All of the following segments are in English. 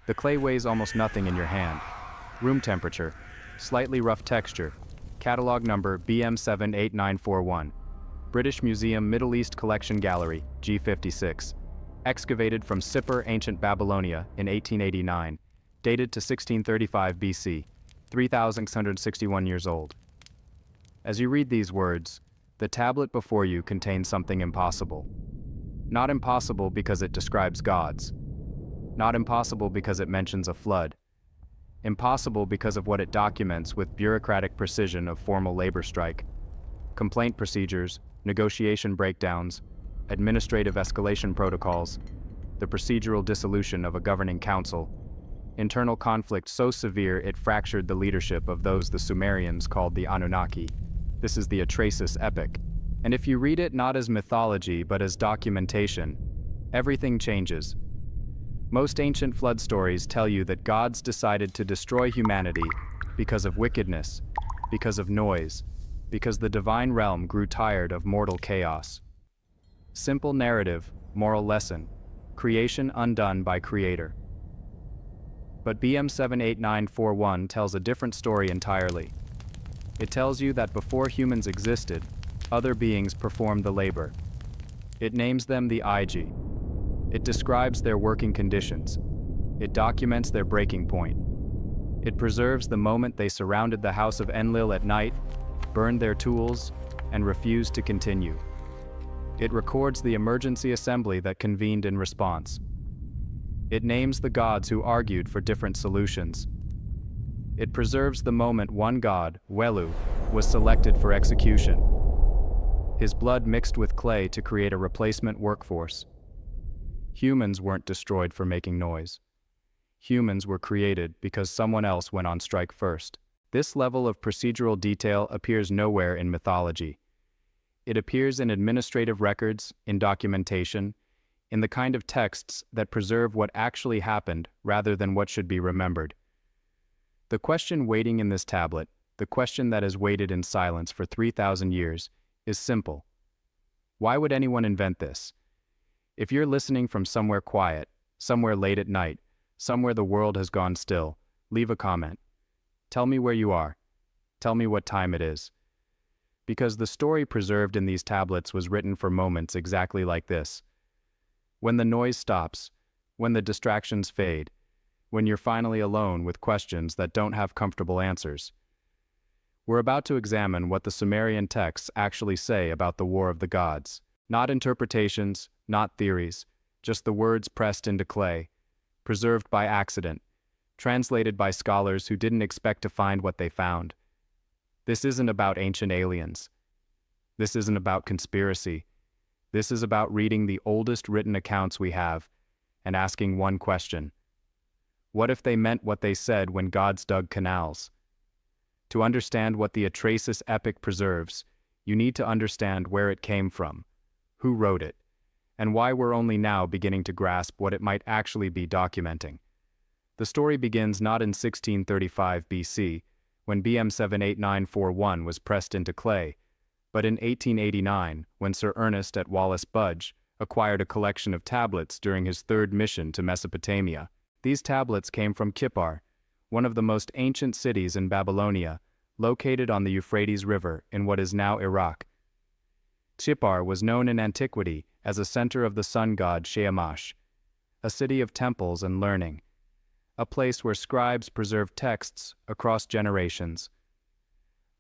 The clay weighs almost nothing in your hand. Room temperature, slightly rough texture. Catalog number BM78941. British Museum Middle East Collection Gallery, G56. Excavated from Sippar, ancient Babylonia, in 1889. Dated to 1635 BC. 3,661 years old. As you read these words, the tablet before you contains something impossible. Not impossible because it describes gods. Not impossible because it mentions a flood. Impossible because of what it documents with bureaucratic precision of formal labor strike, complaint procedures, negotiation breakdowns, administrative escalation protocols, the procedural dissolution of a governing council, internal conflict so severe it fractured the leadership of those the Sumerians called the Anunnaki. This is the Atra-Hasis Epic. And if you read it not as mythology but as documentation, everything changes. Most ancient flood stories tell you that gods decided to destroy humanity because of wickedness, because of noise, because the divine realm grew tired of mortal chaos. Simple narrative, moral lesson, creation undone by Creator. But BM78941 tells a different story entirely. It tells you that before humans existed, other beings performed the labor. It names them the Igigi. It describes their working conditions. It documents their breaking point. It preserves the moment they surrounded the house of Enlil at night, burned their tools, and refused to continue. It records the emergency assembly that convened in response. It names the gods who argued for different solutions. It preserves the moment one god, Welu, was selected for execution. His blood mixed with clay to create a replacement workforce. Humans weren't destroyed for making noise. Humans were created because someone else went on strike first. This level of procedural detail appears nowhere in mythology. It appears in administrative records, in documentation, in the kind of texts that preserve what actually happened rather than what should be remembered. The question waiting in this tablet, the question that has waited in silence for 3,000 years, is simple. Why would anyone invent this? If you're listening from somewhere quiet, somewhere late at night, somewhere the world has gone still, leave a comment. Tell me where you are. Tell me what time it is. Because the story preserved in these tablets was written for moments exactly like this. When the noise stops, when the distractions fade, when you're finally alone with questions that don't have comfortable answers. We're about to examine what the Sumerian texts actually say about the War of the Gods. Not interpretations, not theories, just the words pressed into clay, preserved by accident, translated by scholars who didn't expect to find what they found. This isn't about ancient aliens. This isn't about conspiracy. This is about reading the oldest written accounts we have and asking one question. What if they meant what they said when gods dug canals? To understand what the Atra-Hasis Epic preserves, you need to understand where it came from, who wrote it, and why we're only now beginning to grasp what it might actually be documenting. The story begins not in 1635 BC, when BM78941 was pressed into clay, but in 1889, when Sir Ernest at Wallace Budge acquired a collection of tablets during his third mission to Mesopotamia. These tablets came from Kippur, one of the most ancient cities in Babylonia, located on the Euphrates River in what is now Iraq. Kippur was known in antiquity as a center of the sun god Shamash, a city of temples and learning, a place where scribes preserved texts across generations.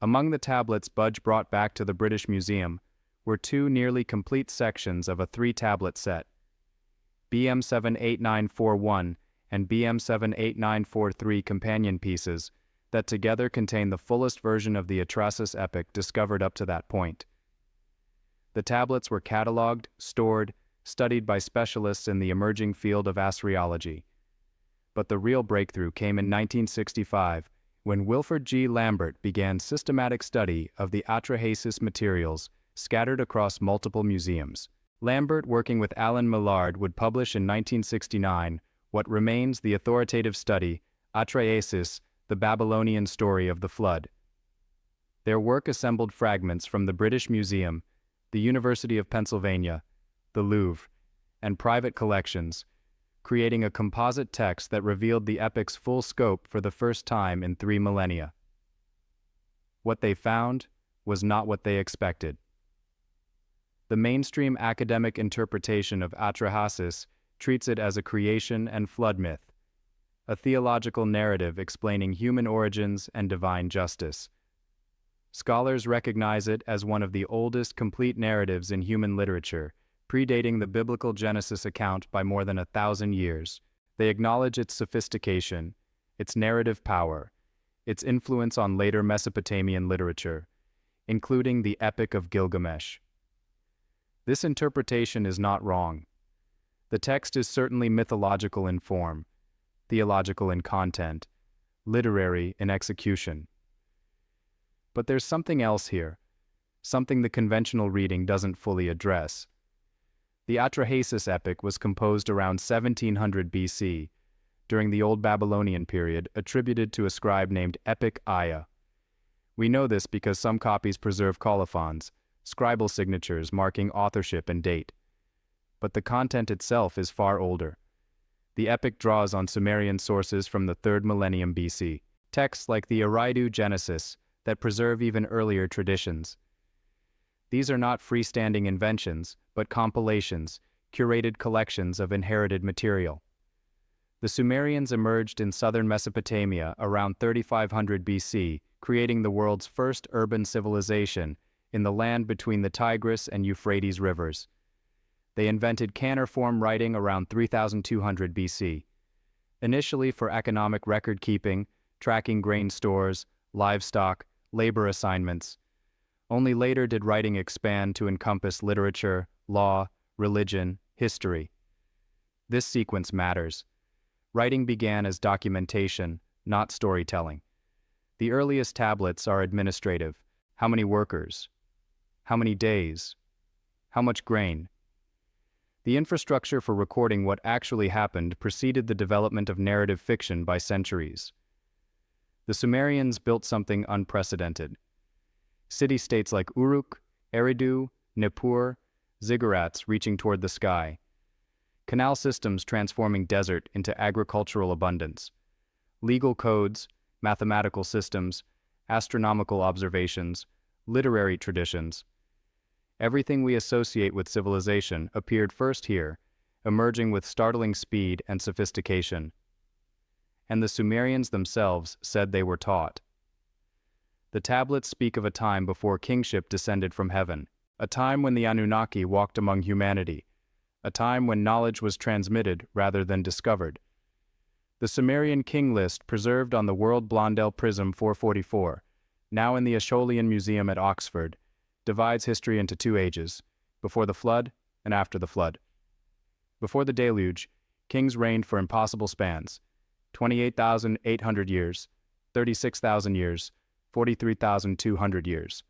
Among the tablets Budge brought back to the British Museum were two nearly complete sections of a three-tablet set, BM78941 and BM78943 companion pieces that together contain the fullest version of the Atra-Hasis Epic discovered up to that point. The tablets were catalogued, stored, studied by specialists in the emerging field of Assyriology. But the real breakthrough came in 1965, when Wilfred G. Lambert began systematic study of the Atra-Hasis materials scattered across multiple museums. Lambert, working with Alan Millard, would publish in 1969 what remains the authoritative study, Atra-Hasis, the Babylonian Story of the Flood. Their work assembled fragments from the British Museum, the University of Pennsylvania, the Louvre, and private collections, creating a composite text that revealed the epic's full scope for the first time in 3 millennia. What they found was not what they expected. The mainstream academic interpretation of Atra-Hasis treats it as a creation and flood myth, a theological narrative explaining human origins and divine justice. Scholars recognize it as one of the oldest complete narratives in human literature, predating the biblical Genesis account by more than 1,000 years. They acknowledge its sophistication, its narrative power, its influence on later Mesopotamian literature, including the Epic of Gilgamesh. This interpretation is not wrong. The text is certainly mythological in form, theological in content, literary in execution. But there's something else here, something the conventional reading doesn't fully address. The Atra-Hasis Epic was composed around 1700 BC, during the Old Babylonian period, attributed to a scribe named Epic Aya. We know this because some copies preserve colophons, scribal signatures marking authorship and date. But the content itself is far older. The epic draws on Sumerian sources from the 3rd millennium BC, texts like the Eridu Genesis that preserve even earlier traditions. These are not freestanding inventions, but compilations, curated collections of inherited material. The Sumerians emerged in southern Mesopotamia around 3500 BC, creating the world's first urban civilization in the land between the Tigris and Euphrates rivers. They invented cuneiform writing around 3200 BC, initially for economic record-keeping, tracking grain stores, livestock, labor assignments. Only later did writing expand to encompass literature, law, religion, history. This sequence matters. Writing began as documentation, not storytelling. The earliest tablets are administrative. How many workers? How many days? How much grain? The infrastructure for recording what actually happened preceded the development of narrative fiction by centuries. The Sumerians built something unprecedented. City-states like Uruk, Eridu, Nippur, ziggurats reaching toward the sky. Canal systems transforming desert into agricultural abundance. Legal codes, mathematical systems, astronomical observations, literary traditions. Everything we associate with civilization appeared first here, emerging with startling speed and sophistication. And the Sumerians themselves said they were taught. The tablets speak of a time before kingship descended from heaven, a time when the Anunnaki walked among humanity, a time when knowledge was transmitted rather than discovered. The Sumerian king list preserved on the World Blondel Prism 444, now in the Aeschylean Museum at Oxford, divides history into 2 ages, before the flood and after the flood. Before the deluge, kings reigned for impossible spans, 28,800 years, 36,000 years, 43,200 years.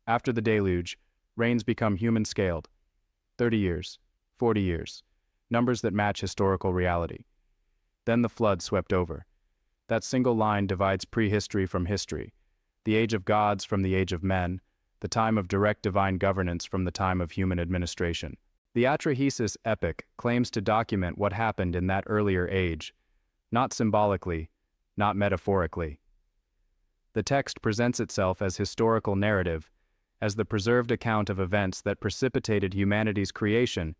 After the deluge, reigns become human-scaled, 30 years, 40 years, numbers that match historical reality. Then the flood swept over. That single line divides prehistory from history, the age of gods from the age of men, the time of direct divine governance from the time of human administration. The Atra-Hasis Epic claims to document what happened in that earlier age, not symbolically, not metaphorically. The text presents itself as historical narrative, as the preserved account of events that precipitated humanity's creation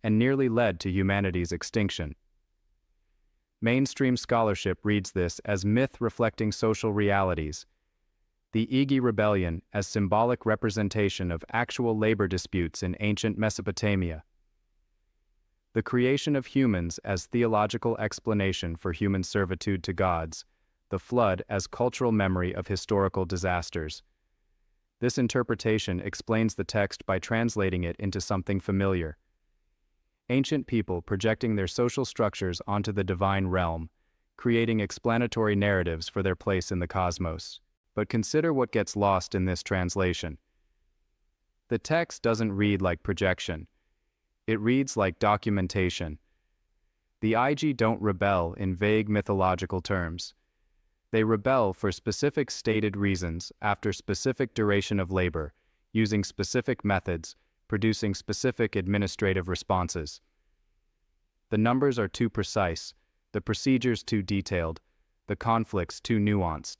and nearly led to humanity's extinction. Mainstream scholarship reads this as myth reflecting social realities, the Igigi Rebellion as symbolic representation of actual labor disputes in ancient Mesopotamia, the creation of humans as theological explanation for human servitude to gods, the flood as cultural memory of historical disasters. This interpretation explains the text by translating it into something familiar. Ancient people projecting their social structures onto the divine realm, creating explanatory narratives for their place in the cosmos. But consider what gets lost in this translation. The text doesn't read like projection. It reads like documentation. The Igigi don't rebel in vague mythological terms. They rebel for specific stated reasons after specific duration of labor, using specific methods, producing specific administrative responses. The numbers are too precise, the procedures too detailed, the conflicts too nuanced.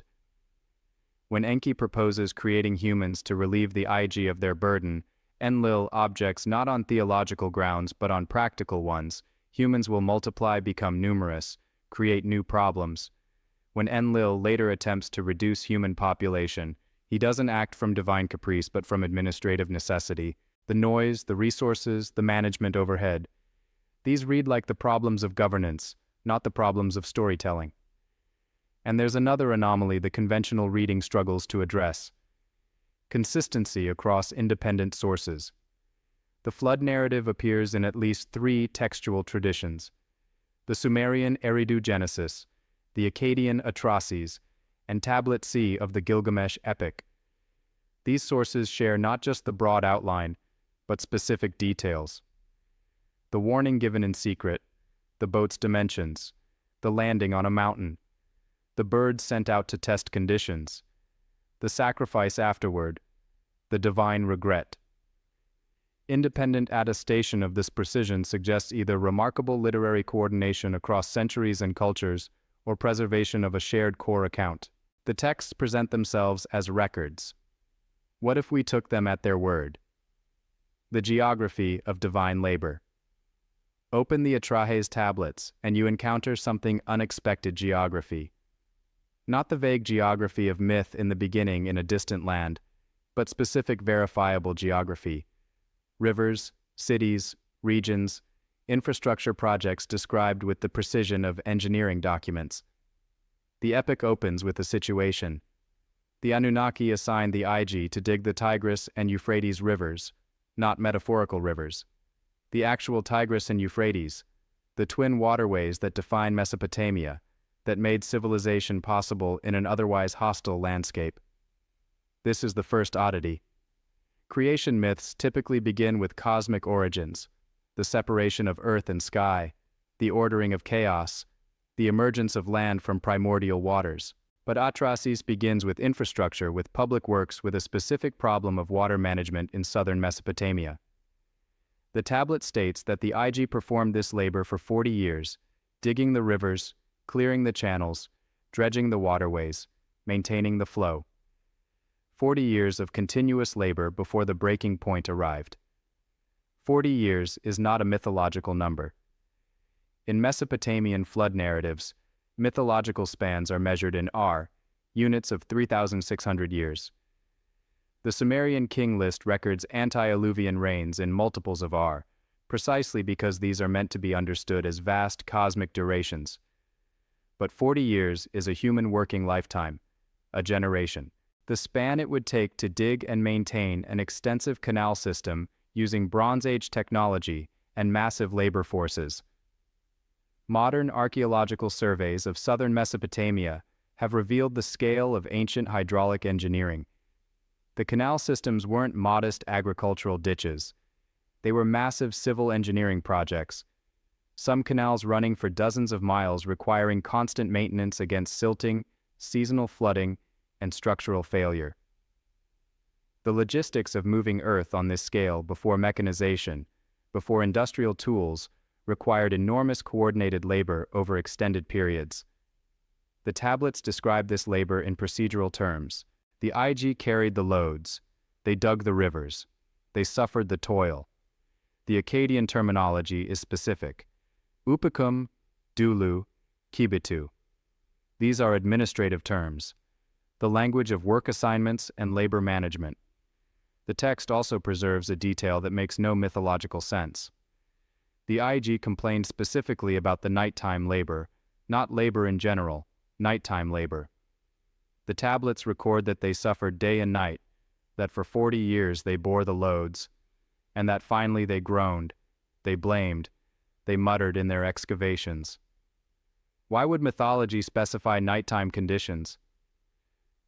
When Enki proposes creating humans to relieve the Igigi of their burden, Enlil objects not on theological grounds but on practical ones. Humans will multiply, become numerous, create new problems. When Enlil later attempts to reduce human population, he doesn't act from divine caprice but from administrative necessity. The noise, the resources, the management overhead. These read like the problems of governance, not the problems of storytelling. And there's another anomaly the conventional reading struggles to address: consistency across independent sources. The flood narrative appears in at least 3 textual traditions: the Sumerian Eridu Genesis, the Akkadian Atra-Hasis, and Tablet C of the Gilgamesh Epic. These sources share not just the broad outline, but specific details. The warning given in secret, the boat's dimensions, the landing on a mountain, the birds sent out to test conditions, the sacrifice afterward, the divine regret. Independent attestation of this precision suggests either remarkable literary coordination across centuries and cultures, or preservation of a shared core account. The texts present themselves as records. What if we took them at their word? The geography of divine labor. Open the Atra-Hasis tablets, and you encounter something unexpected: geography. Not the vague geography of myth in the beginning in a distant land, but specific verifiable geography. Rivers, cities, regions, infrastructure projects described with the precision of engineering documents. The epic opens with a situation. The Anunnaki assigned the Igigi to dig the Tigris and Euphrates rivers, not metaphorical rivers. The actual Tigris and Euphrates, the twin waterways that define Mesopotamia, that made civilization possible in an otherwise hostile landscape. This is the first oddity. Creation myths typically begin with cosmic origins: the separation of earth and sky, the ordering of chaos, the emergence of land from primordial waters. But Atra-Hasis begins with infrastructure, with public works, with a specific problem of water management in southern Mesopotamia. The tablet states that the Igigi performed this labor for 40 years, digging the rivers, clearing the channels, dredging the waterways, maintaining the flow. 40 years of continuous labor before the breaking point arrived. 40 years is not a mythological number. In Mesopotamian flood narratives, mythological spans are measured in units of 3,600 years. The Sumerian king list records antediluvian rains in multiples of precisely because these are meant to be understood as vast cosmic durations. But 40 years is a human working lifetime, a generation. The span it would take to dig and maintain an extensive canal system using Bronze Age technology and massive labor forces. Modern archaeological surveys of southern Mesopotamia have revealed the scale of ancient hydraulic engineering. The canal systems weren't modest agricultural ditches. They were massive civil engineering projects, some canals running for dozens of miles, requiring constant maintenance against silting, seasonal flooding, and structural failure. The logistics of moving earth on this scale before mechanization, before industrial tools, required enormous coordinated labor over extended periods. The tablets describe this labor in procedural terms. The Igigi carried the loads, they dug the rivers, they suffered the toil. The Akkadian terminology is specific: upikum, dulu, kibitu. These are administrative terms, the language of work assignments and labor management. The text also preserves a detail that makes no mythological sense. The Igigi complained specifically about the nighttime labor, not labor in general, nighttime labor. The tablets record that they suffered day and night, that for 40 years they bore the loads, and that finally they groaned, they blamed, they muttered in their excavations. Why would mythology specify nighttime conditions?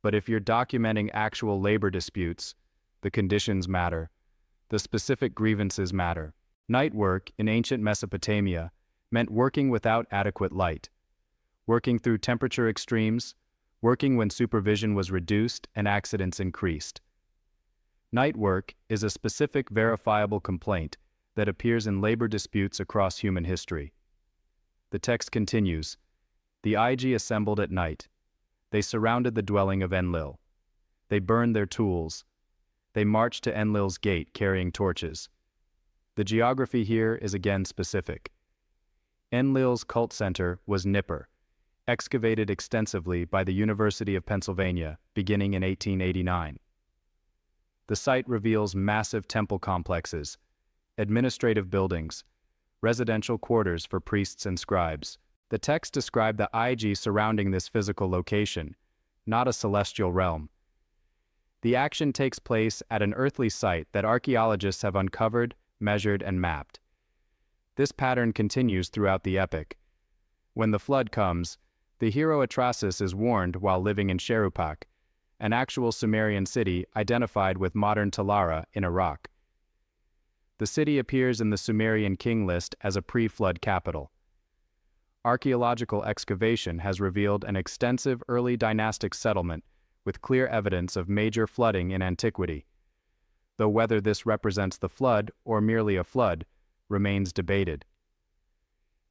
But if you're documenting actual labor disputes, the conditions matter, the specific grievances matter. Night work in ancient Mesopotamia meant working without adequate light, working through temperature extremes, working when supervision was reduced and accidents increased. Night work is a specific verifiable complaint that appears in labor disputes across human history. The text continues. The Igigi assembled at night. They surrounded the dwelling of Enlil. They burned their tools. They marched to Enlil's gate carrying torches. The geography here is again specific. Enlil's cult center was Nippur, excavated extensively by the University of Pennsylvania beginning in 1889. The site reveals massive temple complexes, administrative buildings, residential quarters for priests and scribes. The text described the Igigi surrounding this physical location, not a celestial realm. The action takes place at an earthly site that archaeologists have uncovered, measured, and mapped. This pattern continues throughout the epic. When the flood comes, the hero Atra-Hasis is warned while living in Sherupak, an actual Sumerian city identified with modern Talara in Iraq. The city appears in the Sumerian king list as a pre-flood capital. Archaeological excavation has revealed an extensive early dynastic settlement with clear evidence of major flooding in antiquity, though whether this represents the flood or merely a flood remains debated.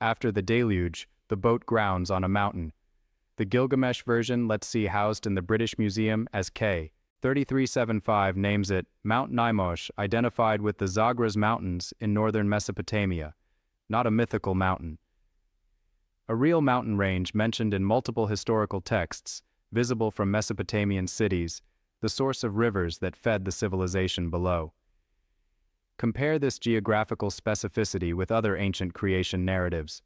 After the deluge, the boat grounds on a mountain. The Gilgamesh version let's see housed in the British Museum as K. 3375 names it Mount Nimosh, identified with the Zagros Mountains in northern Mesopotamia, not a mythical mountain. A real mountain range mentioned in multiple historical texts, visible from Mesopotamian cities, the source of rivers that fed the civilization below. Compare this geographical specificity with other ancient creation narratives.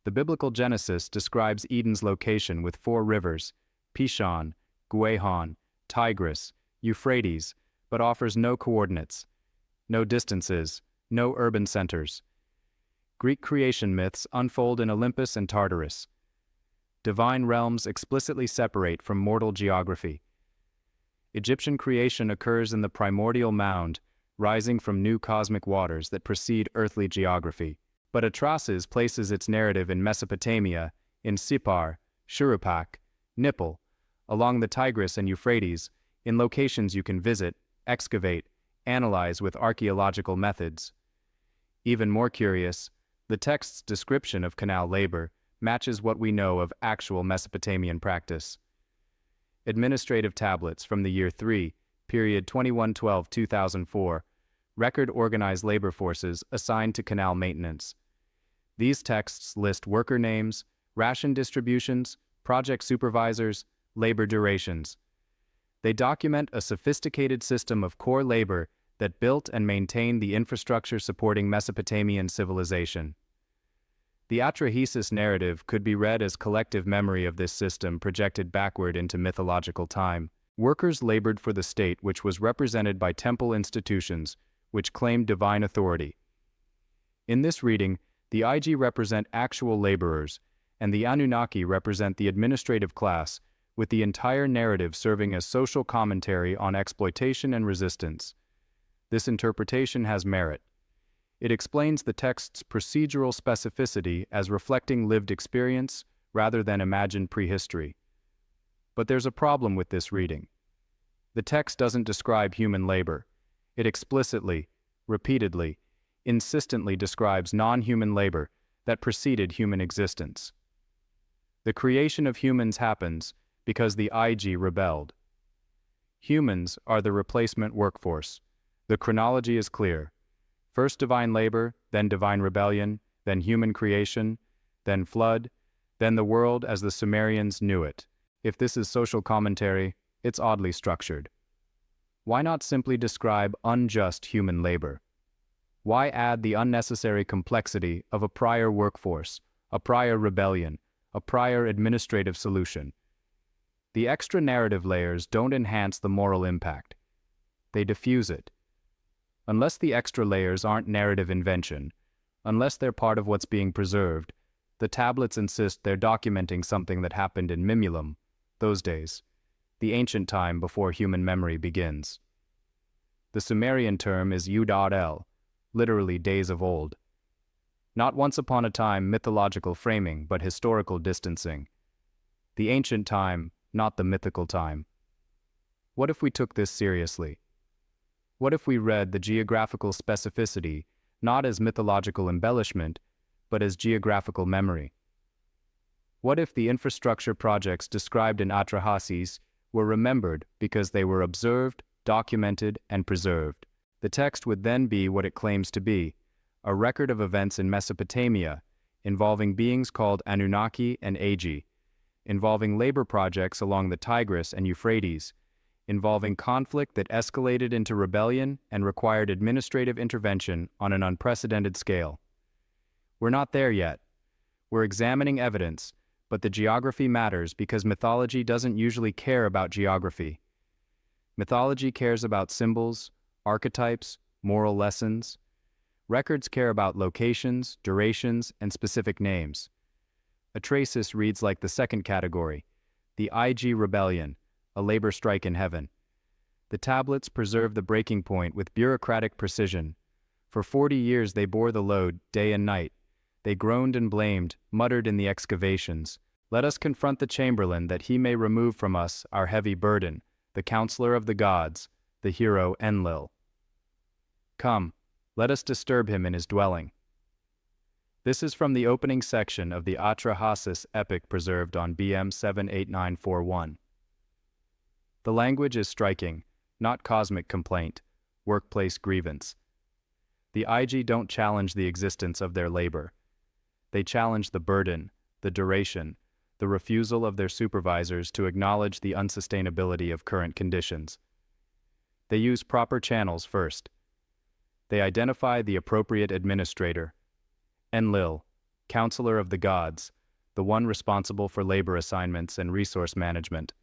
The biblical Genesis describes Eden's location with 4 rivers, Pishon, Guehon, Tigris, Euphrates, but offers no coordinates, no distances, no urban centers. Greek creation myths unfold in Olympus and Tartarus. Divine realms explicitly separate from mortal geography. Egyptian creation occurs in the primordial mound, rising from new cosmic waters that precede earthly geography. But Atra-Hasis places its narrative in Mesopotamia, in Sippar, Sherupak, Nippur, along the Tigris and Euphrates, in locations you can visit, excavate, analyze with archaeological methods. Even more curious, the text's description of canal labor matches what we know of actual Mesopotamian practice. Administrative tablets from the year 3, period 2112-2004, record organized labor forces assigned to canal maintenance. These texts list worker names, ration distributions, project supervisors, labor durations. They document a sophisticated system of core labor that built and maintained the infrastructure supporting Mesopotamian civilization. The Atra-Hasis narrative could be read as collective memory of this system projected backward into mythological time. Workers labored for the state, which was represented by temple institutions, which claimed divine authority. In this reading, the Igigi represent actual laborers, and the Anunnaki represent the administrative class, with the entire narrative serving as social commentary on exploitation and resistance. This interpretation has merit. It explains the text's procedural specificity as reflecting lived experience rather than imagined prehistory. But there's a problem with this reading. The text doesn't describe human labor. It explicitly, repeatedly, insistently describes non-human labor that preceded human existence. The creation of humans happens because the Igigi rebelled. Humans are the replacement workforce. The chronology is clear. First divine labor, then divine rebellion, then human creation, then flood, then the world as the Sumerians knew it. If this is social commentary, it's oddly structured. Why not simply describe unjust human labor? Why add the unnecessary complexity of a prior workforce, a prior rebellion, a prior administrative solution? The extra narrative layers don't enhance the moral impact. They diffuse it. Unless the extra layers aren't narrative invention, unless they're part of what's being preserved, the tablets insist they're documenting something that happened in Mimulum, those days, the ancient time before human memory begins. The Sumerian term is U.L, literally days of old. Not once upon a time mythological framing, but historical distancing. The ancient time, not the mythical time. What if we took this seriously? What if we read the geographical specificity not as mythological embellishment, but as geographical memory. What if the infrastructure projects described in Atra-Hasis were remembered because they were observed, documented, and preserved? The text would then be what it claims to be, a record of events in Mesopotamia involving beings called Anunnaki and Igigi, involving labor projects along the Tigris and Euphrates, involving conflict that escalated into rebellion and required administrative intervention on an unprecedented scale. We're not there yet. We're examining evidence, but the geography matters because mythology doesn't usually care about geography. Mythology cares about symbols, archetypes, moral lessons. Records care about locations, durations, and specific names. Atra-Hasis reads like the second category, the Igigi Rebellion, a labor strike in heaven. The tablets preserve the breaking point with bureaucratic precision. For 40 years they bore the load, day and night. They groaned and blamed, muttered in the excavations. Let us confront the Chamberlain that he may remove from us our heavy burden, the counselor of the gods, the hero Enlil. Come, let us disturb him in his dwelling. This is from the opening section of the Atra-Hasis Epic preserved on BM 78941. The language is striking, not cosmic complaint, workplace grievance. The Igigi don't challenge the existence of their labor. They challenge the burden, the duration, the refusal of their supervisors to acknowledge the unsustainability of current conditions. They use proper channels first. They identify the appropriate administrator, Enlil, counselor of the gods, the one responsible for labor assignments and resource management.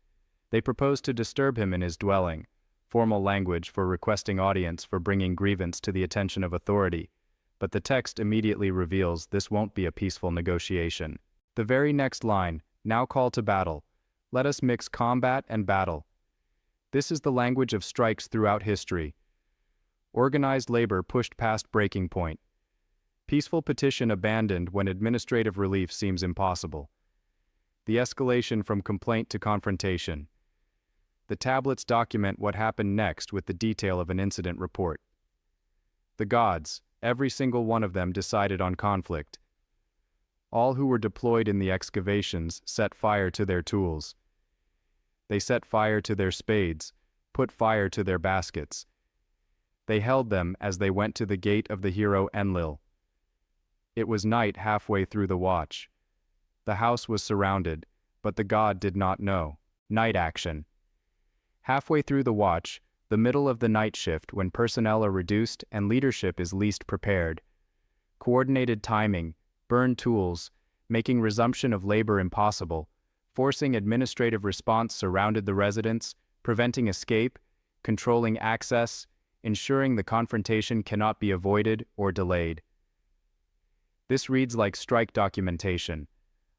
They propose to disturb him in his dwelling, formal language for requesting audience for bringing grievance to the attention of authority, but the text immediately reveals this won't be a peaceful negotiation. The very next line, now call to battle. Let us mix combat and battle. This is the language of strikes throughout history. Organized labor pushed past breaking point. Peaceful petition abandoned when administrative relief seems impossible. The escalation from complaint to confrontation. The tablets document what happened next with the detail of an incident report. The gods, every single one of them decided on conflict. All who were deployed in the excavations set fire to their tools. They set fire to their spades, put fire to their baskets. They held them as they went to the gate of the hero Enlil. It was night halfway through the watch. The house was surrounded, but the god did not know. Night action. Halfway through the watch, the middle of the night shift when personnel are reduced and leadership is least prepared. Coordinated timing, burned tools, making resumption of labor impossible, forcing administrative response surrounded the residents, preventing escape, controlling access, ensuring the confrontation cannot be avoided or delayed. This reads like strike documentation,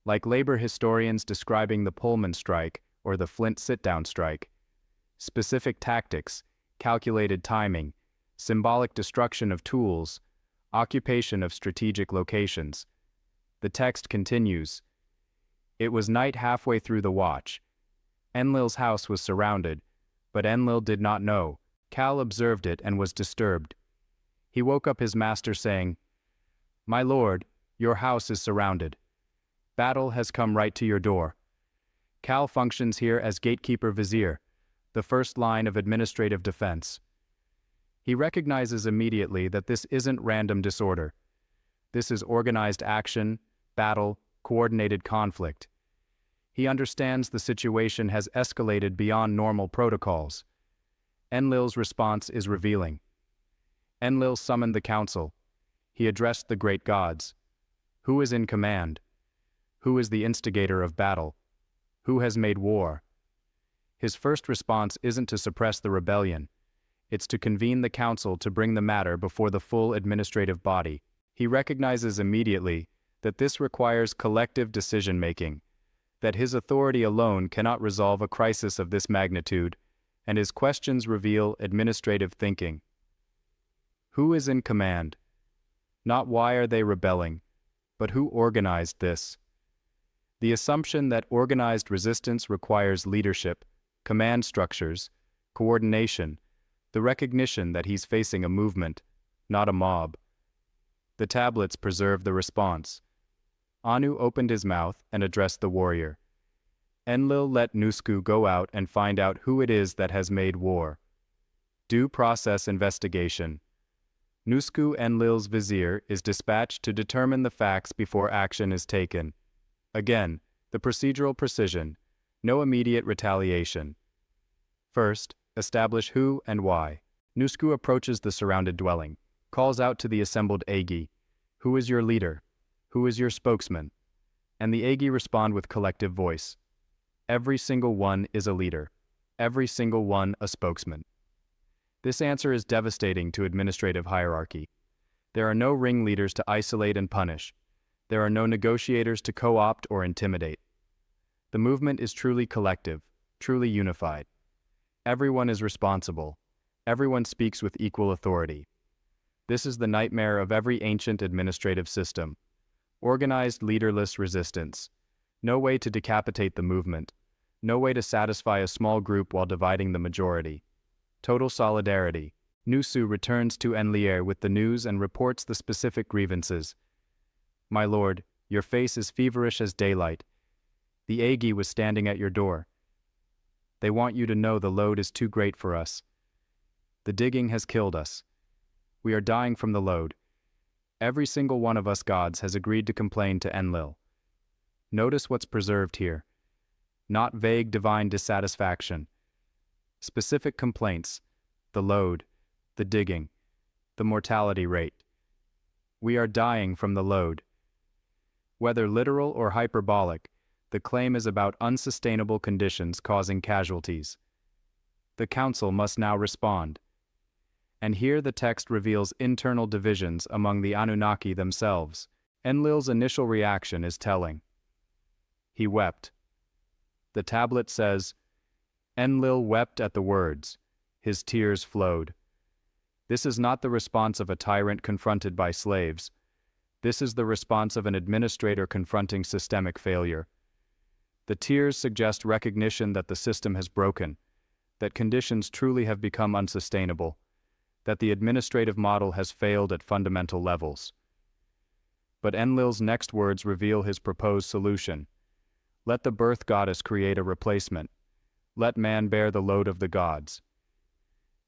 like labor historians describing the Pullman strike or the Flint sit-down strike. Specific tactics, calculated timing, symbolic destruction of tools, occupation of strategic locations. The text continues. It was night halfway through the watch. Enlil's house was surrounded, but Enlil did not know. Cal observed it and was disturbed. He woke up his master saying, "My lord, your house is surrounded. Battle has come right to your door." Cal functions here as gatekeeper vizier, the first line of administrative defense. He recognizes immediately that this isn't random disorder. This is organized action, battle, coordinated conflict. He understands the situation has escalated beyond normal protocols. Enlil's response is revealing. Enlil summoned the council. He addressed the great gods. Who is in command? Who is the instigator of battle? Who has made war? His first response isn't to suppress the rebellion. It's to convene the council to bring the matter before the full administrative body. He recognizes immediately that this requires collective decision-making, that his authority alone cannot resolve a crisis of this magnitude, and his questions reveal administrative thinking. Who is in command? Not why are they rebelling, but who organized this? The assumption that organized resistance requires leadership, command structures, coordination, the recognition that he's facing a movement, not a mob. The tablets preserve the response. Anu opened his mouth and addressed the warrior. Enlil let Nusku go out and find out who it is that has made war. Due process investigation. Nusku Enlil's vizier is dispatched to determine the facts before action is taken. Again, the procedural precision. No immediate retaliation. First, establish who and why. Nusku approaches the surrounded dwelling, calls out to the assembled Agi, "Who is your leader? Who is your spokesman?" And the Agi respond with collective voice. Every single one is a leader. Every single one a spokesman. This answer is devastating to administrative hierarchy. There are no ringleaders to isolate and punish. There are no negotiators to co-opt or intimidate. The movement is truly collective, truly unified. Everyone is responsible. Everyone speaks with equal authority. This is the nightmare of every ancient administrative system. Organized leaderless resistance. No way to decapitate the movement. No way to satisfy a small group while dividing the majority. Total solidarity. Nusu returns to Enlil with the news and reports the specific grievances. "My lord, your face is feverish as daylight. The Agi was standing at your door. They want you to know the load is too great for us. The digging has killed us. We are dying from the load. Every single one of us gods has agreed to complain to Enlil. Notice what's preserved here. Not vague divine dissatisfaction. Specific complaints, the load, the digging, the mortality rate. We are dying from the load." Whether literal or hyperbolic, the claim is about unsustainable conditions causing casualties. The council must now respond. And here the text reveals internal divisions among the Anunnaki themselves. Enlil's initial reaction is telling. He wept. The tablet says, "Enlil wept at the words. His tears flowed." This is not the response of a tyrant confronted by slaves. This is the response of an administrator confronting systemic failure. The tears suggest recognition that the system has broken, that conditions truly have become unsustainable, that the administrative model has failed at fundamental levels. But Enlil's next words reveal his proposed solution. Let the birth goddess create a replacement. Let man bear the load of the gods.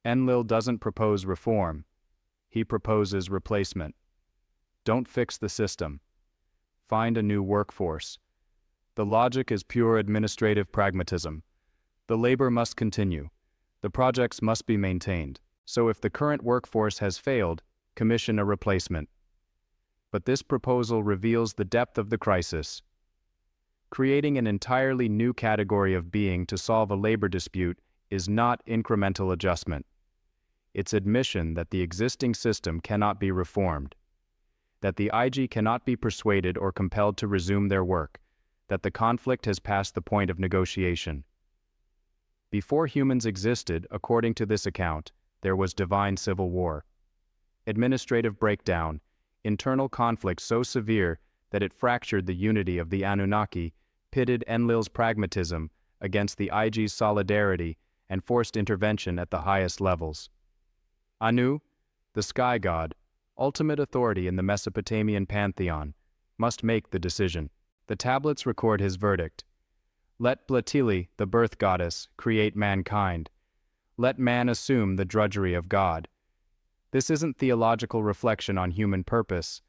Enlil doesn't propose reform. He proposes replacement. Don't fix the system. Find a new workforce. The logic is pure administrative pragmatism. The labor must continue. The projects must be maintained. So if the current workforce has failed, commission a replacement. But this proposal reveals the depth of the crisis. Creating an entirely new category of being to solve a labor dispute is not incremental adjustment. It's admission that the existing system cannot be reformed, that the Ig cannot be persuaded or compelled to resume their work, that the conflict has passed the point of negotiation. Before humans existed, according to this account, there was divine civil war. Administrative breakdown, internal conflict so severe that it fractured the unity of the Anunnaki, pitted Enlil's pragmatism against the Ig's solidarity and forced intervention at the highest levels. Anu, the sky god, ultimate authority in the Mesopotamian pantheon, must make the decision. The tablets record his verdict. Let Blatili, the birth goddess, create mankind. Let man assume the drudgery of God. This isn't theological reflection on human purpose.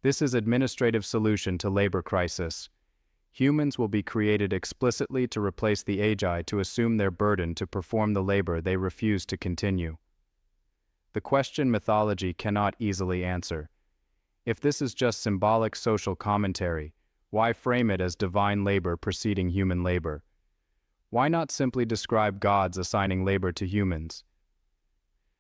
This is administrative solution to labor crisis. Humans will be created explicitly to replace the Agi to assume their burden to perform the labor they refuse to continue. The question mythology cannot easily answer. If this is just symbolic social commentary, why frame it as divine labor preceding human labor? Why not simply describe gods assigning labor to humans?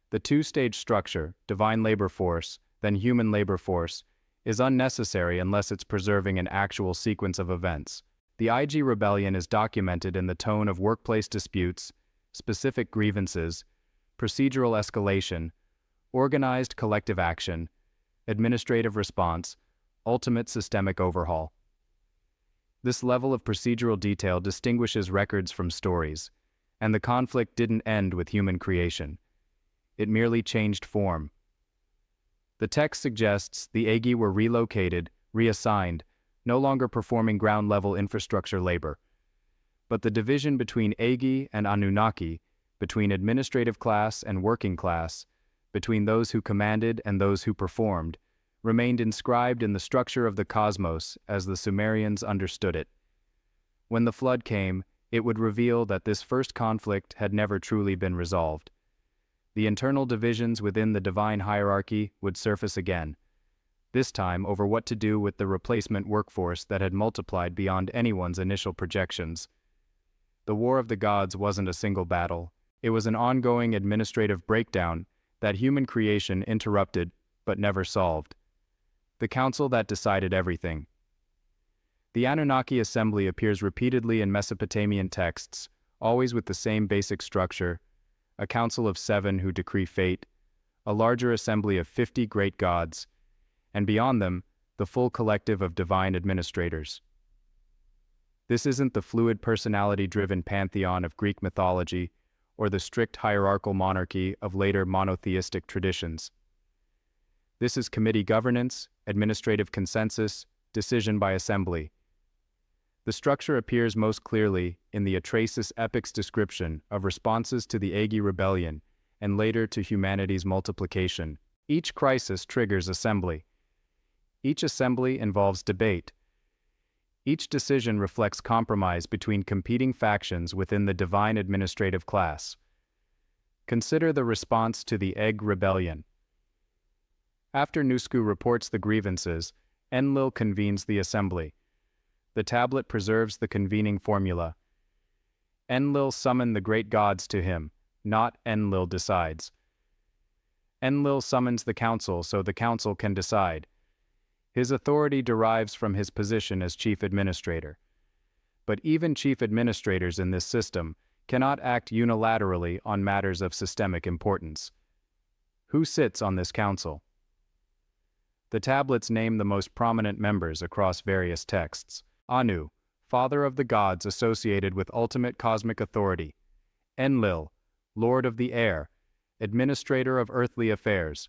The two-stage structure, divine labor force, then human labor force, is unnecessary unless it's preserving an actual sequence of events. The Igigi Rebellion is documented in the tone of workplace disputes, specific grievances, procedural escalation, organized collective action, administrative response, ultimate systemic overhaul. This level of procedural detail distinguishes records from stories, and the conflict didn't end with human creation. It merely changed form. The text suggests the Igigi were relocated, reassigned, no longer performing ground-level infrastructure labor. But the division between Igigi and Anunnaki, between administrative class and working class, between those who commanded and those who performed, remained inscribed in the structure of the cosmos as the Sumerians understood it. When the flood came, it would reveal that this first conflict had never truly been resolved. The internal divisions within the divine hierarchy would surface again, this time over what to do with the replacement workforce that had multiplied beyond anyone's initial projections. The War of the Gods wasn't a single battle. It was an ongoing administrative breakdown that human creation interrupted but never solved. The council that decided everything. The Anunnaki assembly appears repeatedly in Mesopotamian texts, always with the same basic structure: a council of 7 who decree fate, a larger assembly of 50 great gods, and beyond them, the full collective of divine administrators. This isn't the fluid personality-driven pantheon of Greek mythology or the strict hierarchical monarchy of later monotheistic traditions. This is committee governance, administrative consensus, decision by assembly. The structure appears most clearly in the Atra-Hasis Epic's description of responses to the Igigi Rebellion and later to humanity's multiplication. Each crisis triggers assembly. Each assembly involves debate. Each decision reflects compromise between competing factions within the divine administrative class. Consider the response to the Igigi Rebellion. After Nusku reports the grievances, Enlil convenes the assembly. The tablet preserves the convening formula. Enlil summoned the great gods to him, not Enlil decides. Enlil summons the council so the council can decide. His authority derives from his position as chief administrator. But even chief administrators in this system cannot act unilaterally on matters of systemic importance. Who sits on this council? The tablets name the most prominent members across various texts. Anu, father of the gods associated with ultimate cosmic authority. Enlil, lord of the air, administrator of earthly affairs.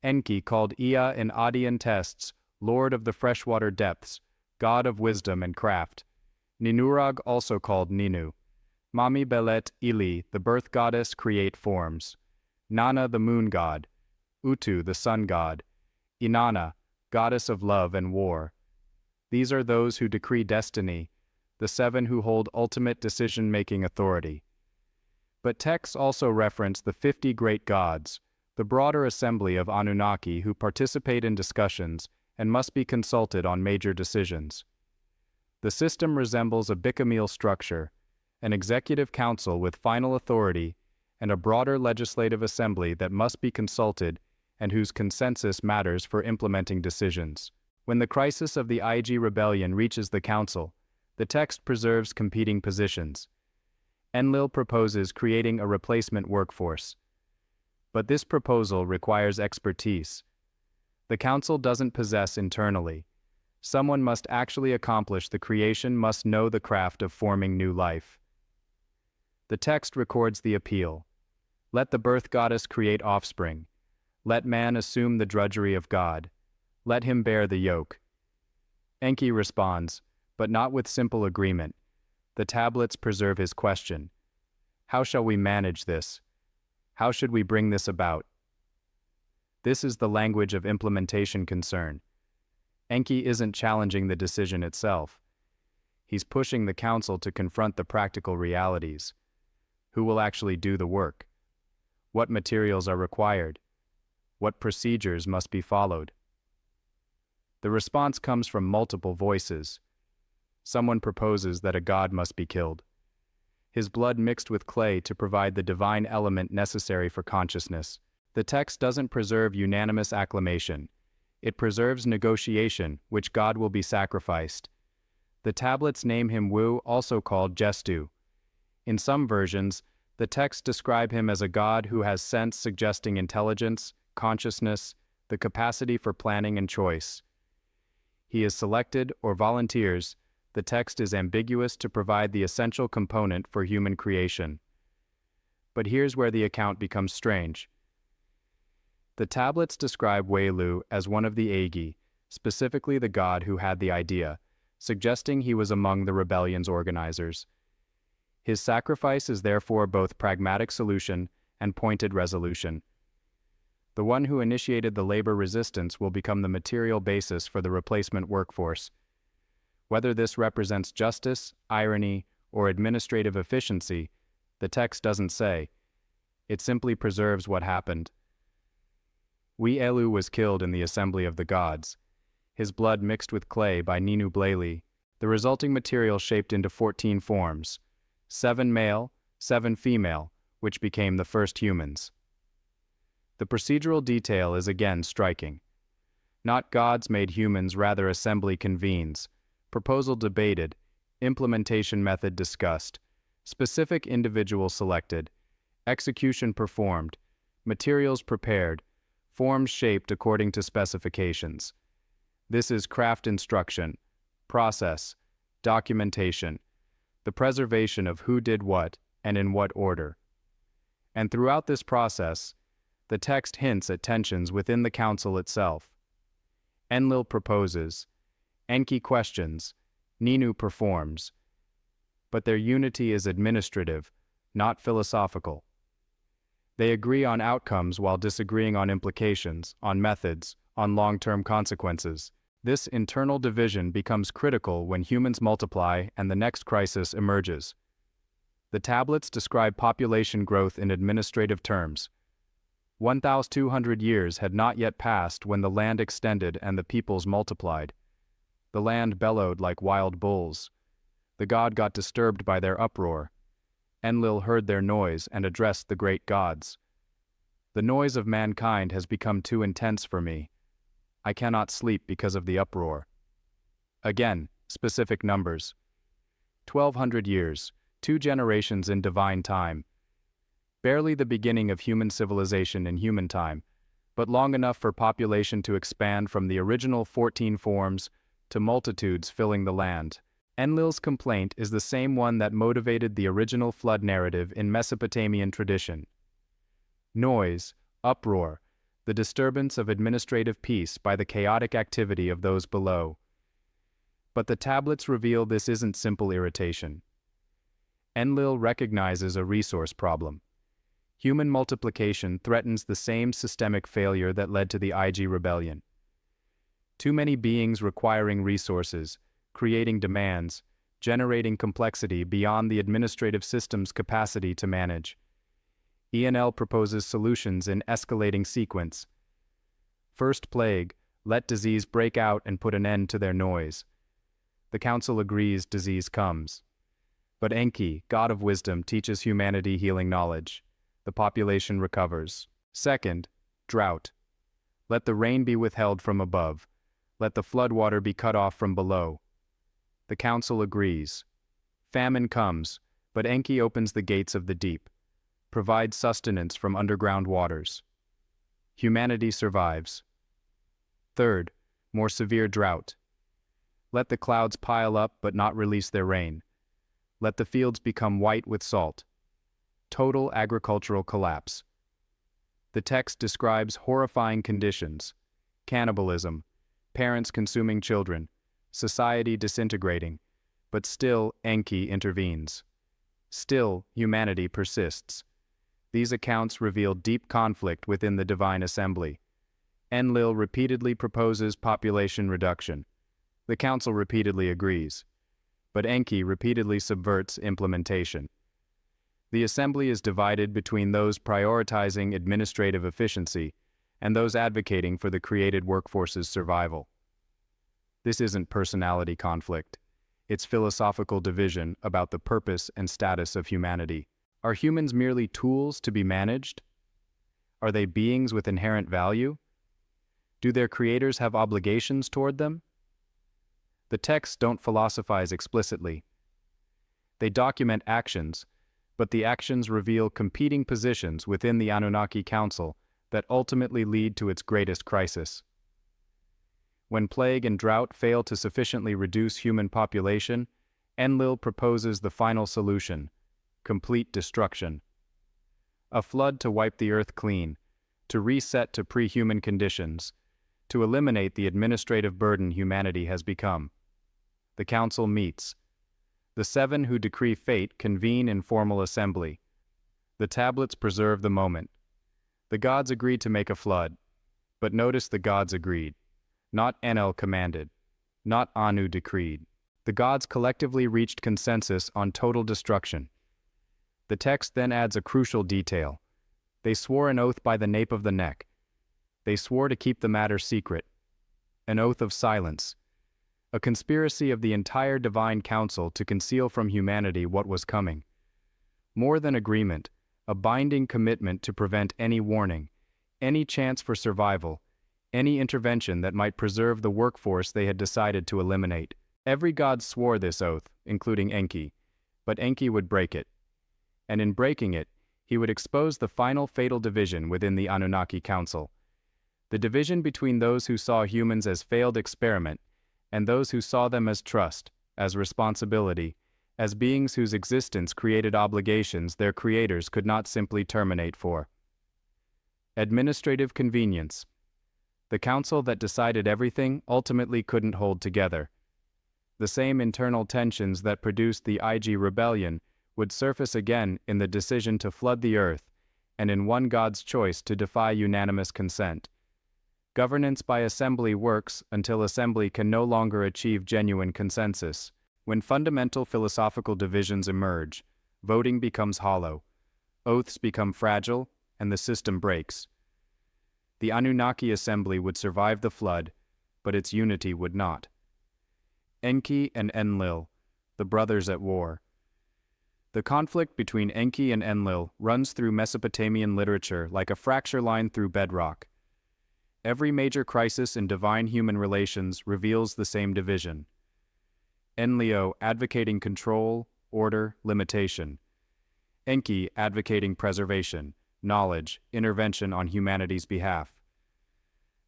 Enki, called Ea in Adian texts, lord of the freshwater depths, god of wisdom and craft. Ninurag, also called Ninu. Mami Belet Ili, the birth goddess, create forms. Nana, the moon god. Utu, the sun god. Inanna, goddess of love and war. These are those who decree destiny, the 7 who hold ultimate decision-making authority. But texts also reference the 50 great gods, the broader assembly of Anunnaki who participate in discussions and must be consulted on major decisions. The system resembles a bicameral structure, an executive council with final authority, and a broader legislative assembly that must be consulted and whose consensus matters for implementing decisions. When the crisis of the Igigi Rebellion reaches the council, the text preserves competing positions. Enlil proposes creating a replacement workforce. But this proposal requires expertise. The council doesn't possess internally. Someone must actually accomplish the creation, must know the craft of forming new life. The text records the appeal. Let the birth goddess create offspring. Let man assume the drudgery of God. Let him bear the yoke. Enki responds, but not with simple agreement. The tablets preserve his question. How shall we manage this? How should we bring this about? This is the language of implementation concern. Enki isn't challenging the decision itself. He's pushing the council to confront the practical realities. Who will actually do the work? What materials are required? What procedures must be followed? The response comes from multiple voices. Someone proposes that a god must be killed. His blood mixed with clay to provide the divine element necessary for consciousness. The text doesn't preserve unanimous acclamation. It preserves negotiation, which God will be sacrificed. The tablets name him Wu, also called Gestu. In some versions, the texts describe him as a god who has sense, suggesting intelligence, consciousness, the capacity for planning and choice. He is selected or volunteers. The text is ambiguous to provide the essential component for human creation. But here's where the account becomes strange. The tablets describe Welu as one of the Igigi, specifically the god who had the idea, suggesting he was among the rebellion's organizers. His sacrifice is therefore both pragmatic solution and pointed resolution. The one who initiated the labor resistance will become the material basis for the replacement workforce. Whether this represents justice, irony, or administrative efficiency, the text doesn't say. It simply preserves what happened. Welu was killed in the assembly of the gods. His blood mixed with clay by Ninu Bleli, the resulting material shaped into 14 forms, 7 male, 7 female, which became the first humans. The procedural detail is again striking. Not gods made humans, rather assembly convenes, proposal debated, implementation method discussed, specific individual selected, execution performed, materials prepared, forms shaped according to specifications. This is craft instruction, process, documentation, the preservation of who did what and in what order. And throughout this process, the text hints at tensions within the council itself. Enlil proposes, Enki questions, Ninu performs, but their unity is administrative, not philosophical. They agree on outcomes while disagreeing on implications, on methods, on long-term consequences. This internal division becomes critical when humans multiply and the next crisis emerges. The tablets describe population growth in administrative terms. 1,200 years had not yet passed when the land extended and the peoples multiplied. The land bellowed like wild bulls. The god got disturbed by their uproar. Enlil heard their noise and addressed the great gods. The noise of mankind has become too intense for me. I cannot sleep because of the uproar. Again, specific numbers. 1,200 years, 2 generations in divine time. Barely the beginning of human civilization in human time, but long enough for population to expand from the original 14 forms to multitudes filling the land. Enlil's complaint is the same one that motivated the original flood narrative in Mesopotamian tradition. Noise, uproar, the disturbance of administrative peace by the chaotic activity of those below. But the tablets reveal this isn't simple irritation. Enlil recognizes a resource problem. Human multiplication threatens the same systemic failure that led to the Igigi Rebellion. Too many beings requiring resources, creating demands, generating complexity beyond the administrative system's capacity to manage. Enlil proposes solutions in escalating sequence. First plague, let disease break out and put an end to their noise. The council agrees disease comes. But Enki, god of wisdom, teaches humanity healing knowledge. The population recovers. Second, drought. Let the rain be withheld from above. Let the floodwater be cut off from below. The council agrees. Famine comes, but Enki opens the gates of the deep, provides sustenance from underground waters. Humanity survives. Third, more severe drought. Let the clouds pile up but not release their rain. Let the fields become white with salt. Total agricultural collapse. The text describes horrifying conditions: cannibalism, parents consuming children, society disintegrating, but still Enki intervenes. Still, humanity persists. These accounts reveal deep conflict within the divine assembly. Enlil repeatedly proposes population reduction. The council repeatedly agrees, but Enki repeatedly subverts implementation. The assembly is divided between those prioritizing administrative efficiency and those advocating for the created workforce's survival. This isn't personality conflict. It's philosophical division about the purpose and status of humanity. Are humans merely tools to be managed? Are they beings with inherent value? Do their creators have obligations toward them? The texts don't philosophize explicitly. They document actions, but the actions reveal competing positions within the Anunnaki Council that ultimately lead to its greatest crisis. When plague and drought fail to sufficiently reduce human population, Enlil proposes the final solution: complete destruction. A flood to wipe the earth clean, to reset to pre-human conditions, to eliminate the administrative burden humanity has become. The council meets. The seven who decree fate convene in formal assembly. The tablets preserve the moment. The gods agreed to make a flood. But notice the gods agreed. Not Enel commanded. Not Anu decreed. The gods collectively reached consensus on total destruction. The text then adds a crucial detail. They swore an oath by the nape of the neck. They swore to keep the matter secret. An oath of silence. A conspiracy of the entire divine council to conceal from humanity what was coming. More than agreement, a binding commitment to prevent any warning, any chance for survival, any intervention that might preserve the workforce they had decided to eliminate. Every god swore this oath, including Enki, but Enki would break it. And in breaking it, he would expose the final fatal division within the Anunnaki Council. The division between those who saw humans as failed experiment and those who saw them as trust, as responsibility, as beings whose existence created obligations their creators could not simply terminate for. Administrative convenience. The council that decided everything ultimately couldn't hold together. The same internal tensions that produced the Igigi Rebellion would surface again in the decision to flood the earth and in one god's choice to defy unanimous consent. Governance by assembly works until assembly can no longer achieve genuine consensus. When fundamental philosophical divisions emerge, voting becomes hollow, oaths become fragile, and the system breaks. The Anunnaki assembly would survive the flood, but its unity would not. Enki and Enlil, the brothers at war. The conflict between Enki and Enlil runs through Mesopotamian literature like a fracture line through bedrock. Every major crisis in divine-human relations reveals the same division. Enlil advocating control, order, limitation. Enki advocating preservation, knowledge, intervention on humanity's behalf.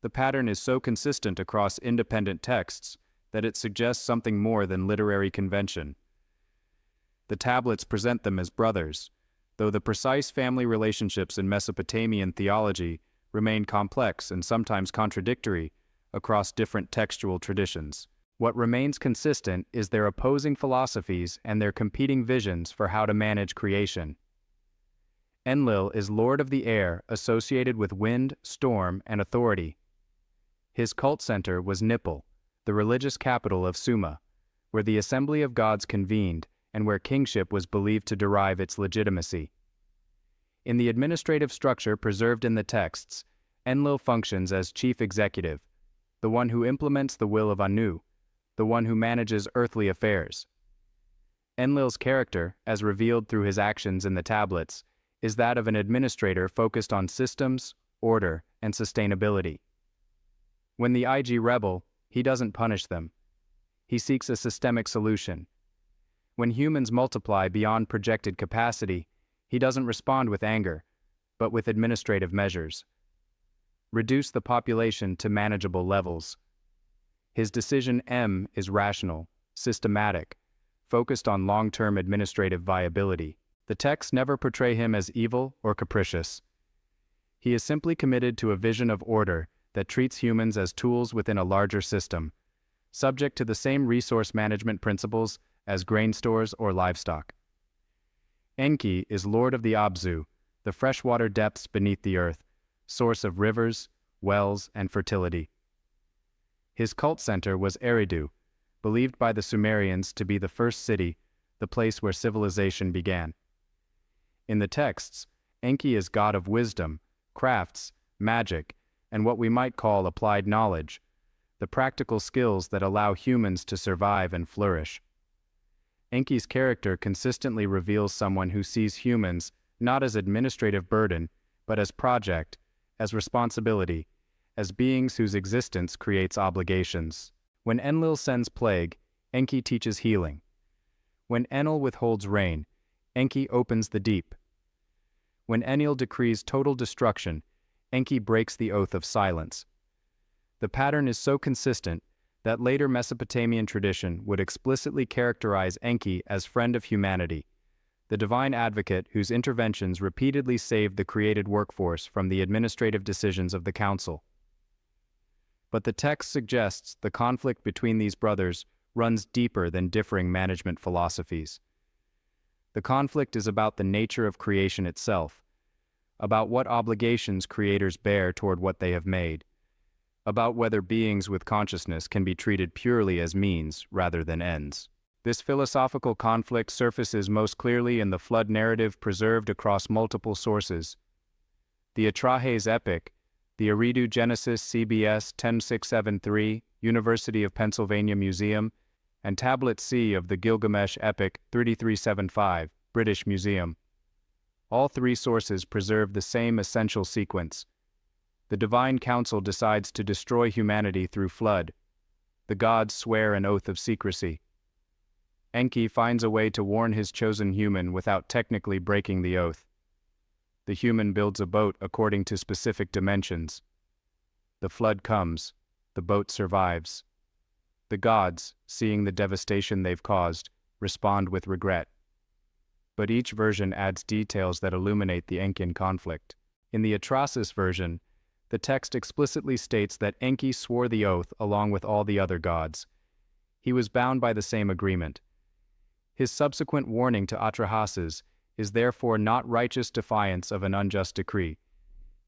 The pattern is so consistent across independent texts that it suggests something more than literary convention. The tablets present them as brothers, though the precise family relationships in Mesopotamian theology remain complex and sometimes contradictory across different textual traditions. What remains consistent is their opposing philosophies and their competing visions for how to manage creation. Enlil is lord of the air associated with wind, storm, and authority. His cult center was Nippur, the religious capital of Sumer, where the assembly of gods convened and where kingship was believed to derive its legitimacy. In the administrative structure preserved in the texts, Enlil functions as chief executive, the one who implements the will of Anu, the one who manages earthly affairs. Enlil's character, as revealed through his actions in the tablets, is that of an administrator focused on systems, order, and sustainability. When the Igigi rebel, he doesn't punish them. He seeks a systemic solution. When humans multiply beyond projected capacity, he doesn't respond with anger, but with administrative measures. Reduce the population to manageable levels. His decision M is rational, systematic, focused on long-term administrative viability. The texts never portray him as evil or capricious. He is simply committed to a vision of order that treats humans as tools within a larger system, subject to the same resource management principles as grain stores or livestock. Enki is lord of the Abzu, the freshwater depths beneath the earth, source of rivers, wells, and fertility. His cult center was Eridu, believed by the Sumerians to be the first city, the place where civilization began. In the texts, Enki is god of wisdom, crafts, magic, and what we might call applied knowledge, the practical skills that allow humans to survive and flourish. Enki's character consistently reveals someone who sees humans not as administrative burden, but as project, as responsibility, as beings whose existence creates obligations. When Enlil sends plague, Enki teaches healing. When Enlil withholds rain, Enki opens the deep. When Enlil decrees total destruction, Enki breaks the oath of silence. The pattern is so consistent that later Mesopotamian tradition would explicitly characterize Enki as friend of humanity, the divine advocate whose interventions repeatedly saved the created workforce from the administrative decisions of the council. But the text suggests the conflict between these brothers runs deeper than differing management philosophies. The conflict is about the nature of creation itself, about what obligations creators bear toward what they have made, about whether beings with consciousness can be treated purely as means rather than ends. This philosophical conflict surfaces most clearly in the flood narrative preserved across multiple sources. The Atra-Hasis Epic, the Eridu Genesis CBS 10673, University of Pennsylvania Museum, and Tablet C of the Gilgamesh Epic 3375, British Museum. All three sources preserve the same essential sequence. The divine council decides to destroy humanity through flood. The gods swear an oath of secrecy. Enki finds a way to warn his chosen human without technically breaking the oath. The human builds a boat according to specific dimensions. The flood comes. The boat survives. The gods, seeing the devastation they've caused, respond with regret. But each version adds details that illuminate the Enkian conflict. In the Atra-Hasis version, the text explicitly states that Enki swore the oath along with all the other gods. He was bound by the same agreement. His subsequent warning to Atra-Hasis is therefore not righteous defiance of an unjust decree.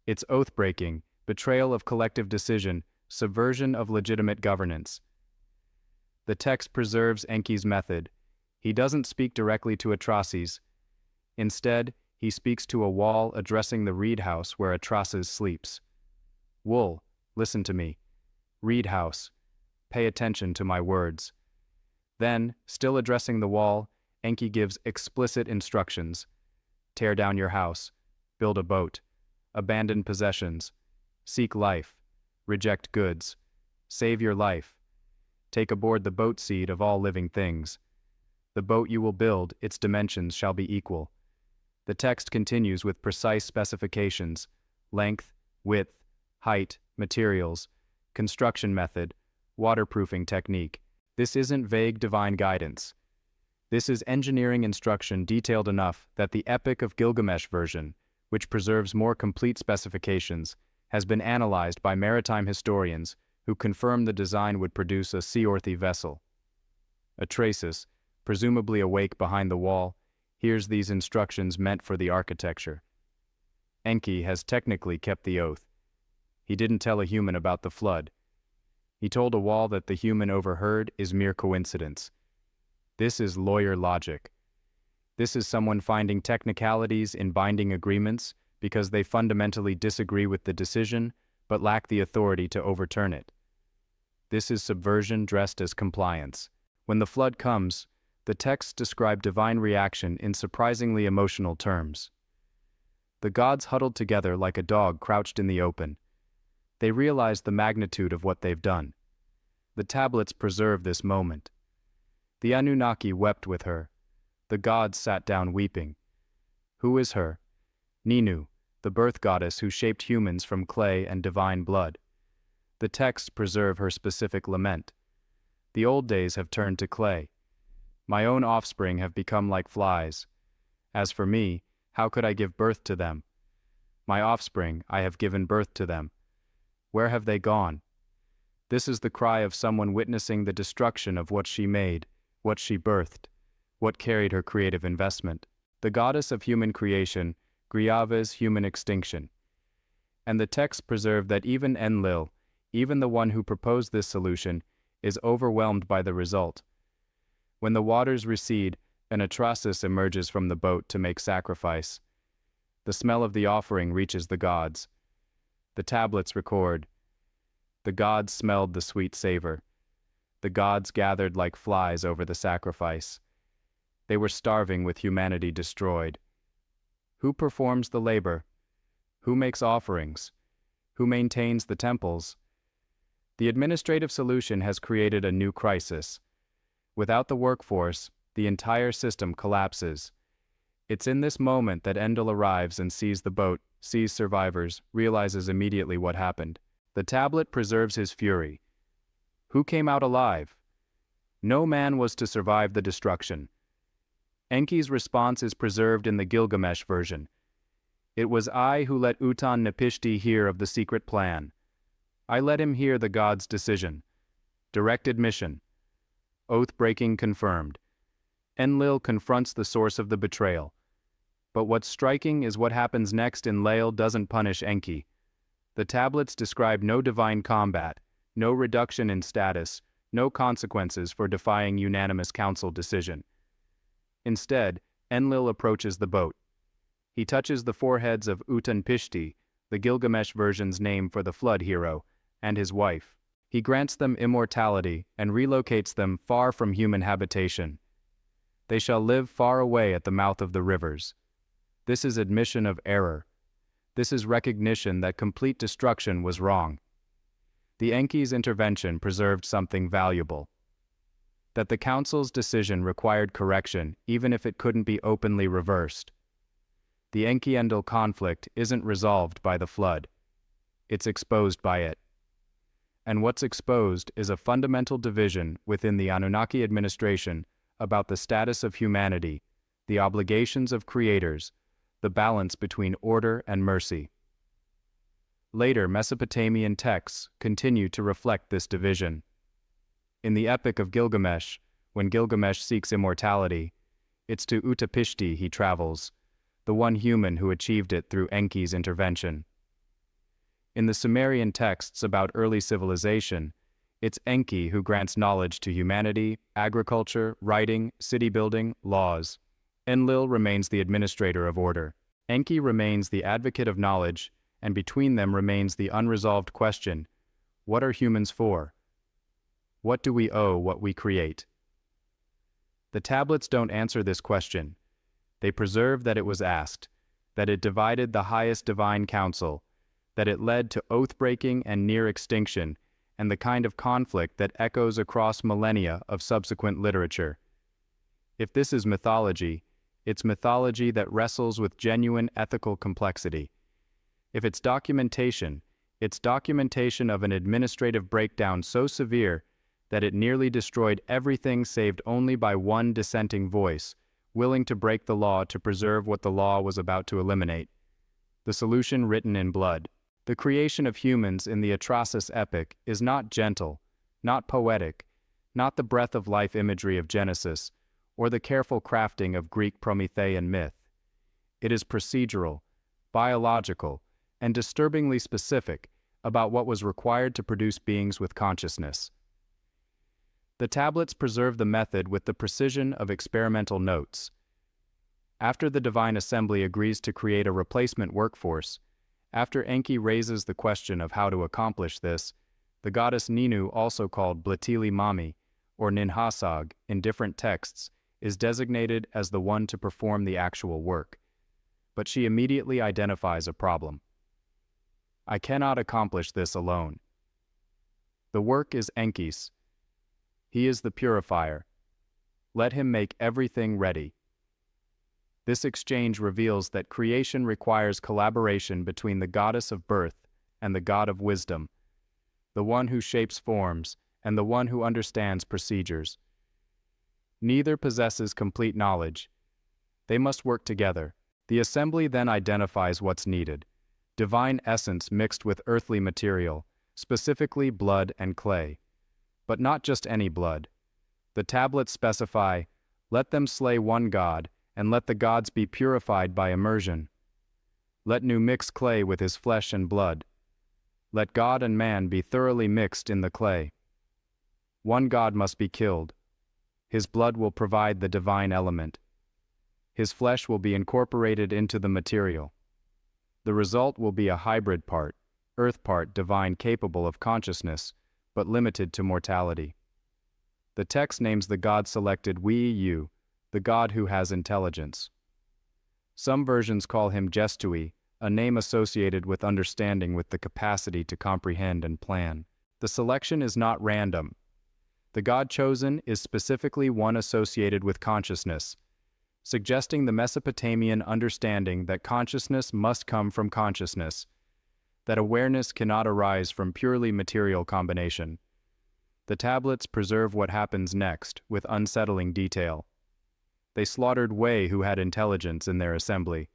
It's oath-breaking, betrayal of collective decision, subversion of legitimate governance. The text preserves Enki's method. He doesn't speak directly to Atra-Hasis. Instead, he speaks to a wall addressing the reed house where Atra-Hasis sleeps. Wool, listen to me. Reed house, pay attention to my words. Then, still addressing the wall, Enki gives explicit instructions. Tear down your house, build a boat, abandon possessions, seek life, reject goods, save your life, take aboard the boat seed of all living things. The boat you will build, its dimensions shall be equal. The text continues with precise specifications: length, width, height, materials, construction method, waterproofing technique. This isn't vague divine guidance. This is engineering instruction detailed enough that the Epic of Gilgamesh version, which preserves more complete specifications, has been analyzed by maritime historians who confirm the design would produce a seaworthy vessel. Atra-Hasis, presumably awake behind the wall, hears these instructions meant for the architecture. Enki has technically kept the oath. He didn't tell a human about the flood. He told a wall that the human overheard is mere coincidence. This is lawyer logic. This is someone finding technicalities in binding agreements because they fundamentally disagree with the decision but lack the authority to overturn it. This is subversion dressed as compliance. When the flood comes, the texts describe divine reaction in surprisingly emotional terms. The gods huddled together like a dog crouched in the open. They realize the magnitude of what they've done. The tablets preserve this moment. The Anunnaki wept with her. The gods sat down weeping. Who is her? Ninu, the birth goddess who shaped humans from clay and divine blood. The texts preserve her specific lament. The old days have turned to clay. My own offspring have become like flies. As for me, how could I give birth to them? My offspring, I have given birth to them. Where have they gone? This is the cry of someone witnessing the destruction of what she made, what she birthed, what carried her creative investment. The goddess of human creation, Griava's human extinction. And the texts preserve that even Enlil, even the one who proposed this solution, is overwhelmed by the result. When the waters recede, an Atra-Hasis emerges from the boat to make sacrifice. The smell of the offering reaches the gods. The tablets record. The gods smelled the sweet savor. The gods gathered like flies over the sacrifice. They were starving with humanity destroyed. Who performs the labor? Who makes offerings? Who maintains the temples? The administrative solution has created a new crisis. Without the workforce, the entire system collapses. It's in this moment that Endel arrives and sees the boat, sees survivors, realizes immediately what happened. The tablet preserves his fury. Who came out alive? No man was to survive the destruction. Enki's response is preserved in the Gilgamesh version. "It was I who let Utan-Napishti hear of the secret plan. I let him hear the god's decision. Direct admission. Oath-breaking confirmed. Enlil confronts the source of the betrayal. But what's striking is what happens next. Enlil doesn't punish Enki. The tablets describe no divine combat, no reduction in status, no consequences for defying unanimous council decision. Instead, Enlil approaches the boat. He touches the foreheads of Utan-Pishti, the Gilgamesh version's name for the flood hero, and his wife. He grants them immortality and relocates them far from human habitation. They shall live far away at the mouth of the rivers. This is admission of error. This is recognition that complete destruction was wrong. The Enki's intervention preserved something valuable. That the council's decision required correction even if it couldn't be openly reversed. The Enki-Enlil conflict isn't resolved by the flood. It's exposed by it. And what's exposed is a fundamental division within the Anunnaki administration about the status of humanity, the obligations of creators, the balance between order and mercy. Later Mesopotamian texts continue to reflect this division. In the Epic of Gilgamesh, when Gilgamesh seeks immortality, it's to Utapishti he travels, the one human who achieved it through Enki's intervention. In the Sumerian texts about early civilization, it's Enki who grants knowledge to humanity, agriculture, writing, city building, laws. Enlil remains the administrator of order. Enki remains the advocate of knowledge, and between them remains the unresolved question, what are humans for? What do we owe what we create? The tablets don't answer this question. They preserve that it was asked, that it divided the highest divine council, that it led to oath-breaking and near extinction, and the kind of conflict that echoes across millennia of subsequent literature. If this is mythology, it's mythology that wrestles with genuine ethical complexity. If it's documentation of an administrative breakdown so severe that it nearly destroyed everything saved only by one dissenting voice, willing to break the law to preserve what the law was about to eliminate. The solution written in blood. The creation of humans in the Atra-Hasis Epic is not gentle, not poetic, not the breath of life imagery of Genesis, or the careful crafting of Greek Promethean myth. It is procedural, biological, and disturbingly specific about what was required to produce beings with consciousness. The tablets preserve the method with the precision of experimental notes. After the divine assembly agrees to create a replacement workforce, after Enki raises the question of how to accomplish this, the goddess Ninu, also called Blatili Mami, or Ninhasag in different texts, is designated as the one to perform the actual work. But she immediately identifies a problem. I cannot accomplish this alone. The work is Enki's. He is the purifier. Let him make everything ready. This exchange reveals that creation requires collaboration between the goddess of birth and the god of wisdom, the one who shapes forms and the one who understands procedures. Neither possesses complete knowledge. They must work together. The assembly then identifies what's needed: divine essence mixed with earthly material, specifically blood and clay. But not just any blood. The tablets specify, let them slay one god, and let the gods be purified by immersion. Let Nu mix clay with his flesh and blood. Let God and man be thoroughly mixed in the clay. One god must be killed. His blood will provide the divine element. His flesh will be incorporated into the material. The result will be a hybrid part, earth part divine capable of consciousness, but limited to mortality. The text names the god selected Yu, the god who has intelligence. Some versions call him Gestui, a name associated with understanding with the capacity to comprehend and plan. The selection is not random. The god chosen is specifically one associated with consciousness, suggesting the Mesopotamian understanding that consciousness must come from consciousness, that awareness cannot arise from purely material combination. The tablets preserve what happens next with unsettling detail. They slaughtered Wei who had intelligence in their assembly.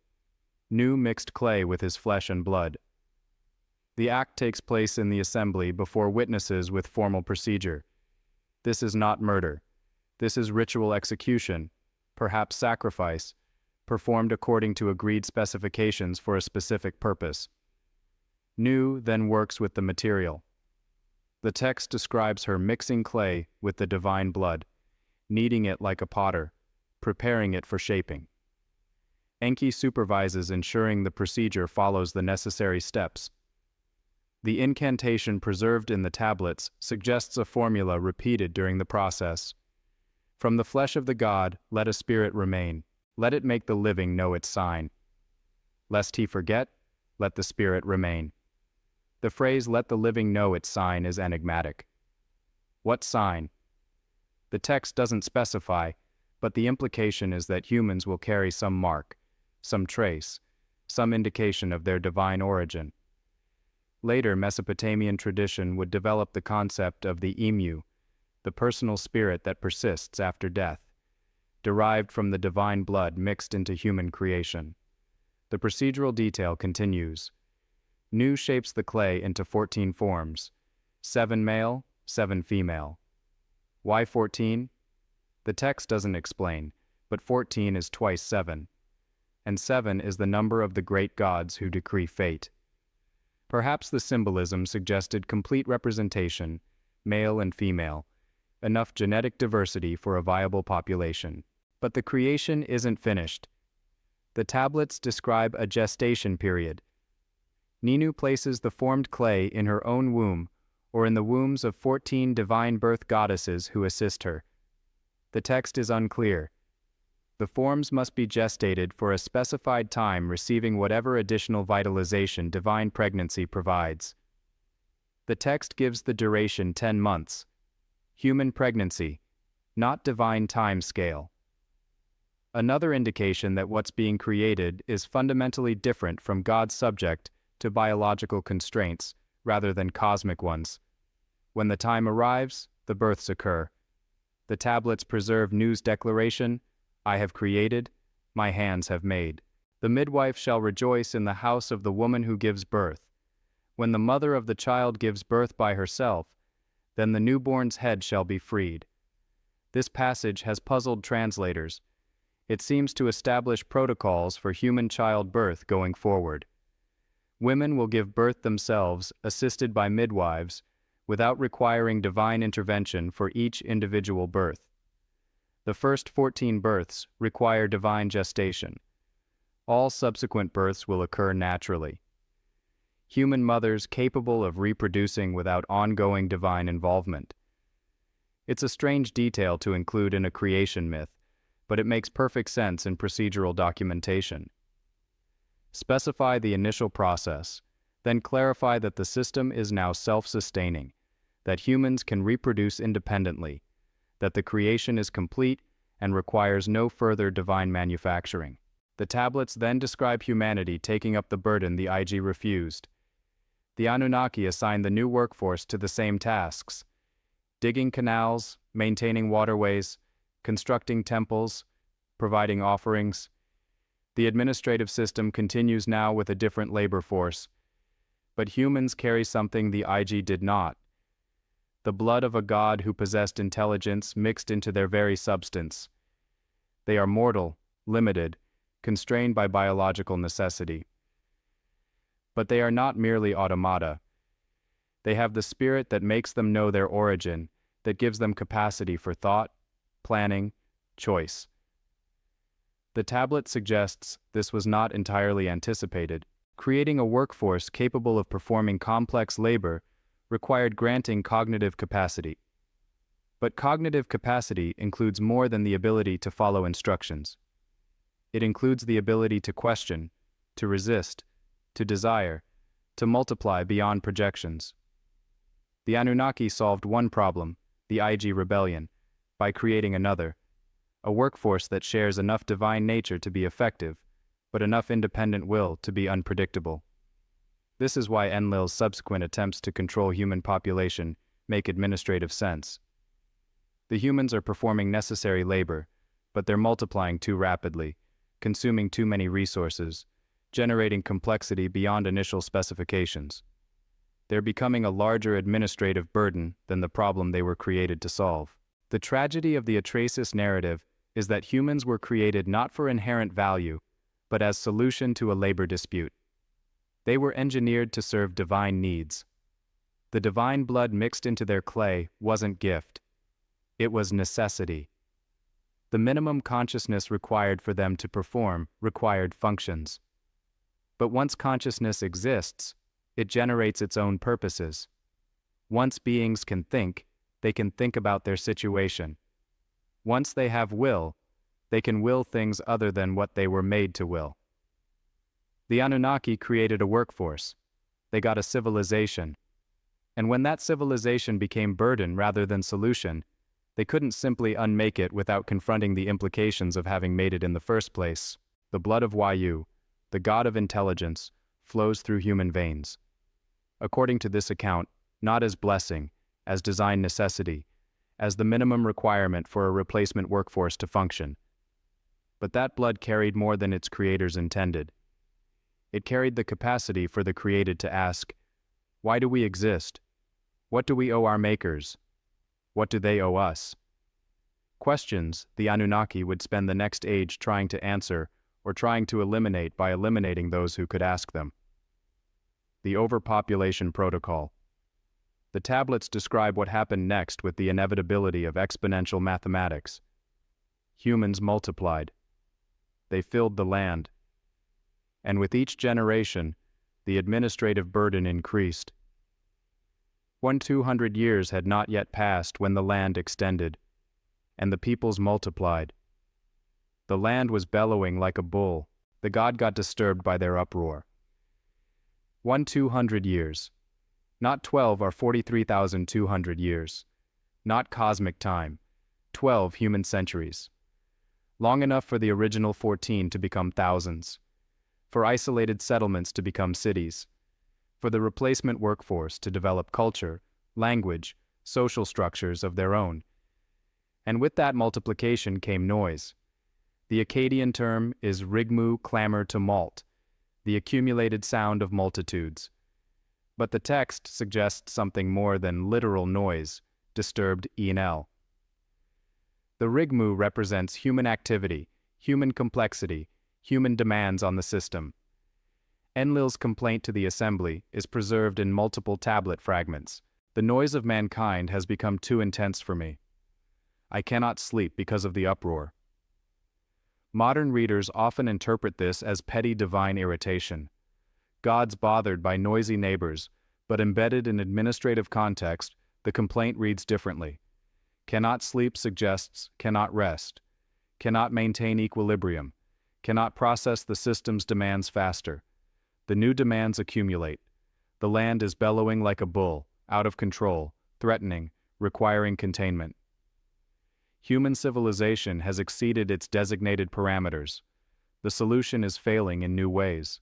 Nu mixed clay with his flesh and blood. The act takes place in the assembly before witnesses with formal procedure. This is not murder. This is ritual execution, perhaps sacrifice, performed according to agreed specifications for a specific purpose. Nu then works with the material. The text describes her mixing clay with the divine blood, kneading it like a potter, preparing it for shaping. Enki supervises ensuring the procedure follows the necessary steps. The incantation preserved in the tablets suggests a formula repeated during the process. From the flesh of the god, let a spirit remain. Let it make the living know its sign. Lest he forget, let the spirit remain. The phrase, let the living know its sign, is enigmatic. What sign? The text doesn't specify, but the implication is that humans will carry some mark, some trace, some indication of their divine origin. Later, Mesopotamian tradition would develop the concept of the emu, the personal spirit that persists after death, derived from the divine blood mixed into human creation. The procedural detail continues. Nu shapes the clay into 14 forms, 7 male, 7 female. Why 14? The text doesn't explain, but 14 is twice 7, and 7 is the number of the great gods who decree fate. Perhaps the symbolism suggested complete representation, male and female, enough genetic diversity for a viable population. But the creation isn't finished. The tablets describe a gestation period. Ninu places the formed clay in her own womb, or in the wombs of 14 divine birth goddesses who assist her. The text is unclear. The forms must be gestated for a specified time, receiving whatever additional vitalization divine pregnancy provides. The text gives the duration 10 months. Human pregnancy, not divine time scale. Another indication that what's being created is fundamentally different from God's subject to biological constraints rather than cosmic ones. When the time arrives, the births occur. The tablets preserve Nu's declaration, I have created, my hands have made. The midwife shall rejoice in the house of the woman who gives birth. When the mother of the child gives birth by herself, then the newborn's head shall be freed. This passage has puzzled translators. It seems to establish protocols for human childbirth going forward. Women will give birth themselves, assisted by midwives, without requiring divine intervention for each individual birth. The first 14 births require divine gestation. All subsequent births will occur naturally. Human mothers capable of reproducing without ongoing divine involvement. It's a strange detail to include in a creation myth, but it makes perfect sense in procedural documentation. Specify the initial process, then clarify that the system is now self-sustaining, that humans can reproduce independently, that the creation is complete and requires no further divine manufacturing. The tablets then describe humanity taking up the burden the Igigi refused. The Anunnaki assigned the new workforce to the same tasks: digging canals, maintaining waterways, constructing temples, providing offerings. The administrative system continues now with a different labor force. But humans carry something the Igigi did not: the blood of a god who possessed intelligence mixed into their very substance. They are mortal, limited, constrained by biological necessity. But they are not merely automata. They have the spirit that makes them know their origin, that gives them capacity for thought, planning, choice. The tablet suggests this was not entirely anticipated. Creating a workforce capable of performing complex labor required granting cognitive capacity. But cognitive capacity includes more than the ability to follow instructions. It includes the ability to question, to resist, to desire, to multiply beyond projections. The Anunnaki solved one problem, the Igigi Rebellion, by creating another, a workforce that shares enough divine nature to be effective, but enough independent will to be unpredictable. This is why Enlil's subsequent attempts to control human population make administrative sense. The humans are performing necessary labor, but they're multiplying too rapidly, consuming too many resources, generating complexity beyond initial specifications. They're becoming a larger administrative burden than the problem they were created to solve. The tragedy of the Atra-Hasis narrative is that humans were created not for inherent value, but as solution to a labor dispute. They were engineered to serve divine needs. The divine blood mixed into their clay wasn't gift. It was necessity. The minimum consciousness required for them to perform required functions. But once consciousness exists, it generates its own purposes. Once beings can think, they can think about their situation. Once they have will, they can will things other than what they were made to will. The Anunnaki created a workforce. They got a civilization. And when that civilization became burden rather than solution, they couldn't simply unmake it without confronting the implications of having made it in the first place. The blood of Yu, the god of intelligence, flows through human veins. According to this account, not as blessing, as design necessity, as the minimum requirement for a replacement workforce to function. But that blood carried more than its creators intended. It carried the capacity for the created to ask, why do we exist? What do we owe our makers? What do they owe us? Questions the Anunnaki would spend the next age trying to answer or trying to eliminate by eliminating those who could ask them. The overpopulation protocol. The tablets describe what happened next with the inevitability of exponential mathematics. Humans multiplied. They filled the land. And with each generation, the administrative burden increased. 200 years had not yet passed when the land extended, and the peoples multiplied. The land was bellowing like a bull. The god got disturbed by their uproar. 200 years. Not 12 or 43,200 years. Not cosmic time. 12 human centuries. Long enough for the original 14 to become thousands. For isolated settlements to become cities. For the replacement workforce to develop culture, language, social structures of their own. And with that multiplication came noise. The Akkadian term is rigmu, clamor, tumult, the accumulated sound of multitudes. But the text suggests something more than literal noise, disturbed Enel. The rigmu represents human activity, human complexity, human demands on the system. Enlil's complaint to the assembly is preserved in multiple tablet fragments. The noise of mankind has become too intense for me. I cannot sleep because of the uproar. Modern readers often interpret this as petty divine irritation. Gods bothered by noisy neighbors, but embedded in administrative context, the complaint reads differently. Cannot sleep suggests cannot rest, cannot maintain equilibrium, cannot process the system's demands faster. The new demands accumulate. The land is bellowing like a bull, out of control, threatening, requiring containment. Human civilization has exceeded its designated parameters. The solution is failing in new ways.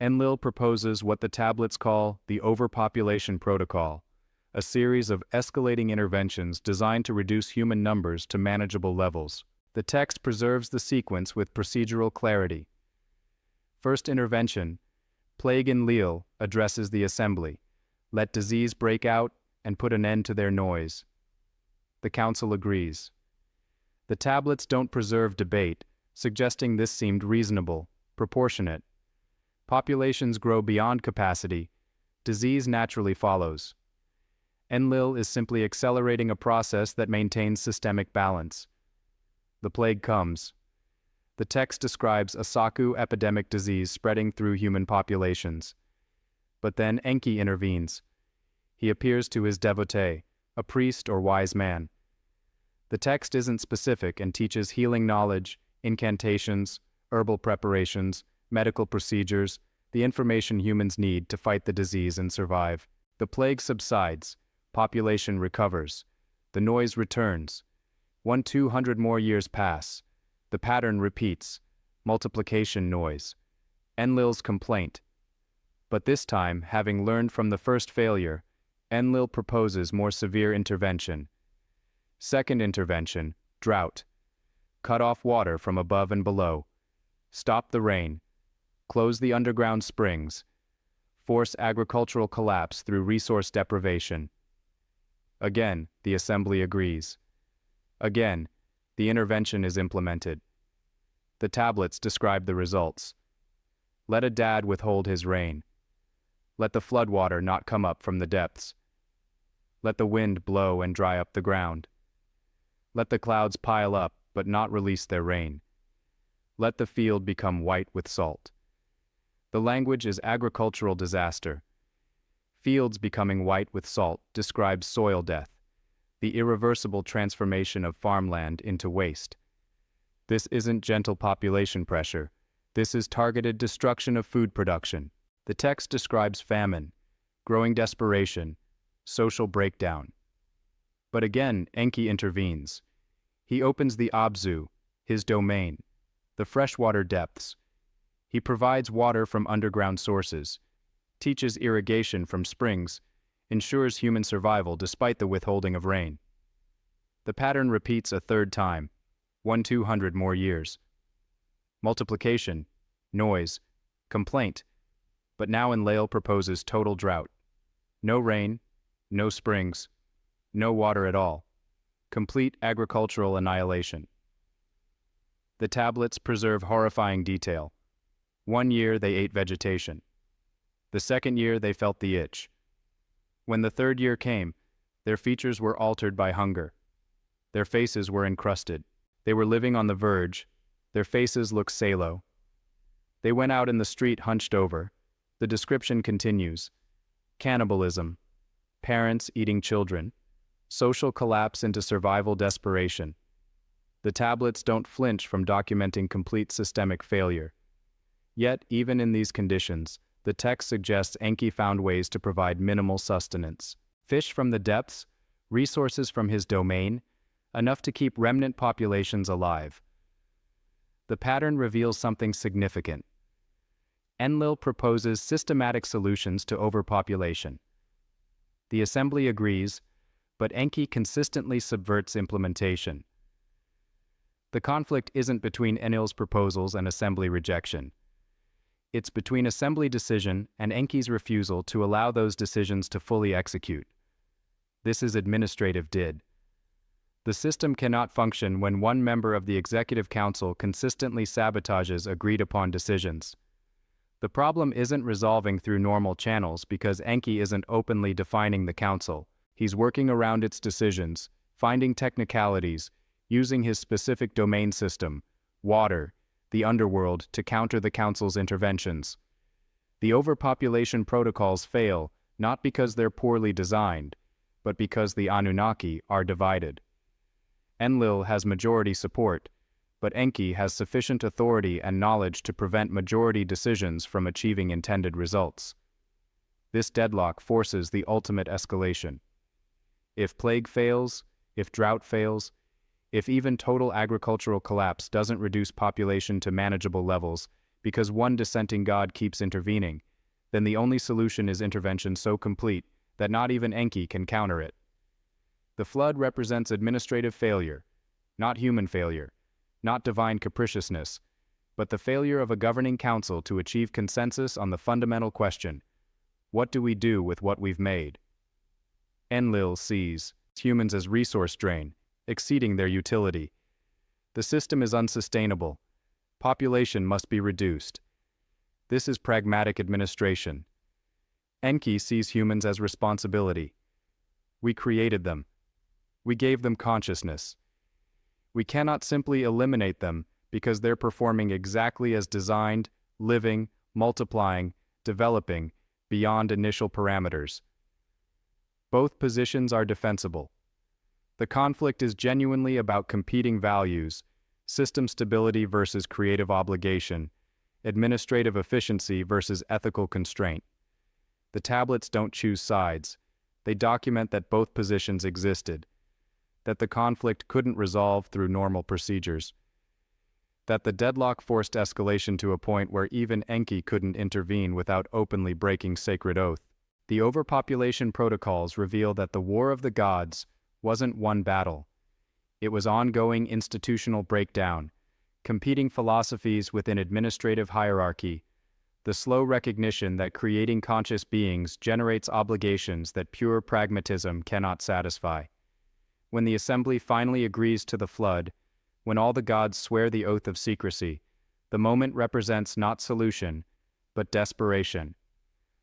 Enlil proposes what the tablets call the overpopulation protocol, a series of escalating interventions designed to reduce human numbers to manageable levels. The text preserves the sequence with procedural clarity. First intervention, Plague Enlil addresses the assembly. Let disease break out and put an end to their noise. The council agrees. The tablets don't preserve debate, suggesting this seemed reasonable, proportionate. Populations grow beyond capacity. Disease naturally follows. Enlil is simply accelerating a process that maintains systemic balance. The plague comes. The text describes a Saku epidemic disease spreading through human populations. But then Enki intervenes. He appears to his devotee, a priest or wise man. The text isn't specific and teaches healing knowledge, incantations, herbal preparations, medical procedures, the information humans need to fight the disease and survive. The plague subsides, population recovers, the noise returns. 200 more years pass. The pattern repeats, multiplication noise. Enlil's complaint. But this time, having learned from the first failure, Enlil proposes more severe intervention. Second intervention, drought. cut off water from above and below, stop the rain, close the underground springs, force agricultural collapse through resource deprivation. Again, the assembly agrees. Again, the intervention is implemented. The tablets describe the results. Let a dad withhold his rain. Let the floodwater not come up from the depths. Let the wind blow and dry up the ground. Let the clouds pile up but not release their rain. Let the field become white with salt. The language is agricultural disaster. Fields becoming white with salt describes soil death, the irreversible transformation of farmland into waste. This isn't gentle population pressure. This is targeted destruction of food production. The text describes famine, growing desperation, social breakdown. But again, Enki intervenes. He opens the Abzu, his domain, the freshwater depths. He provides water from underground sources, teaches irrigation from springs, ensures human survival despite the withholding of rain. The pattern repeats a third time, 200 more years. Multiplication, noise, complaint, but now Enlil proposes total drought. No rain, no springs, no water at all. Complete agricultural annihilation. The tablets preserve horrifying detail. 1 year they ate vegetation. The second year they felt the itch. When the third year came, their features were altered by hunger. Their faces were encrusted. They were living on the verge. Their faces looked sallow. They went out in the street hunched over. The description continues. Cannibalism. Parents eating children. Social collapse into survival desperation. The tablets don't flinch from documenting complete systemic failure. Yet, even in these conditions, the text suggests Enki found ways to provide minimal sustenance. Fish from the depths, resources from his domain, enough to keep remnant populations alive. The pattern reveals something significant. Enlil proposes systematic solutions to overpopulation. The assembly agrees, but Enki consistently subverts implementation. The conflict isn't between Enlil's proposals and assembly rejection. It's between assembly decision and Enki's refusal to allow those decisions to fully execute. This is administrative did. The system cannot function when one member of the executive council consistently sabotages agreed-upon decisions. The problem isn't resolving through normal channels because Enki isn't openly defining the council. He's working around its decisions, finding technicalities, using his specific domain system, water, the underworld, to counter the council's interventions. The overpopulation protocols fail not because they're poorly designed, but because the Anunnaki are divided. Enlil has majority support, but Enki has sufficient authority and knowledge to prevent majority decisions from achieving intended results. This deadlock forces the ultimate escalation. If plague fails, if drought fails, if even total agricultural collapse doesn't reduce population to manageable levels because one dissenting god keeps intervening, then the only solution is intervention so complete that not even Enki can counter it. The flood represents administrative failure, not human failure, not divine capriciousness, but the failure of a governing council to achieve consensus on the fundamental question: what do we do with what we've made? Enlil sees humans as resource drain, exceeding their utility. The system is unsustainable. Population must be reduced. This is pragmatic administration. Enki sees humans as responsibility. We created them. We gave them consciousness. We cannot simply eliminate them because they're performing exactly as designed, living, multiplying, developing, beyond initial parameters. Both positions are defensible. The conflict is genuinely about competing values, system stability versus creative obligation, administrative efficiency versus ethical constraint. The tablets don't choose sides. They document that both positions existed, that the conflict couldn't resolve through normal procedures, that the deadlock forced escalation to a point where even Enki couldn't intervene without openly breaking sacred oath. The overpopulation protocols reveal that the war of the gods wasn't one battle. It was ongoing institutional breakdown, competing philosophies within administrative hierarchy, the slow recognition that creating conscious beings generates obligations that pure pragmatism cannot satisfy. When the assembly finally agrees to the flood, when all the gods swear the oath of secrecy, the moment represents not solution, but desperation.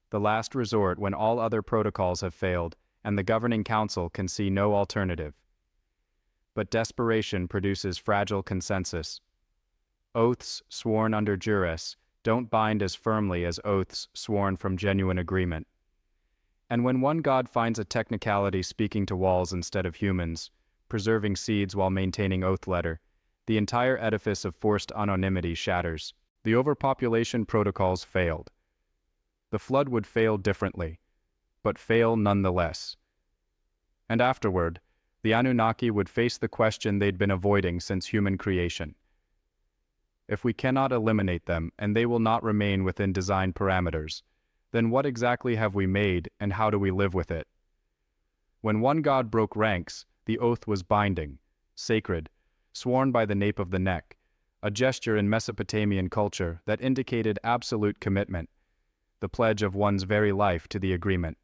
The last resort when all other protocols have failed and the governing council can see no alternative. But desperation produces fragile consensus. Oaths sworn under duress don't bind as firmly as oaths sworn from genuine agreement. And when one god finds a technicality speaking to walls instead of humans, preserving seeds while maintaining oath letter, the entire edifice of forced anonymity shatters. The overpopulation protocols failed. The flood would fail differently, but fail nonetheless. And afterward, the Anunnaki would face the question they'd been avoiding since human creation. If we cannot eliminate them and they will not remain within design parameters, then what exactly have we made and how do we live with it? When one god broke ranks, the oath was binding, sacred, sworn by the nape of the neck, a gesture in Mesopotamian culture that indicated absolute commitment, the pledge of one's very life to the agreement.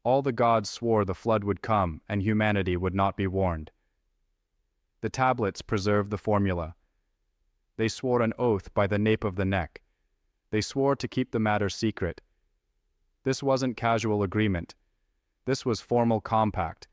All the gods swore the flood would come and humanity would not be warned. The tablets preserved the formula. They swore an oath by the nape of the neck. They swore to keep the matter secret. This wasn't casual agreement. This was formal compact,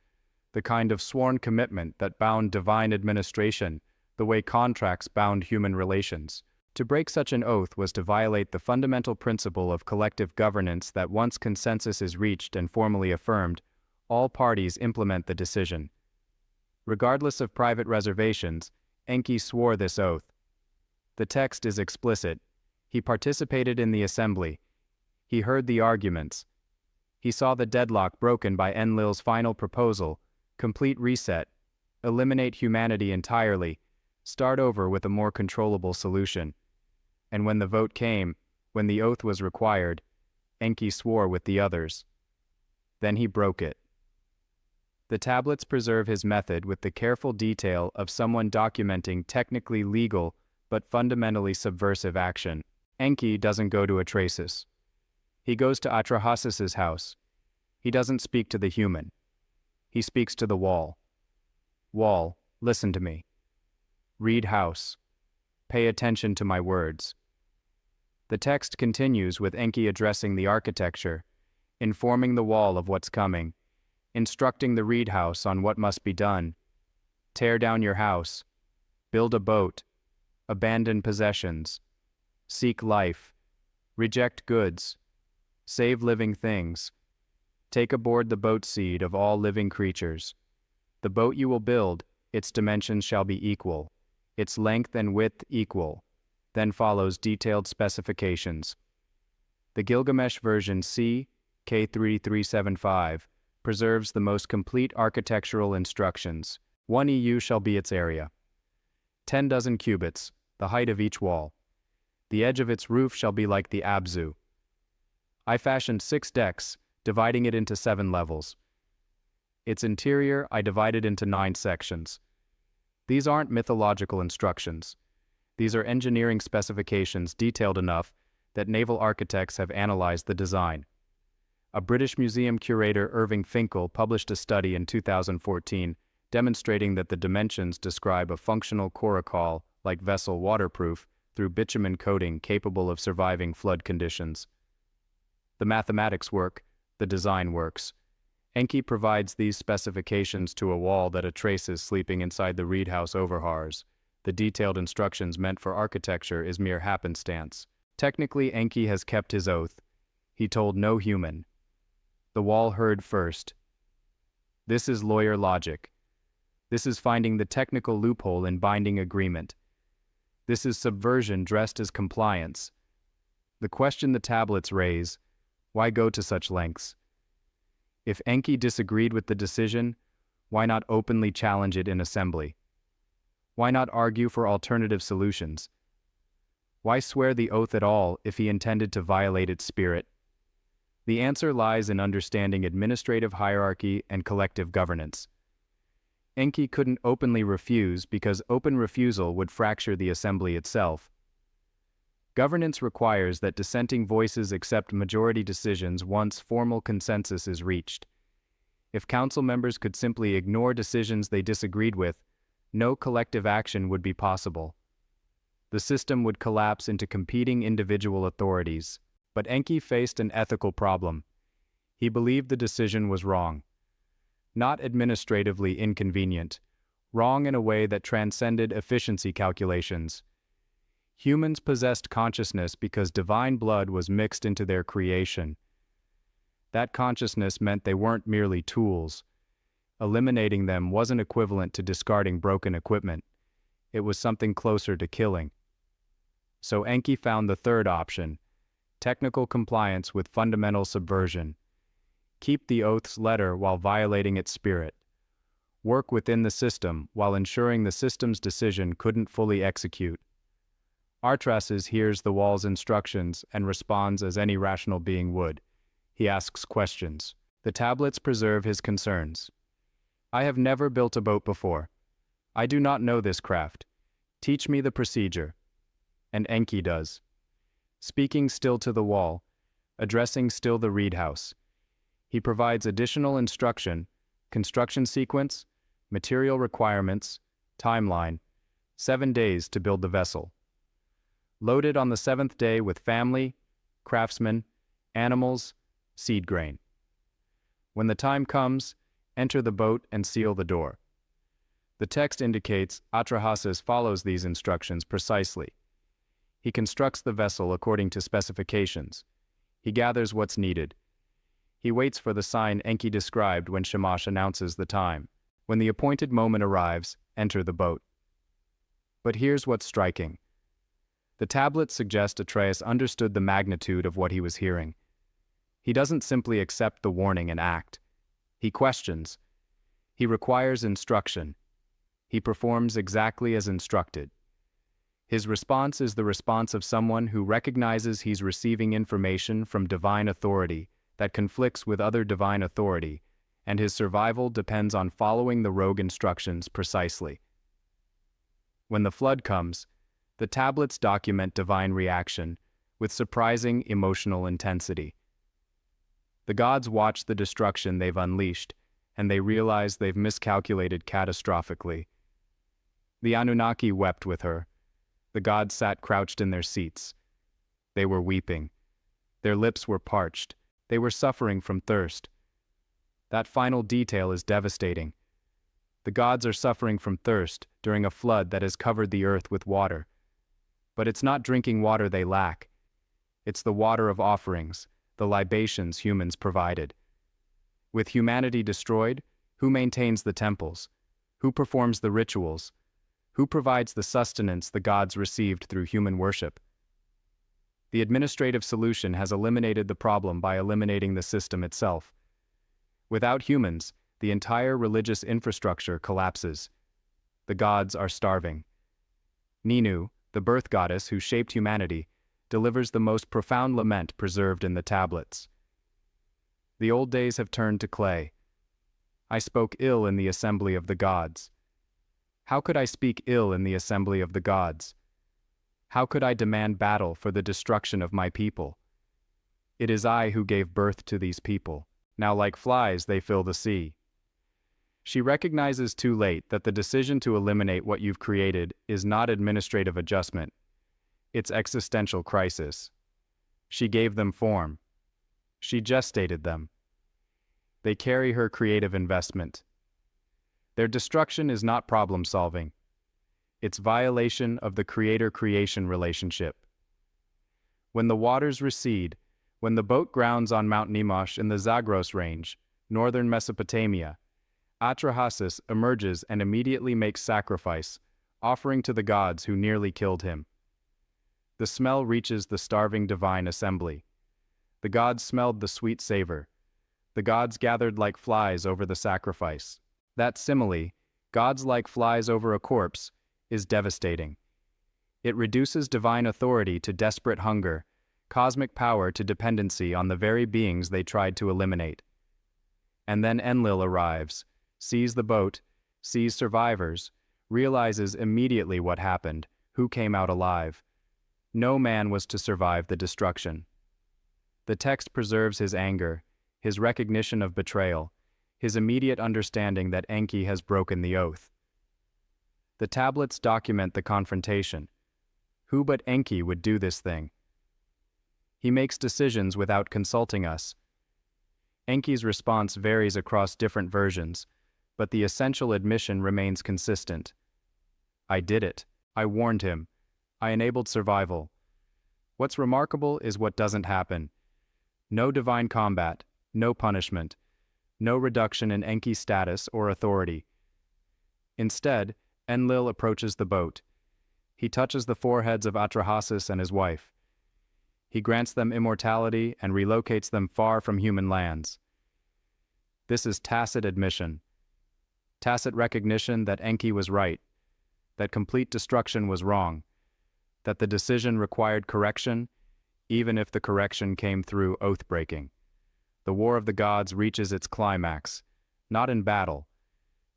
the kind of sworn commitment that bound divine administration the way contracts bound human relations. To break such an oath was to violate the fundamental principle of collective governance that once consensus is reached and formally affirmed, all parties implement the decision. Regardless of private reservations, Enki swore this oath. The text is explicit. He participated in the assembly. He heard the arguments. He saw the deadlock broken by Enlil's final proposal, complete reset, eliminate humanity entirely, start over with a more controllable solution. And when the vote came, when the oath was required, Enki swore with the others. Then he broke it. The tablets preserve his method with the careful detail of someone documenting technically legal but fundamentally subversive action. Enki doesn't go to Atra-Hasis. He goes to Atra-Hasis' house. He doesn't speak to the human. He speaks to the wall. Wall, listen to me. Read house. Pay attention to my words. The text continues with Enki addressing the architecture, informing the wall of what's coming, instructing the reed house on what must be done. Tear down your house. Build a boat. Abandon possessions. Seek life. Reject goods. Save living things. Take aboard the boat seed of all living creatures. The boat you will build, its dimensions shall be equal, its length and width equal. Then follows detailed specifications. The Gilgamesh version C, K3375, preserves the most complete architectural instructions. 1 EU shall be its area. 10 dozen cubits, the height of each wall. The edge of its roof shall be like the Abzu. I fashioned 6 decks, dividing it into 7 levels. Its interior I divided into 9 sections. These aren't mythological instructions. These are engineering specifications detailed enough that naval architects have analyzed the design. A British Museum curator, Irving Finkel, published a study in 2014 demonstrating that the dimensions describe a functional coracle-like vessel waterproof through bitumen coating capable of surviving flood conditions. The mathematics work, the design works. Enki provides these specifications to a wall that Atra-Hasis sleeping inside the reed house overhars. The detailed instructions meant for architecture is mere happenstance. Technically, Enki has kept his oath. He told no human. The wall heard first. This is lawyer logic. This is finding the technical loophole in binding agreement. This is subversion dressed as compliance. The question the tablets raise, why go to such lengths? If Enki disagreed with the decision, why not openly challenge it in assembly? Why not argue for alternative solutions? Why swear the oath at all if he intended to violate its spirit? The answer lies in understanding administrative hierarchy and collective governance. Enki couldn't openly refuse because open refusal would fracture the assembly itself. Governance requires that dissenting voices accept majority decisions once formal consensus is reached. If council members could simply ignore decisions they disagreed with, no collective action would be possible. The system would collapse into competing individual authorities. But Enki faced an ethical problem. He believed the decision was wrong. Not administratively inconvenient, wrong in a way that transcended efficiency calculations. Humans possessed consciousness because divine blood was mixed into their creation. That consciousness meant they weren't merely tools. Eliminating them wasn't equivalent to discarding broken equipment. It was something closer to killing. So Enki found the third option: technical compliance with fundamental subversion. Keep the oath's letter while violating its spirit. Work within the system while ensuring the system's decision couldn't fully execute. Atra-Hasis hears the wall's instructions and responds as any rational being would. He asks questions. The tablets preserve his concerns. I have never built a boat before. I do not know this craft. Teach me the procedure. And Enki does. Speaking still to the wall, addressing still the reed house. He provides additional instruction, construction sequence, material requirements, timeline, 7 days to build the vessel. Loaded on the 7th day with family, craftsmen, animals, seed grain. When the time comes, enter the boat and seal the door. The text indicates Atra-Hasis follows these instructions precisely. He constructs the vessel according to specifications. He gathers what's needed. He waits for the sign Enki described when Shamash announces the time. When the appointed moment arrives, enter the boat. But here's what's striking. The tablets suggest Atreus understood the magnitude of what he was hearing. He doesn't simply accept the warning and act. He questions. He requires instruction. He performs exactly as instructed. His response is the response of someone who recognizes he's receiving information from divine authority that conflicts with other divine authority, and his survival depends on following the rogue instructions precisely. When the flood comes, the tablets document divine reaction with surprising emotional intensity. The gods watch the destruction they've unleashed, and they realize they've miscalculated catastrophically. The Anunnaki wept with her. The gods sat crouched in their seats. They were weeping. Their lips were parched. They were suffering from thirst. That final detail is devastating. The gods are suffering from thirst during a flood that has covered the earth with water. But it's not drinking water they lack. It's the water of offerings, the libations humans provided. With humanity destroyed, who maintains the temples? Who performs the rituals? Who provides the sustenance the gods received through human worship? The administrative solution has eliminated the problem by eliminating the system itself. Without humans, the entire religious infrastructure collapses. The gods are starving. Ninu, the birth goddess who shaped humanity, delivers the most profound lament preserved in the tablets. The old days have turned to clay. I spoke ill in the assembly of the gods. How could I speak ill in the assembly of the gods? How could I demand battle for the destruction of my people? It is I who gave birth to these people. Now like flies they fill the sea. She recognizes too late that the decision to eliminate what you've created is not administrative adjustment. It's existential crisis. She gave them form. She gestated them. They carry her creative investment. Their destruction is not problem-solving. It's violation of the creator-creation relationship. When the waters recede, when the boat grounds on Mount Nemosh in the Zagros Range, northern Mesopotamia, Atra-Hasis emerges and immediately makes sacrifice, offering to the gods who nearly killed him. The smell reaches the starving divine assembly. The gods smelled the sweet savor. The gods gathered like flies over the sacrifice. That simile, gods like flies over a corpse, is devastating. It reduces divine authority to desperate hunger, cosmic power to dependency on the very beings they tried to eliminate. And then Enlil arrives, sees the boat, sees survivors, realizes immediately what happened, who came out alive. No man was to survive the destruction. The text preserves his anger, his recognition of betrayal, his immediate understanding that Enki has broken the oath. The tablets document the confrontation. Who but Enki would do this thing? He makes decisions without consulting us. Enki's response varies across different versions, but the essential admission remains consistent. I did it. I warned him. I enabled survival. What's remarkable is what doesn't happen. No divine combat, no punishment, no reduction in Enki's status or authority. Instead, Enlil approaches the boat. He touches the foreheads of Atra-Hasis and his wife. He grants them immortality and relocates them far from human lands. This is tacit admission. Tacit recognition that Enki was right, that complete destruction was wrong, that the decision required correction, even if the correction came through oath-breaking. The War of the Gods reaches its climax, not in battle,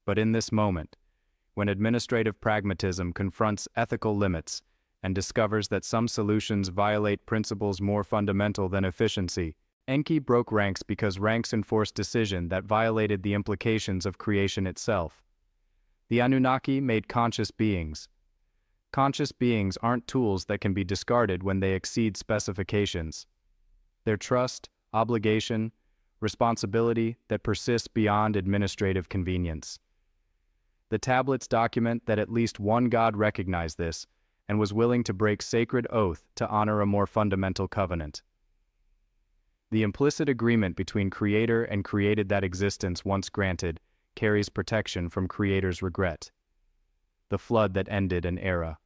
but in this moment, when administrative pragmatism confronts ethical limits and discovers that some solutions violate principles more fundamental than efficiency. Enki broke ranks because ranks enforced decision that violated the implications of creation itself. The Anunnaki made conscious beings. Conscious beings aren't tools that can be discarded when they exceed specifications. They're trust, obligation, responsibility that persists beyond administrative convenience. The tablets document that at least one god recognized this and was willing to break sacred oath to honor a more fundamental covenant. The implicit agreement between creator and created that existence once granted carries protection from creator's regret. The flood that ended an era.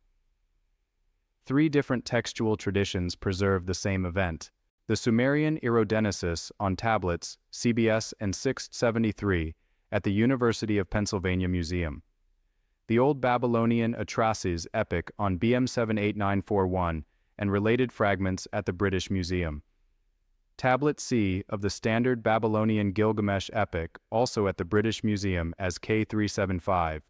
3 different textual traditions preserve the same event. The Sumerian Erodenesis on tablets, CBS and 673, at the University of Pennsylvania Museum. The Old Babylonian Atra-Hasis Epic on BM 78941 and related fragments at the British Museum. Tablet C of the Standard Babylonian Gilgamesh Epic, also at the British Museum as K375.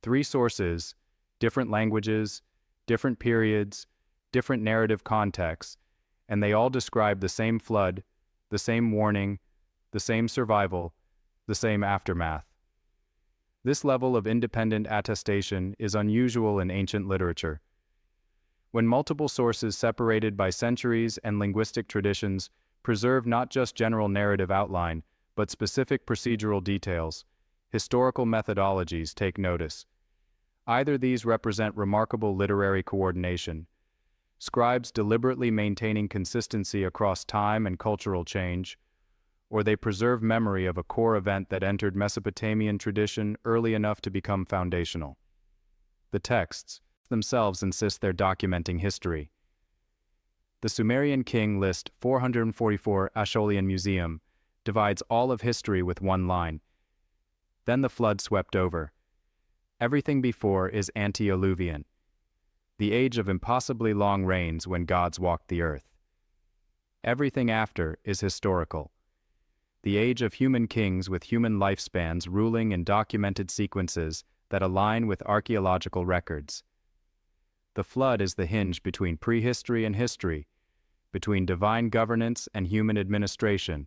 3 sources, different languages, different periods, different narrative contexts, and they all describe the same flood, the same warning, the same survival, the same aftermath. This level of independent attestation is unusual in ancient literature. When multiple sources separated by centuries and linguistic traditions preserve not just general narrative outline, but specific procedural details, historical methodologies take notice. Either these represent remarkable literary coordination, scribes deliberately maintaining consistency across time and cultural change, or they preserve memory of a core event that entered Mesopotamian tradition early enough to become foundational. The texts themselves insist they're documenting history. The Sumerian king list 444 Asholian Museum divides all of history with one line. Then the flood swept over. Everything before is antediluvian, the age of impossibly long rains when gods walked the earth. Everything after is historical, the age of human kings with human lifespans ruling in documented sequences that align with archaeological records. The flood is the hinge between prehistory and history, between divine governance and human administration,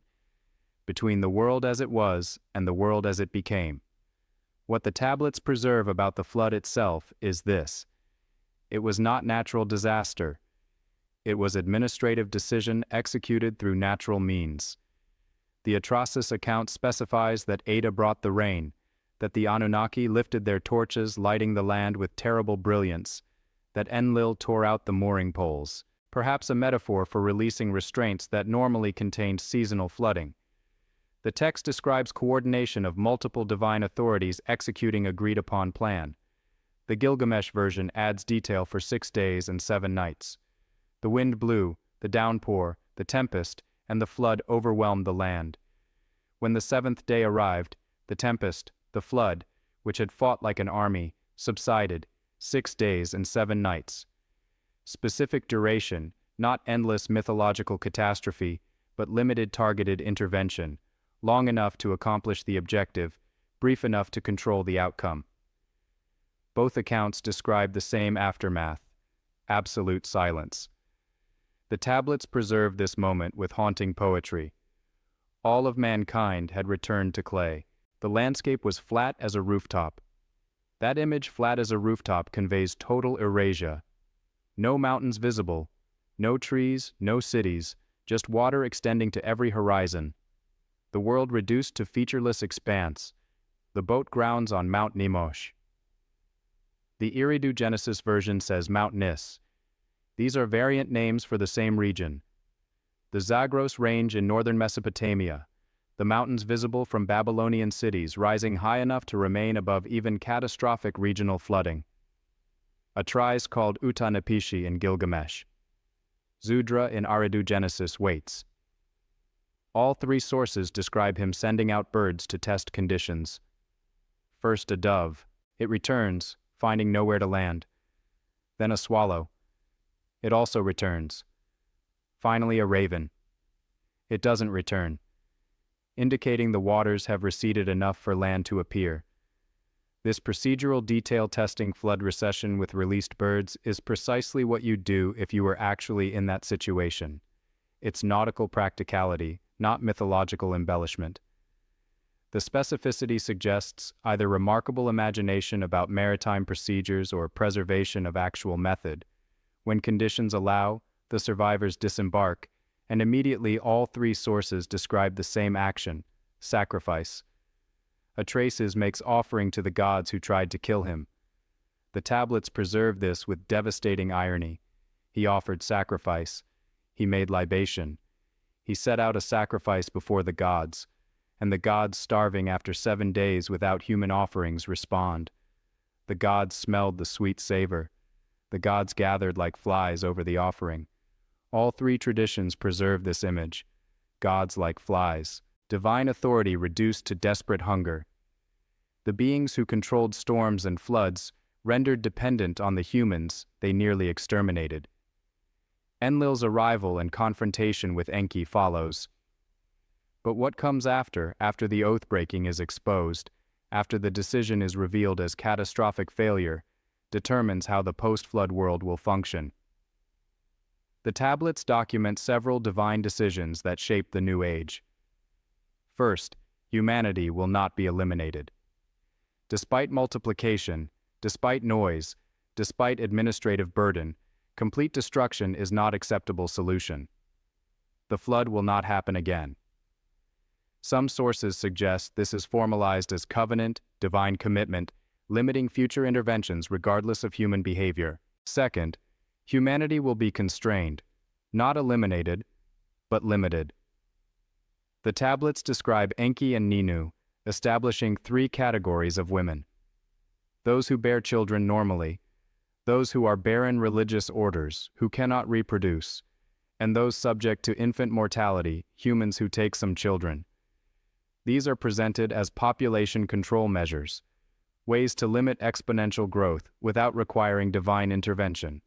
between the world as it was and the world as it became. What the tablets preserve about the flood itself is this: it was not natural disaster. It was administrative decision executed through natural means. The Atra-Hasis account specifies that Ada brought the rain, that the Anunnaki lifted their torches lighting the land with terrible brilliance, that Enlil tore out the mooring poles, perhaps a metaphor for releasing restraints that normally contained seasonal flooding. The text describes coordination of multiple divine authorities executing agreed-upon plan. The Gilgamesh version adds detail for 6 days and 7 nights. The wind blew, the downpour, the tempest, and the flood overwhelmed the land. When the 7th day arrived, the tempest, the flood, which had fought like an army, subsided, 6 days and 7 nights. Specific duration, not endless mythological catastrophe, but limited targeted intervention, long enough to accomplish the objective, brief enough to control the outcome. Both accounts describe the same aftermath: absolute silence. The tablets preserve this moment with haunting poetry. All of mankind had returned to clay. The landscape was flat as a rooftop. That image, flat as a rooftop, conveys total erasure. No mountains visible, no trees, no cities, just water extending to every horizon. The world reduced to featureless expanse. The boat grounds on Mount Nemosh. The Eridu Genesis version says Mount Nis. These are variant names for the same region. The Zagros Range in northern Mesopotamia, the mountains visible from Babylonian cities rising high enough to remain above even catastrophic regional flooding. A tribe called Utnapishti in Gilgamesh. Zudra in Eridu Genesis waits. All three sources describe him sending out birds to test conditions. First a dove. It returns, finding nowhere to land. Then a swallow. It also returns. Finally a raven. It doesn't return, indicating the waters have receded enough for land to appear. This procedural detail testing flood recession with released birds is precisely what you'd do if you were actually in that situation. It's nautical practicality, not mythological embellishment. The specificity suggests either remarkable imagination about maritime procedures or preservation of actual method. When conditions allow, the survivors disembark, and immediately all three sources describe the same action: sacrifice. Atra-Hasis makes offering to the gods who tried to kill him. The tablets preserve this with devastating irony. He offered sacrifice. He made libation. He set out a sacrifice before the gods, and the gods, starving after 7 days without human offerings, respond. The gods smelled the sweet savor. The gods gathered like flies over the offering. All three traditions preserve this image: gods like flies, divine authority reduced to desperate hunger. The beings who controlled storms and floods, rendered dependent on the humans they nearly exterminated. Enlil's arrival and confrontation with Enki follows. But what comes after the oath-breaking is exposed, after the decision is revealed as catastrophic failure, determines how the post-flood world will function. The tablets document several divine decisions that shape the new age. First, humanity will not be eliminated. Despite multiplication, despite noise, despite administrative burden, complete destruction is not an acceptable solution. The flood will not happen again. Some sources suggest this is formalized as covenant, divine commitment, limiting future interventions regardless of human behavior. Second, humanity will be constrained, not eliminated, but limited. The tablets describe Enki and Ninu, establishing 3 categories of women: those who bear children normally, those who are barren religious orders, who cannot reproduce, and those subject to infant mortality, humans who take some children. These are presented as population control measures, ways to limit exponential growth without requiring divine intervention.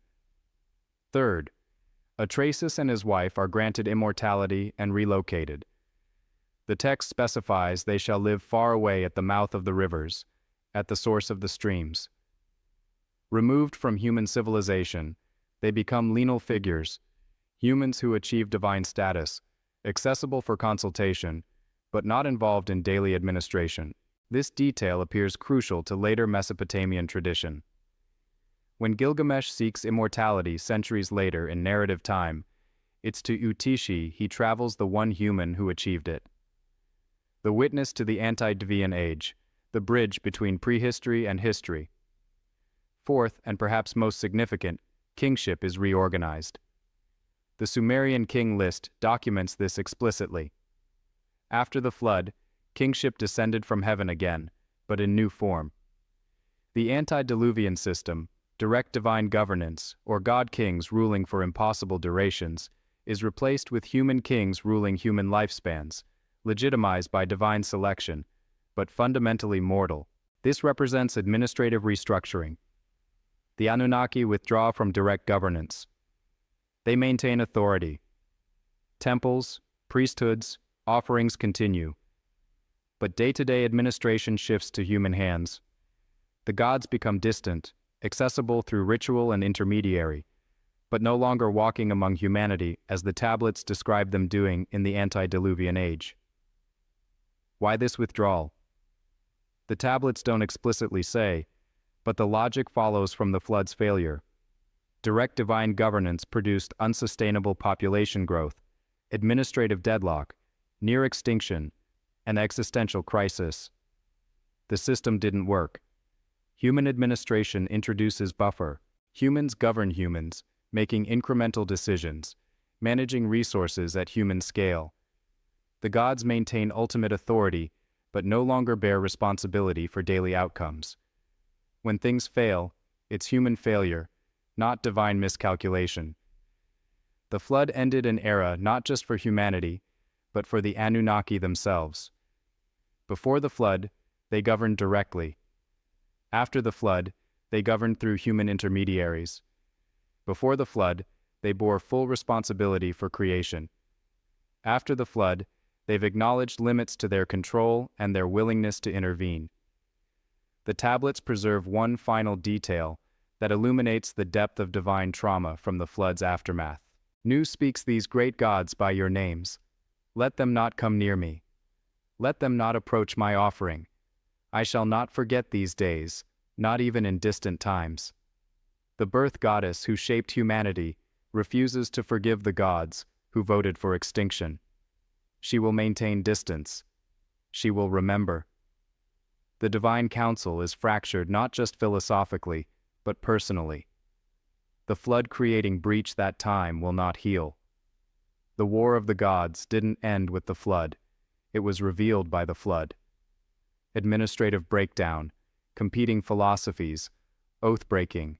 Third, Atra-Hasis and his wife are granted immortality and relocated. The text specifies they shall live far away at the mouth of the rivers, at the source of the streams. Removed from human civilization, they become lineal figures, humans who achieve divine status, accessible for consultation, but not involved in daily administration. This detail appears crucial to later Mesopotamian tradition. When Gilgamesh seeks immortality centuries later in narrative time, it's to Utishi he travels, the one human who achieved it. The witness to the ante-Devian age, the bridge between prehistory and history. Fourth, and perhaps most significant, kingship is reorganized. The Sumerian king list documents this explicitly. After the flood, kingship descended from heaven again, but in new form. The antediluvian system, direct divine governance, or god-kings ruling for impossible durations, is replaced with human kings ruling human lifespans, legitimized by divine selection, but fundamentally mortal. This represents administrative restructuring. The Anunnaki withdraw from direct governance. They maintain authority. Temples, priesthoods, offerings continue. But day-to-day administration shifts to human hands. The gods become distant, accessible through ritual and intermediary, but no longer walking among humanity as the tablets describe them doing in the antediluvian age. Why this withdrawal? The tablets don't explicitly say, but the logic follows from the flood's failure. Direct divine governance produced unsustainable population growth, administrative deadlock, near extinction, and existential crisis. The system didn't work. Human administration introduces buffer. Humans govern humans, making incremental decisions, managing resources at human scale. The gods maintain ultimate authority, but no longer bear responsibility for daily outcomes. When things fail, it's human failure, not divine miscalculation. The flood ended an era not just for humanity, but for the Anunnaki themselves. Before the flood, they governed directly. After the flood, they governed through human intermediaries. Before the flood, they bore full responsibility for creation. After the flood, they've acknowledged limits to their control and their willingness to intervene. The tablets preserve one final detail that illuminates the depth of divine trauma from the flood's aftermath. Nu speaks these great gods by your names. Let them not come near me. Let them not approach my offering. I shall not forget these days, not even in distant times. The birth goddess who shaped humanity refuses to forgive the gods who voted for extinction. She will maintain distance. She will remember. The divine council is fractured not just philosophically, but personally. The flood-creating breach that time will not heal. The war of the gods didn't end with the flood. It was revealed by the flood. Administrative breakdown, competing philosophies, oath-breaking,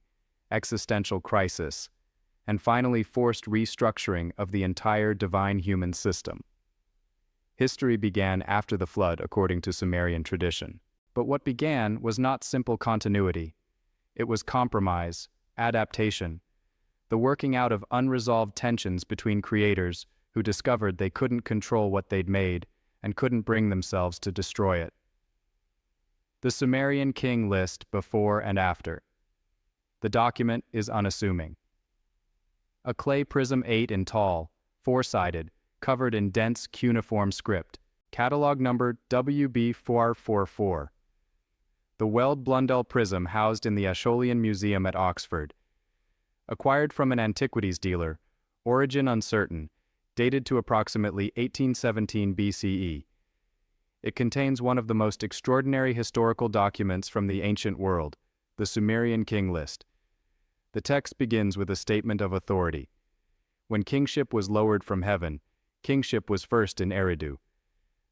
existential crisis, and finally forced restructuring of the entire divine human system. History began after the flood according to Sumerian tradition. But what began was not simple continuity. It was compromise, adaptation, the working out of unresolved tensions between creators who discovered they couldn't control what they'd made and couldn't bring themselves to destroy it. The Sumerian king list before and after. The document is unassuming. A clay prism 8 in tall, 4-sided, covered in dense cuneiform script, catalog number WB444. The Weld Blundell prism housed in the Aeschylean Museum at Oxford. Acquired from an antiquities dealer, origin uncertain, dated to approximately 1817 BCE. It contains one of the most extraordinary historical documents from the ancient world, the Sumerian king list. The text begins with a statement of authority. When kingship was lowered from heaven, kingship was first in Eridu.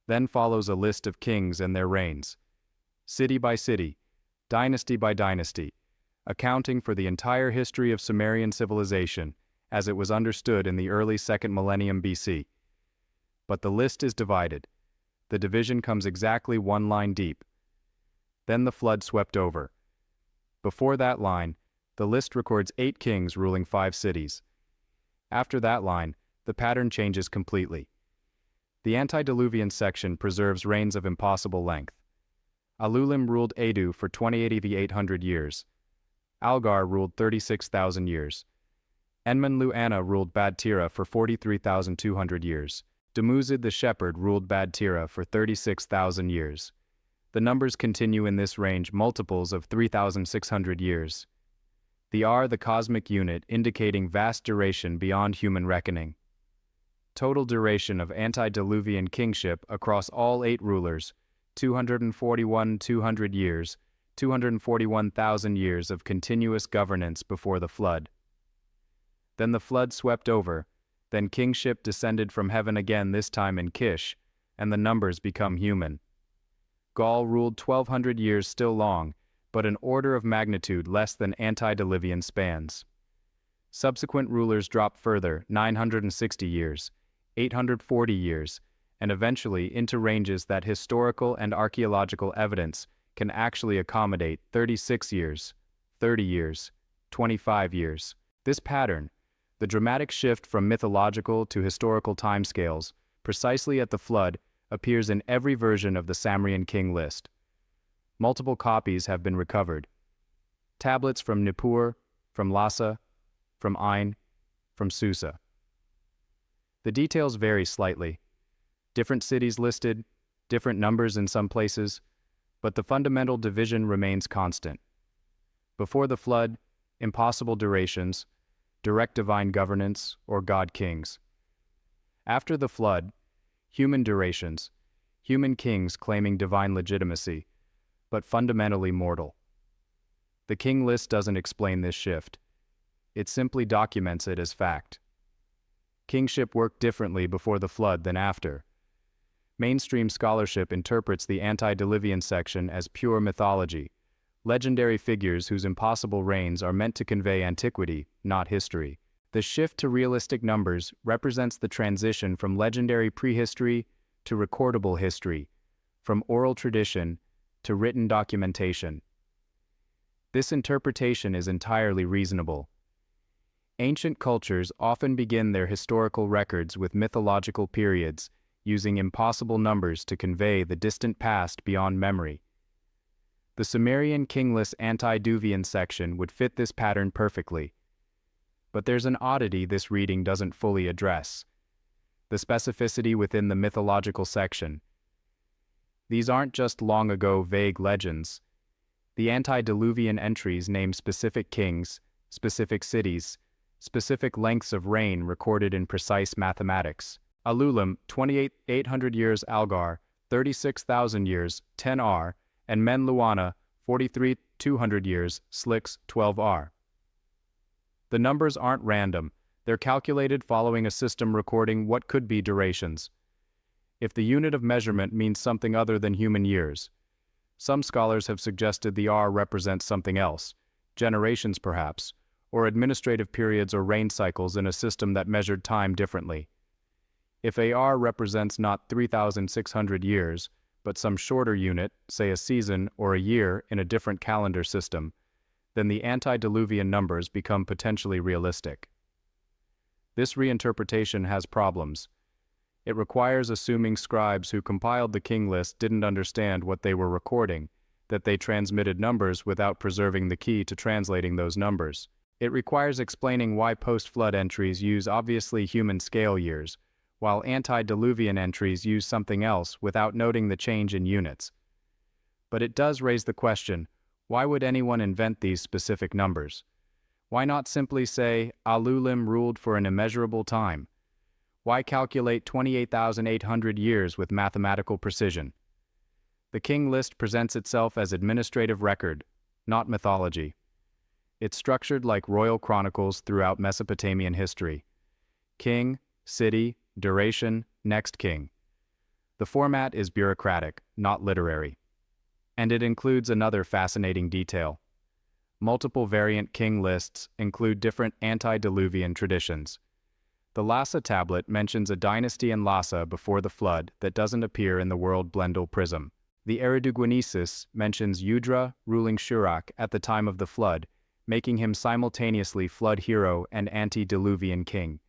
Then follows a list of kings and their reigns, city by city, dynasty by dynasty, accounting for the entire history of Sumerian civilization as it was understood in the early 2nd millennium BC. But the list is divided. The division comes exactly one line deep. Then the flood swept over. Before that line, the list records 8 kings ruling 5 cities. After that line, the pattern changes completely. The antediluvian section preserves reigns of impossible length. Alulim ruled Edu for 28,800 years. Algar ruled 36,000 years. Enmenlu-Anna ruled Bad Tira for 43,200 years. Dumuzid the Shepherd ruled Bad Tira for 36,000 years. The numbers continue in this range multiples of 3,600 years. The R, the cosmic unit, indicating vast duration beyond human reckoning. Total duration of antediluvian kingship across all 8 rulers, 241,200 years, 241,000 years of continuous governance before the flood. Then the flood swept over, then kingship descended from heaven again, this time in Kish, and the numbers become human. Gaul ruled 1,200 years, still long, but an order of magnitude less than antediluvian spans. Subsequent rulers dropped further, 960 years, 840 years, and eventually into ranges that historical and archaeological evidence can actually accommodate: 36 years, 30 years, 25 years. This pattern, the dramatic shift from mythological to historical timescales, precisely at the flood, appears in every version of the Sumerian king list. Multiple copies have been recovered. Tablets from Nippur, from Lhasa, from Ain, from Susa. The details vary slightly. Different cities listed, different numbers in some places, but the fundamental division remains constant. Before the flood, impossible durations, direct divine governance, or god kings. After the flood, human durations, human kings claiming divine legitimacy, but fundamentally mortal. The king list doesn't explain this shift. It simply documents it as fact. Kingship worked differently before the flood than after. Mainstream scholarship interprets the antediluvian section as pure mythology, legendary figures whose impossible reigns are meant to convey antiquity, not history. The shift to realistic numbers represents the transition from legendary prehistory to recordable history, from oral tradition to written documentation. This interpretation is entirely reasonable. Ancient cultures often begin their historical records with mythological periods, using impossible numbers to convey the distant past beyond memory. The Sumerian kingless antediluvian section would fit this pattern perfectly. But there's an oddity this reading doesn't fully address: the specificity within the mythological section. These aren't just long-ago vague legends. The antediluvian entries name specific kings, specific cities, specific lengths of reign recorded in precise mathematics. Alulim, 28,800 years Algar, 36,000 years, 10R, and Men Luana, 43,200 years, Slix, 12R. The numbers aren't random. They're calculated following a system recording what could be durations. If the unit of measurement means something other than human years, some scholars have suggested the R represents something else, generations perhaps, or administrative periods or reign cycles in a system that measured time differently. If AR represents not 3,600 years, but some shorter unit, say a season or a year in a different calendar system, then the antediluvian numbers become potentially realistic. This reinterpretation has problems. It requires assuming scribes who compiled the king list didn't understand what they were recording, that they transmitted numbers without preserving the key to translating those numbers. It requires explaining why post-flood entries use obviously human scale years, while antediluvian entries use something else without noting the change in units. But it does raise the question, why would anyone invent these specific numbers? Why not simply say, Alulim ruled for an immeasurable time? Why calculate 28,800 years with mathematical precision? The king list presents itself as administrative record, not mythology. It's structured like royal chronicles throughout Mesopotamian history. King, city, duration, next king. The format is bureaucratic, not literary. And it includes another fascinating detail. Multiple variant king lists include different antediluvian traditions. The Lhasa tablet mentions a dynasty in Lhasa before the flood that doesn't appear in the world Blendel prism. The Eriduguinesis mentions Yudra ruling Shurak at the time of the flood, making him simultaneously flood hero and antediluvian king.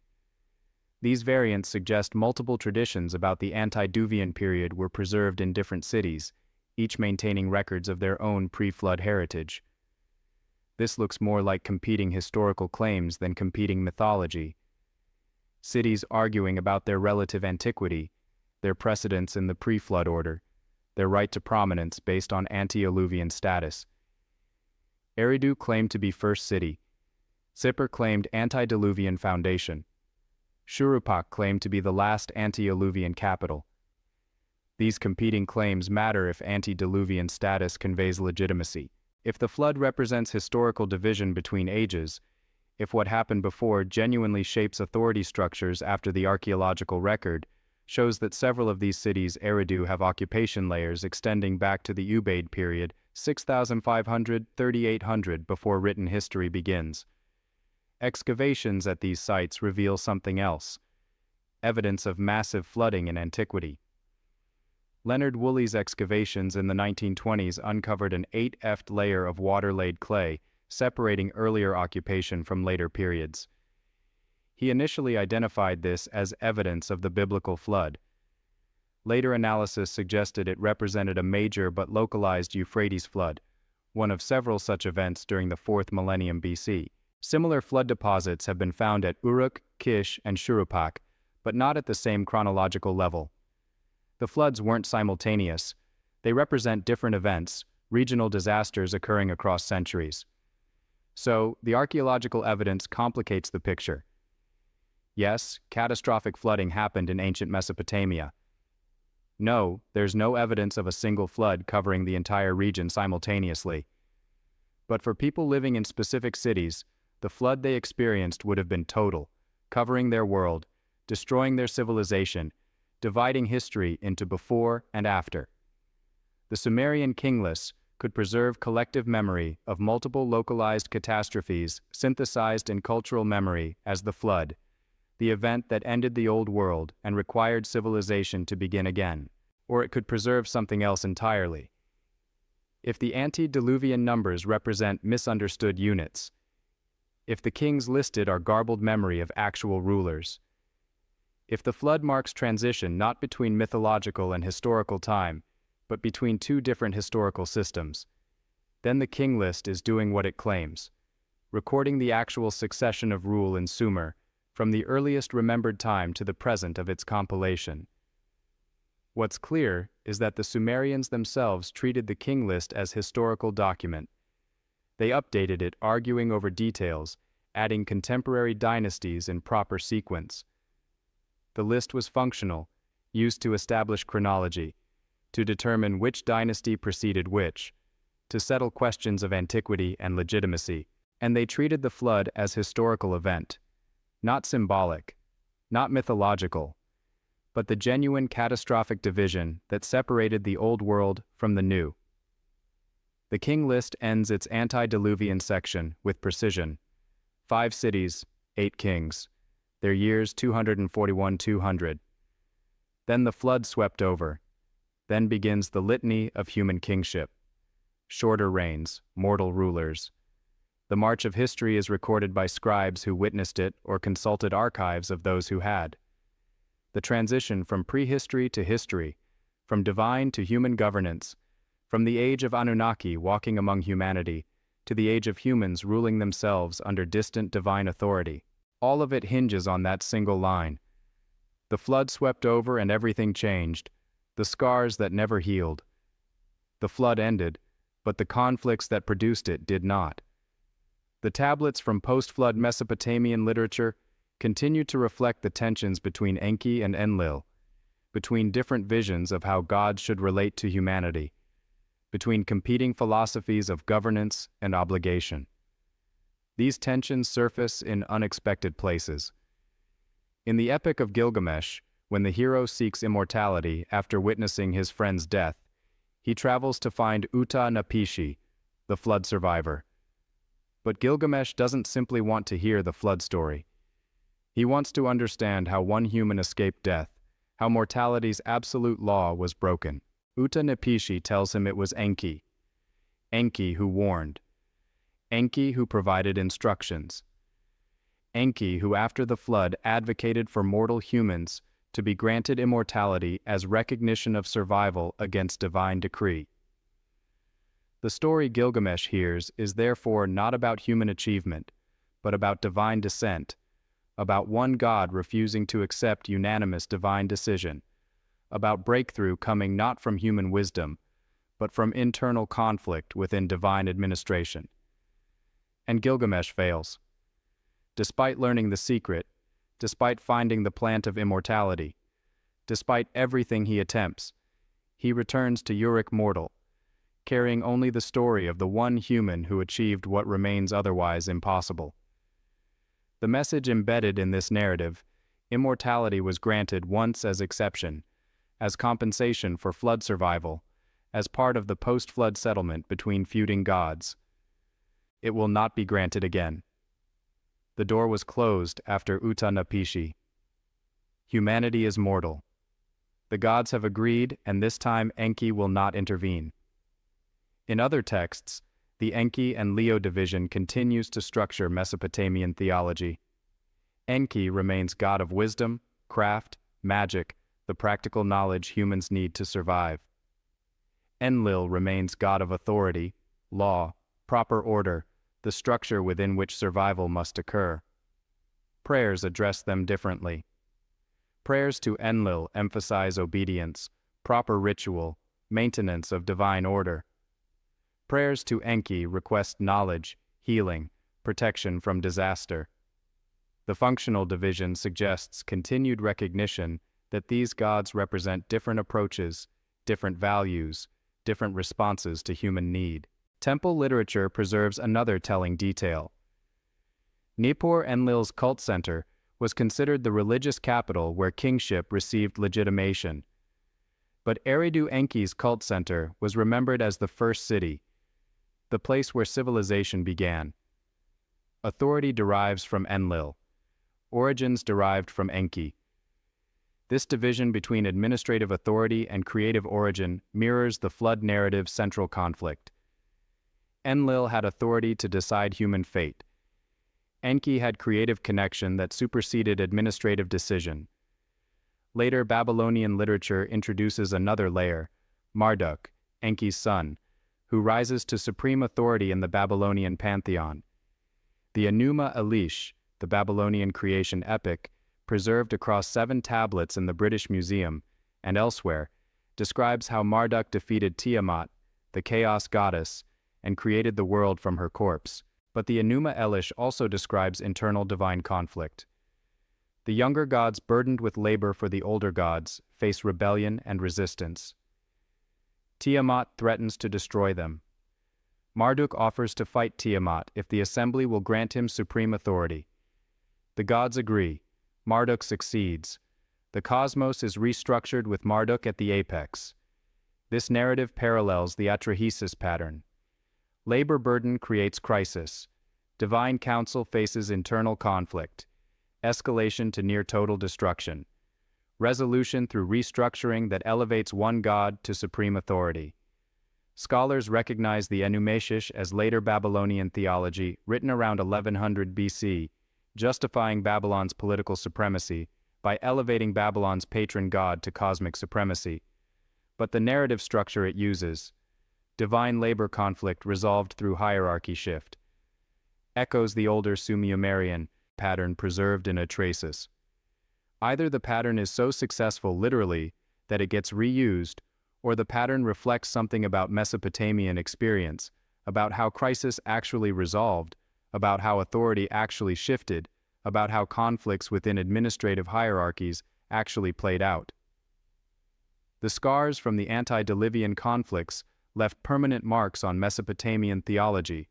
These variants suggest multiple traditions about the antediluvian period were preserved in different cities, each maintaining records of their own pre-flood heritage. This looks more like competing historical claims than competing mythology. Cities arguing about their relative antiquity, their precedence in the pre-flood order, their right to prominence based on antediluvian status. Eridu claimed to be first city. Sippar claimed antediluvian foundation. Shurupak claimed to be the last antediluvian capital. These competing claims matter if antediluvian status conveys legitimacy. If the flood represents historical division between ages, if what happened before genuinely shapes authority structures after the archaeological record, shows that several of these cities Eridu have occupation layers extending back to the Ubaid period, 6,500–3,800 before written history begins. Excavations at these sites reveal something else: evidence of massive flooding in antiquity. Leonard Woolley's excavations in the 1920s uncovered an 8ft layer of water-laid clay, separating earlier occupation from later periods. He initially identified this as evidence of the biblical flood. Later analysis suggested it represented a major but localized Euphrates flood, one of several such events during the 4th millennium BC. Similar flood deposits have been found at Uruk, Kish, and Shuruppak, but not at the same chronological level. The floods weren't simultaneous. They represent different events, regional disasters occurring across centuries. So, the archaeological evidence complicates the picture. Yes, catastrophic flooding happened in ancient Mesopotamia. No, there's no evidence of a single flood covering the entire region simultaneously. But for people living in specific cities, the flood they experienced would have been total, covering their world, destroying their civilization, dividing history into before and after. The Sumerian king lists could preserve collective memory of multiple localized catastrophes synthesized in cultural memory as the flood, the event that ended the old world and required civilization to begin again. Or it could preserve something else entirely. If the antediluvian numbers represent misunderstood units, if the kings listed are garbled memory of actual rulers, if the flood marks transition not between mythological and historical time, but between two different historical systems, then the king list is doing what it claims, recording the actual succession of rule in Sumer from the earliest remembered time to the present of its compilation. What's clear is that the Sumerians themselves treated the king list as historical document. They updated it, arguing over details, adding contemporary dynasties in proper sequence. The list was functional, used to establish chronology, to determine which dynasty preceded which, to settle questions of antiquity and legitimacy, and they treated the flood as historical event, not symbolic, not mythological, but the genuine catastrophic division that separated the old world from the new. The king list ends its antediluvian section with precision. 5 cities, 8 kings, their years 241-200. Then the flood swept over. Then begins the litany of human kingship. Shorter reigns, mortal rulers. The march of history is recorded by scribes who witnessed it or consulted archives of those who had. The transition from prehistory to history, from divine to human governance, from the age of Anunnaki walking among humanity to the age of humans ruling themselves under distant divine authority, all of it hinges on that single line. The flood swept over and everything changed, the scars that never healed. The flood ended, but the conflicts that produced it did not. The tablets from post-flood Mesopotamian literature continue to reflect the tensions between Enki and Enlil, between different visions of how gods should relate to humanity, between competing philosophies of governance and obligation. These tensions surface in unexpected places. In the Epic of Gilgamesh, when the hero seeks immortality after witnessing his friend's death, he travels to find Atra-Hasis, the flood survivor. But Gilgamesh doesn't simply want to hear the flood story. He wants to understand how one human escaped death, how mortality's absolute law was broken. Atra-Hasis tells him it was Enki. Enki who warned. Enki who provided instructions. Enki who after the flood advocated for mortal humans to be granted immortality as recognition of survival against divine decree. The story Gilgamesh hears is therefore not about human achievement, but about divine descent, about one God refusing to accept unanimous divine decision, about breakthrough coming not from human wisdom, but from internal conflict within divine administration. And Gilgamesh fails. Despite learning the secret, despite finding the plant of immortality, despite everything he attempts, he returns to Uruk mortal, carrying only the story of the one human who achieved what remains otherwise impossible. The message embedded in this narrative, immortality was granted once as exception, as compensation for flood survival, as part of the post-flood settlement between feuding gods. It will not be granted again. The door was closed after Atra-Hasis. Humanity is mortal. The gods have agreed, and this time Enki will not intervene. In other texts, the Enki and Leo division continues to structure Mesopotamian theology. Enki remains god of wisdom, craft, magic, the practical knowledge humans need to survive. Enlil remains god of authority, law, proper order, the structure within which survival must occur. Prayers address them differently. Prayers to Enlil emphasize obedience, proper ritual, maintenance of divine order. Prayers to Enki request knowledge, healing, protection from disaster. The functional division suggests continued recognition that these gods represent different approaches, different values, different responses to human need. Temple literature preserves another telling detail. Nippur Enlil's cult center was considered the religious capital where kingship received legitimation. But Eridu Enki's cult center was remembered as the first city, the place where civilization began. Authority derives from Enlil. Origins derived from Enki. This division between administrative authority and creative origin mirrors the flood narrative's central conflict. Enlil had authority to decide human fate. Enki had creative connection that superseded administrative decision. Later Babylonian literature introduces another layer, Marduk, Enki's son, who rises to supreme authority in the Babylonian pantheon. The Enuma Elish, the Babylonian creation epic, preserved across 7 tablets in the British Museum and elsewhere, describes how Marduk defeated Tiamat, the chaos goddess, and created the world from her corpse. But the Enuma Elish also describes internal divine conflict. The younger gods burdened with labor for the older gods face rebellion and resistance. Tiamat threatens to destroy them. Marduk offers to fight Tiamat if the assembly will grant him supreme authority. The gods agree. Marduk succeeds. The cosmos is restructured with Marduk at the apex. This narrative parallels the Atra-Hasis pattern. Labor burden creates crisis. Divine council faces internal conflict. Escalation to near total destruction. Resolution through restructuring that elevates one god to supreme authority. Scholars recognize the Enuma as later Babylonian theology written around 1100 BC, justifying Babylon's political supremacy by elevating Babylon's patron god to cosmic supremacy. But the narrative structure it uses, divine labor conflict resolved through hierarchy shift, echoes the older Sumerian pattern preserved in Atra-Hasis. Either the pattern is so successful literally that it gets reused, or the pattern reflects something about Mesopotamian experience, about how crisis actually resolved, about how authority actually shifted, about how conflicts within administrative hierarchies actually played out. The scars from the antediluvian conflicts left permanent marks on Mesopotamian theology.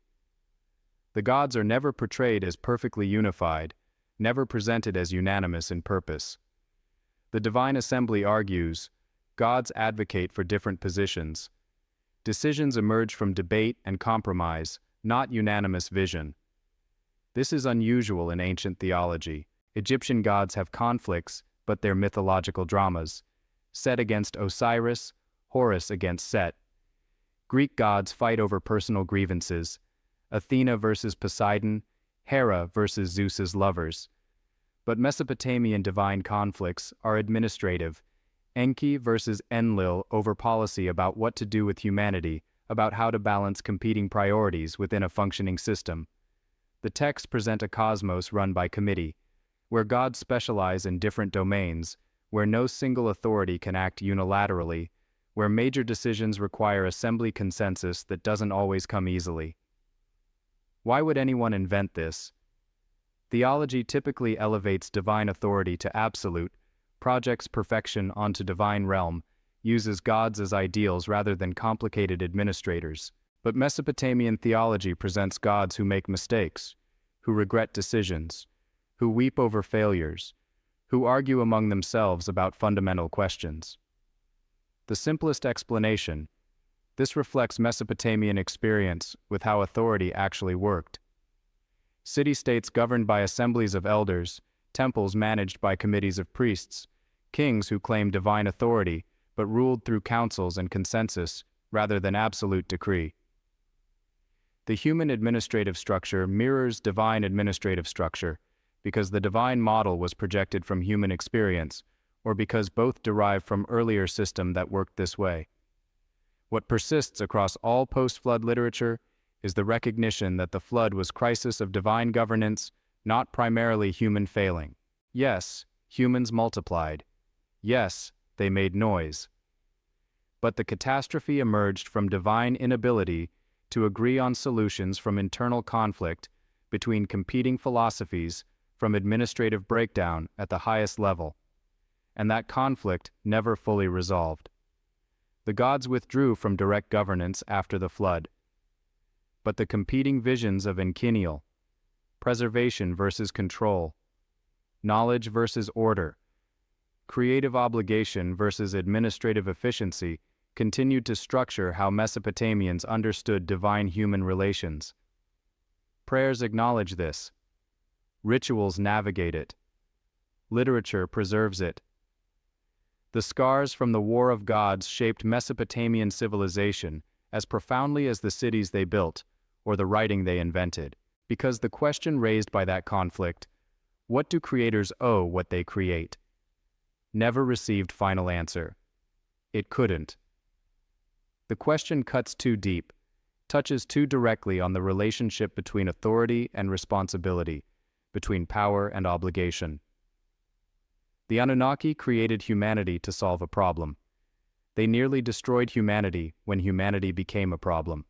The gods are never portrayed as perfectly unified, never presented as unanimous in purpose. The Divine Assembly argues, gods advocate for different positions. Decisions emerge from debate and compromise, not unanimous vision. This is unusual in ancient theology. Egyptian gods have conflicts, but they're mythological dramas. Set against Osiris, Horus against Set. Greek gods fight over personal grievances. Athena versus Poseidon, Hera versus Zeus's lovers. But Mesopotamian divine conflicts are administrative. Enki versus Enlil over policy about what to do with humanity, about how to balance competing priorities within a functioning system. The texts present a cosmos run by committee, where gods specialize in different domains, where no single authority can act unilaterally, where major decisions require assembly consensus that doesn't always come easily. Why would anyone invent this? Theology typically elevates divine authority to absolute, projects perfection onto divine realm, uses gods as ideals rather than complicated administrators. But Mesopotamian theology presents gods who make mistakes, who regret decisions, who weep over failures, who argue among themselves about fundamental questions. The simplest explanation, this reflects Mesopotamian experience with how authority actually worked. City-states governed by assemblies of elders, temples managed by committees of priests, kings who claimed divine authority but ruled through councils and consensus rather than absolute decree. The human administrative structure mirrors divine administrative structure because the divine model was projected from human experience, or because both derive from earlier system that worked this way. What persists across all post-flood literature is the recognition that the flood was crisis of divine governance, not primarily human failing. Yes, humans multiplied. Yes, they made noise. But the catastrophe emerged from divine inability to agree on solutions, from internal conflict between competing philosophies, from administrative breakdown at the highest level. And that conflict never fully resolved. The gods withdrew from direct governance after the flood. But the competing visions of enkineal, preservation versus control, knowledge versus order, creative obligation versus administrative efficiency continued to structure how Mesopotamians understood divine-human relations. Prayers acknowledge this. Rituals navigate it. Literature preserves it. The scars from the War of Gods shaped Mesopotamian civilization as profoundly as the cities they built or the writing they invented, because the question raised by that conflict, what do creators owe what they create, never received final answer. It couldn't. The question cuts too deep, touches too directly on the relationship between authority and responsibility, between power and obligation. The Anunnaki created humanity to solve a problem. They nearly destroyed humanity when humanity became a problem.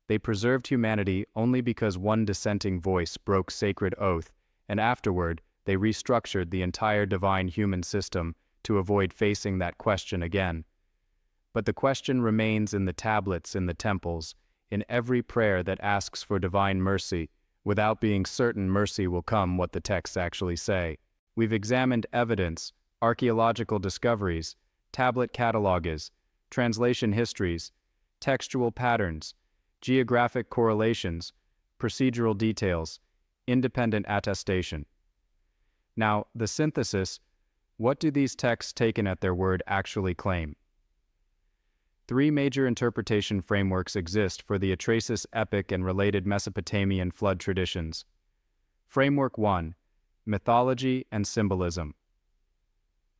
They preserved humanity only because one dissenting voice broke sacred oath, and afterward they restructured the entire divine human system to avoid facing that question again. But the question remains in the tablets in the temples, in every prayer that asks for divine mercy, without being certain mercy will come what the texts actually say. We've examined evidence, archaeological discoveries, tablet catalogues, translation histories, textual patterns, geographic correlations, procedural details, independent attestation. Now, the synthesis: what do these texts taken at their word actually claim? Three major interpretation frameworks exist for the Atra-Hasis Epic and related Mesopotamian flood traditions. Framework 1: mythology and symbolism.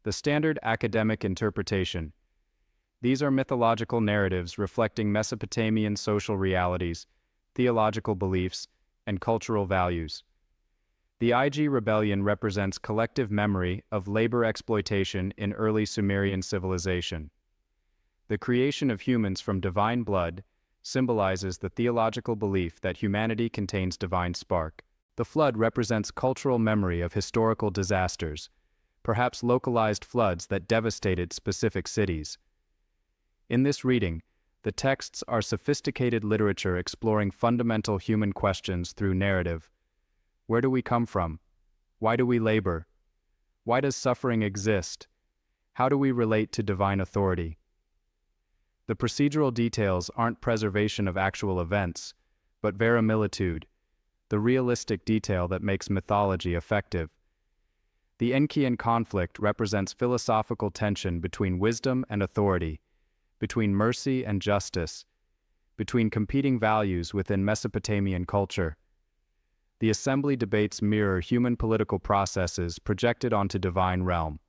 The standard academic interpretation. These are mythological narratives reflecting Mesopotamian social realities, theological beliefs, and cultural values. The Igigi Rebellion represents collective memory of labor exploitation in early Sumerian civilization. The creation of humans from divine blood symbolizes the theological belief that humanity contains divine spark. The flood represents cultural memory of historical disasters, perhaps localized floods that devastated specific cities. In this reading, the texts are sophisticated literature exploring fundamental human questions through narrative. Where do we come from? Why do we labor? Why does suffering exist? How do we relate to divine authority? The procedural details aren't preservation of actual events, but verisimilitude, the realistic detail that makes mythology effective. The Enkian conflict represents philosophical tension between wisdom and authority, between mercy and justice, between competing values within Mesopotamian culture. The assembly debates mirror human political processes projected onto divine realm.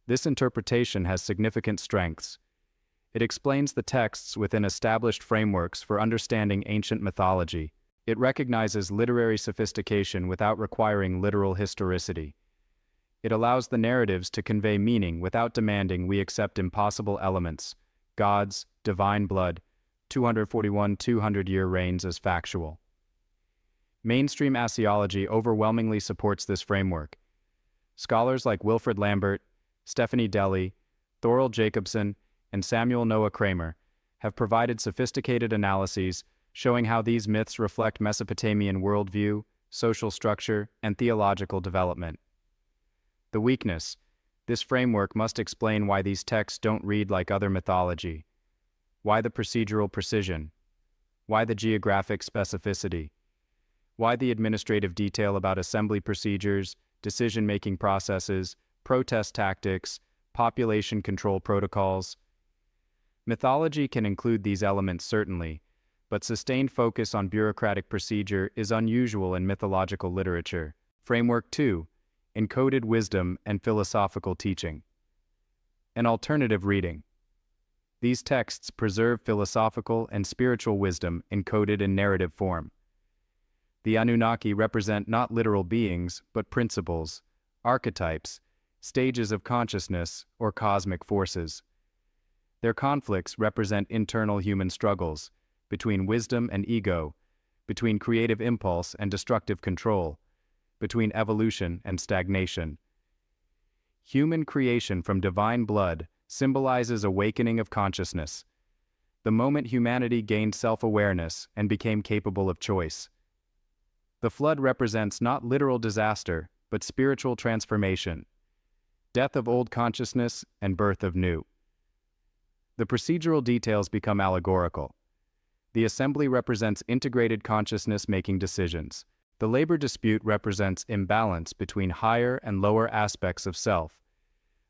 This interpretation has significant strengths. It explains the texts within established frameworks for understanding ancient mythology. It recognizes literary sophistication without requiring literal historicity. It allows the narratives to convey meaning without demanding we accept impossible elements, gods, divine blood, 241 200-year reigns as factual. Mainstream Asiology overwhelmingly supports this framework. Scholars like Wilfred Lambert, Stephanie Deli, Thorald Jacobson, and Samuel Noah Kramer have provided sophisticated analyses showing how these myths reflect Mesopotamian worldview, social structure, and theological development. The weakness: this framework must explain why these texts don't read like other mythology. Why the procedural precision? Why the geographic specificity? Why the administrative detail about assembly procedures, decision-making processes, protest tactics, population control protocols? Mythology can include these elements certainly, but sustained focus on bureaucratic procedure is unusual in mythological literature. Framework 2: encoded wisdom and philosophical teaching. An alternative reading. These texts preserve philosophical and spiritual wisdom encoded in narrative form. The Anunnaki represent not literal beings, but principles, archetypes, stages of consciousness, or cosmic forces. Their conflicts represent internal human struggles, between wisdom and ego, between creative impulse and destructive control, between evolution and stagnation. Human creation from divine blood symbolizes awakening of consciousness, the moment humanity gained self-awareness and became capable of choice. The flood represents not literal disaster, but spiritual transformation, death of old consciousness and birth of new. The procedural details become allegorical. The assembly represents integrated consciousness making decisions. The labor dispute represents imbalance between higher and lower aspects of self.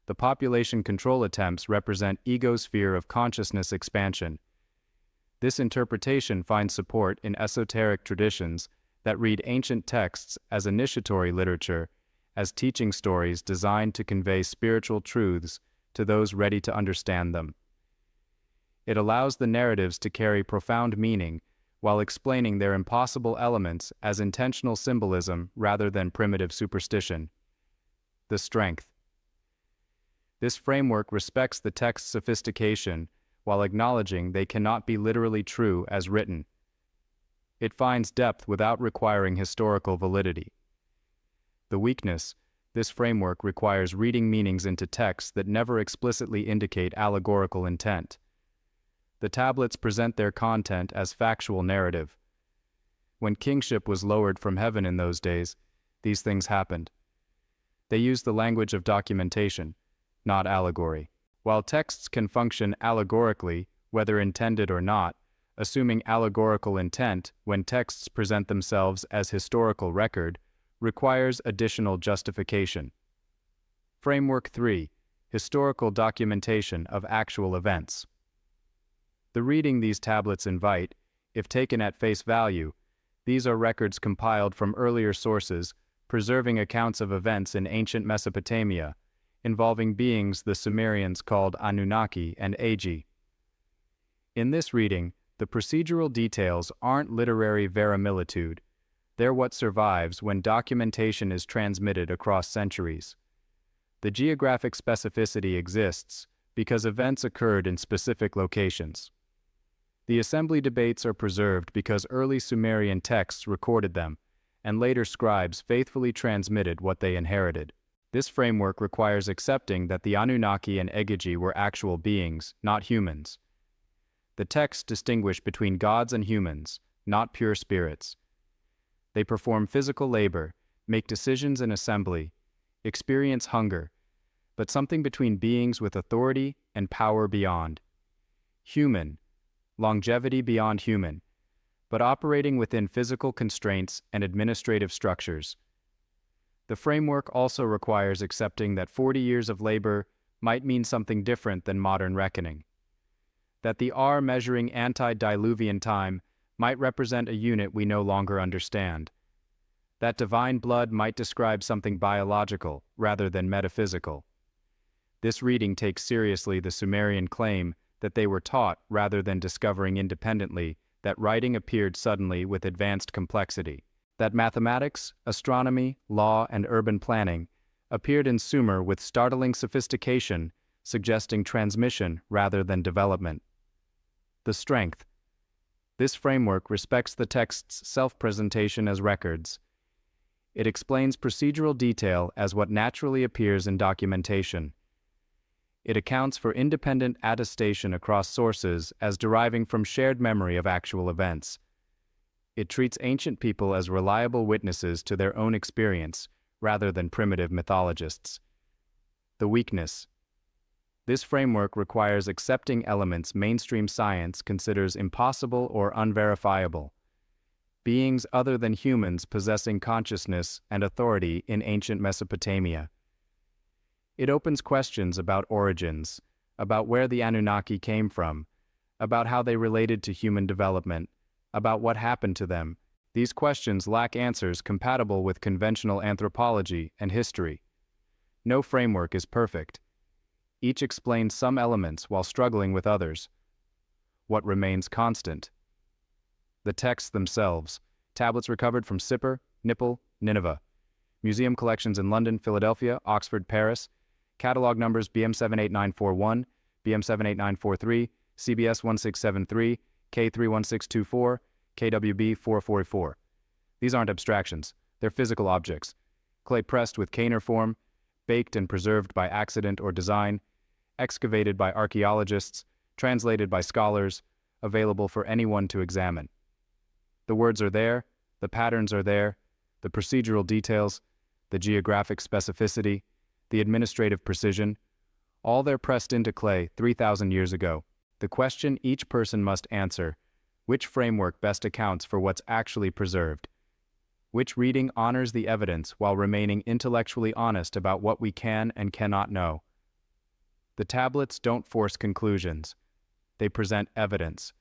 The population control attempts represent ego's fear of consciousness expansion. This interpretation finds support in esoteric traditions that read ancient texts as initiatory literature, as teaching stories designed to convey spiritual truths to those ready to understand them. It allows the narratives to carry profound meaning while explaining their impossible elements as intentional symbolism rather than primitive superstition. The strength. This framework respects the text's sophistication while acknowledging they cannot be literally true as written. It finds depth without requiring historical validity. The weakness. This framework requires reading meanings into texts that never explicitly indicate allegorical intent. The tablets present their content as factual narrative. When kingship was lowered from heaven in those days, these things happened. They use the language of documentation, not allegory. While texts can function allegorically, whether intended or not, assuming allegorical intent when texts present themselves as historical record requires additional justification. Framework 3. Historical documentation of actual events. The reading these tablets invite, if taken at face value, these are records compiled from earlier sources, preserving accounts of events in ancient Mesopotamia, involving beings the Sumerians called Anunnaki and Igigi. In this reading, the procedural details aren't literary verisimilitude, they're what survives when documentation is transmitted across centuries. The geographic specificity exists because events occurred in specific locations. The assembly debates are preserved because early Sumerian texts recorded them, and later scribes faithfully transmitted what they inherited. This framework requires accepting that the Anunnaki and Igigi were actual beings, not humans. The texts distinguish between gods and humans, not pure spirits. They perform physical labor, make decisions in assembly, experience hunger, but something between beings with authority and power beyond. Human, longevity beyond human, but operating within physical constraints and administrative structures. The framework also requires accepting that 40 years of labor might mean something different than modern reckoning. That the R measuring antediluvian time might represent a unit we no longer understand. That divine blood might describe something biological rather than metaphysical. This reading takes seriously the Sumerian claim that they were taught rather than discovering independently, that writing appeared suddenly with advanced complexity. That mathematics, astronomy, law, and urban planning appeared in Sumer with startling sophistication, suggesting transmission rather than development. The strength. This framework respects the text's self-presentation as records. It explains procedural detail as what naturally appears in documentation. It accounts for independent attestation across sources as deriving from shared memory of actual events. It treats ancient people as reliable witnesses to their own experience, rather than primitive mythologists. The weakness. This framework requires accepting elements mainstream science considers impossible or unverifiable. Beings other than humans possessing consciousness and authority in ancient Mesopotamia. It opens questions about origins, about where the Anunnaki came from, about how they related to human development, about what happened to them, These questions lack answers compatible with conventional anthropology and history. No framework is perfect. Each explains some elements while struggling with others. What remains constant? The texts themselves. Tablets recovered from Sippar, Nippur, Nineveh. Museum collections in London, Philadelphia, Oxford, Paris. Catalog numbers BM78941, BM78943, CBS 1673, K31624, KWB 444. These aren't abstractions. They're physical objects. Clay pressed with cuneiform, baked and preserved by accident or design, excavated by archaeologists, translated by scholars, available for anyone to examine. The words are there, the patterns are there, the procedural details, the geographic specificity, the administrative precision, all they're pressed into clay 3,000 years ago. The question each person must answer: which framework best accounts for what's actually preserved? Which reading honors the evidence while remaining intellectually honest about what we can and cannot know? The tablets don't force conclusions. They present evidence.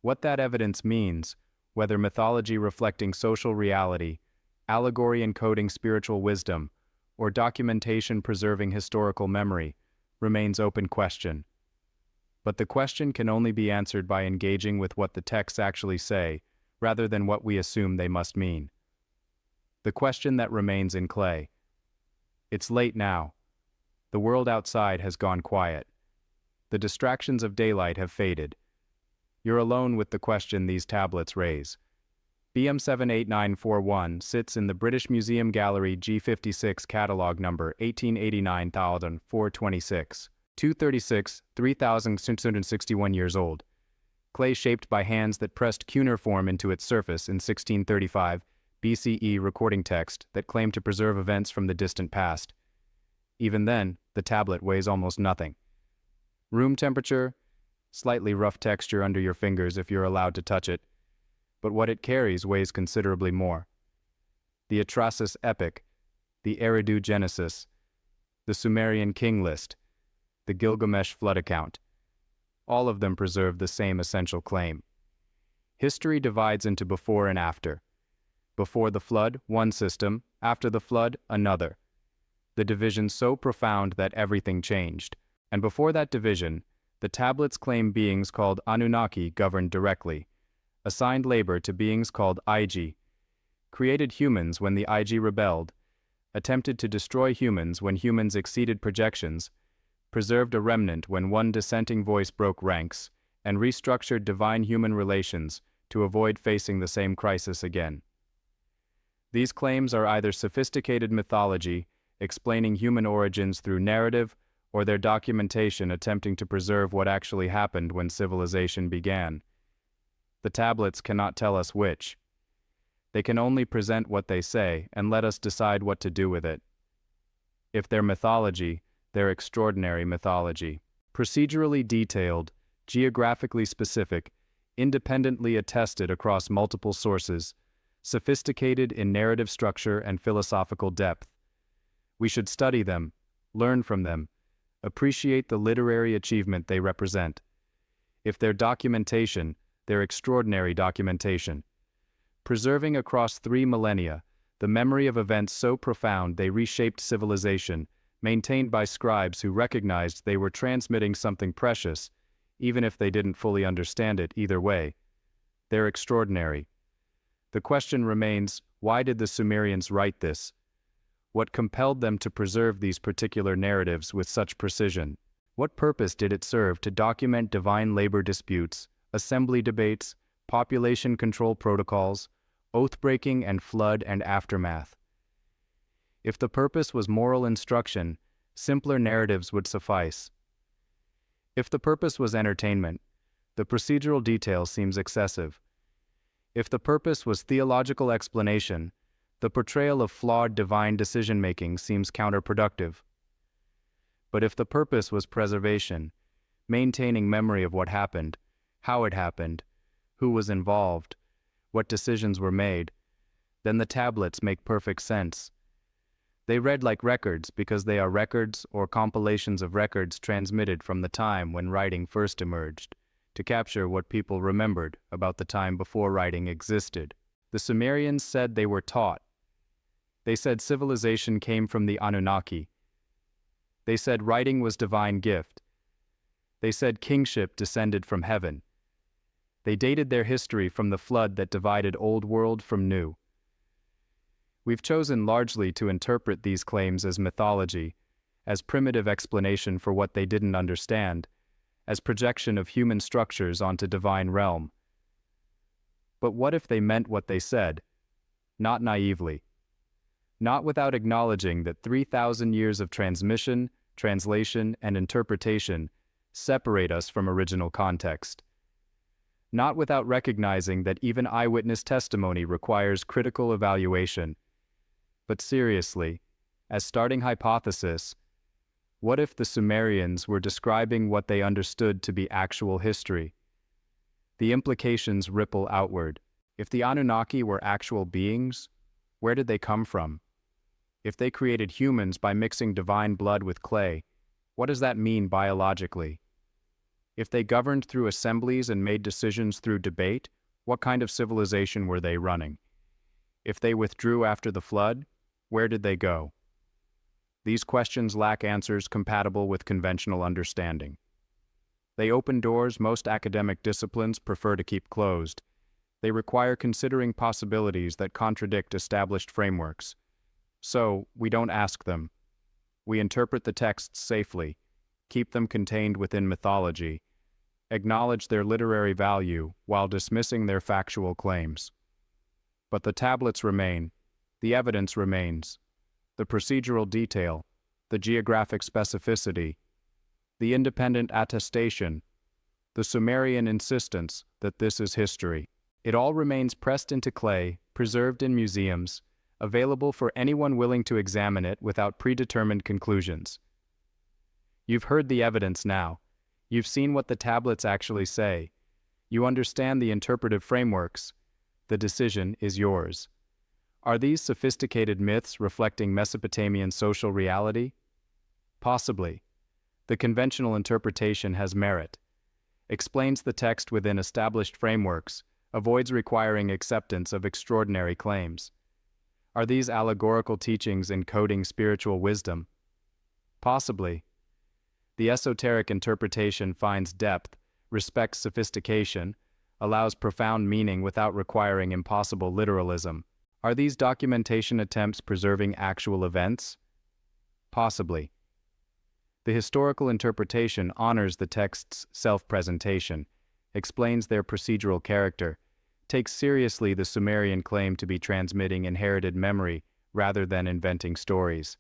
What that evidence means, whether mythology reflecting social reality, allegory encoding spiritual wisdom, or documentation preserving historical memory, remains open question. But the question can only be answered by engaging with what the texts actually say, rather than what we assume they must mean. The question that remains in clay. It's late now. The world outside has gone quiet. The distractions of daylight have faded. You're alone with the question these tablets raise. BM78941 sits in the British Museum Gallery G56 catalog number 1889,426. 236, 3,661 years old. Clay shaped by hands that pressed cuneiform into its surface in 1635 BCE recording text that claimed to preserve events from the distant past. Even then, the tablet weighs almost nothing. Room temperature, slightly rough texture under your fingers if you're allowed to touch it, but what it carries weighs considerably more. The Atra-Hasis Epic, the Eridu Genesis, the Sumerian King List, the Gilgamesh flood account. All of them preserve the same essential claim. History divides into before and after. Before the flood, one system; after the flood, another. The division so profound that everything changed. And before that division, the tablets claim beings called Anunnaki governed directly, assigned labor to beings called Igigi, created humans when the Igigi rebelled, attempted to destroy humans when humans exceeded projections, preserved a remnant when one dissenting voice broke ranks, and restructured divine-human relations to avoid facing the same crisis again. These claims are either sophisticated mythology, explaining human origins through narrative, or their documentation attempting to preserve what actually happened when civilization began. The tablets cannot tell us which. They can only present what they say and let us decide what to do with it. If they're mythology, they're extraordinary mythology. Procedurally detailed, geographically specific, independently attested across multiple sources, sophisticated in narrative structure and philosophical depth. We should study them, learn from them, appreciate the literary achievement they represent. If they're documentation, they're extraordinary documentation. Preserving across 3 millennia, the memory of events so profound they reshaped civilization, maintained by scribes who recognized they were transmitting something precious, even if they didn't fully understand it either way. They're extraordinary. The question remains, why did the Sumerians write this? What compelled them to preserve these particular narratives with such precision? What purpose did it serve to document divine labor disputes, assembly debates, population control protocols, oath-breaking and flood and aftermath? If the purpose was moral instruction, simpler narratives would suffice. If the purpose was entertainment, the procedural detail seems excessive. If the purpose was theological explanation, the portrayal of flawed divine decision-making seems counterproductive. But if the purpose was preservation, maintaining memory of what happened, how it happened, who was involved, what decisions were made, then the tablets make perfect sense. They read like records because they are records or compilations of records transmitted from the time when writing first emerged, to capture what people remembered about the time before writing existed. The Sumerians said they were taught. They said civilization came from the Anunnaki. They said writing was divine gift. They said kingship descended from heaven. They dated their history from the flood that divided old world from new. We've chosen largely to interpret these claims as mythology, as primitive explanation for what they didn't understand, as projection of human structures onto divine realm. But what if they meant what they said? Not naively. Not without acknowledging that 3,000 years of transmission, translation, and interpretation separate us from original context. Not without recognizing that even eyewitness testimony requires critical evaluation. But seriously, as starting hypothesis, what if the Sumerians were describing what they understood to be actual history? The implications ripple outward. If the Anunnaki were actual beings, where did they come from? If they created humans by mixing divine blood with clay, what does that mean biologically? If they governed through assemblies and made decisions through debate, what kind of civilization were they running? If they withdrew after the flood, where did they go? These questions lack answers compatible with conventional understanding. They open doors most academic disciplines prefer to keep closed. They require considering possibilities that contradict established frameworks. So, we don't ask them. We interpret the texts safely, keep them contained within mythology, acknowledge their literary value while dismissing their factual claims. But the tablets remain, the evidence remains, the procedural detail, the geographic specificity, the independent attestation, the Sumerian insistence that this is history. It all remains pressed into clay, preserved in museums, available for anyone willing to examine it without predetermined conclusions. You've heard the evidence now. You've seen what the tablets actually say. You understand the interpretive frameworks. The decision is yours. Are these sophisticated myths reflecting Mesopotamian social reality? Possibly. The conventional interpretation has merit, explains the text within established frameworks, avoids requiring acceptance of extraordinary claims. Are these allegorical teachings encoding spiritual wisdom? Possibly. The esoteric interpretation finds depth, respects sophistication, allows profound meaning without requiring impossible literalism. Are these documentation attempts preserving actual events? Possibly. The historical interpretation honors the text's self-presentation, explains their procedural character, takes seriously the Sumerian claim to be transmitting inherited memory rather than inventing stories.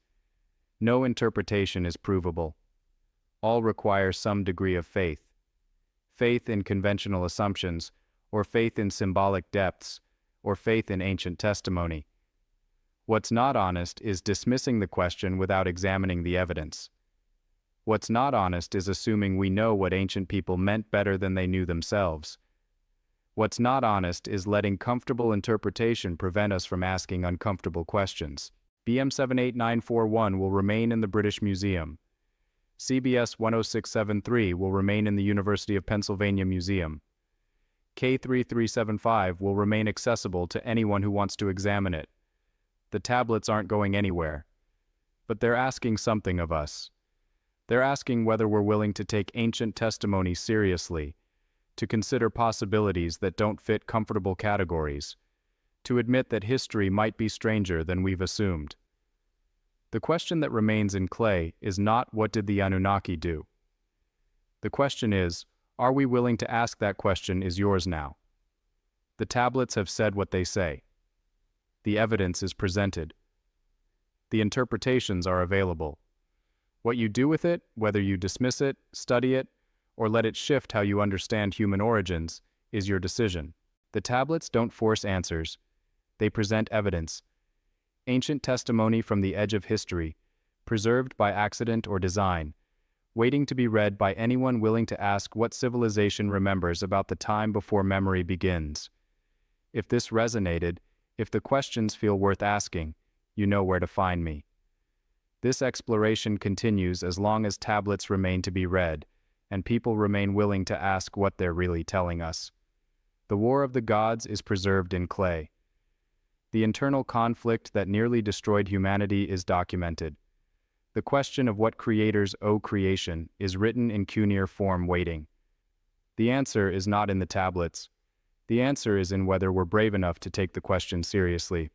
No interpretation is provable. All require some degree of faith. Faith in conventional assumptions, or faith in symbolic depths, or faith in ancient testimony. What's not honest is dismissing the question without examining the evidence. What's not honest is assuming we know what ancient people meant better than they knew themselves. What's not honest is letting comfortable interpretation prevent us from asking uncomfortable questions. BM 78941 will remain in the British Museum. CBS 10673 will remain in the University of Pennsylvania Museum. K3375 will remain accessible to anyone who wants to examine it. The tablets aren't going anywhere. But they're asking something of us. They're asking whether we're willing to take ancient testimony seriously, to consider possibilities that don't fit comfortable categories, to admit that history might be stranger than we've assumed. The question that remains in clay is not what did the Anunnaki do? The question is, are we willing to ask that question is yours now? The tablets have said what they say. The evidence is presented. The interpretations are available. What you do with it, whether you dismiss it, study it, or let it shift how you understand human origins, is your decision. The tablets don't force answers. They present evidence. Ancient testimony from the edge of history, preserved by accident or design, waiting to be read by anyone willing to ask what civilization remembers about the time before memory begins. If this resonated, if the questions feel worth asking, you know where to find me. This exploration continues as long as tablets remain to be read, and people remain willing to ask what they're really telling us. The War of the Gods is preserved in clay. The internal conflict that nearly destroyed humanity is documented. The question of what creators owe creation is written in cuneiform form waiting. The answer is not in the tablets. The answer is in whether we're brave enough to take the question seriously.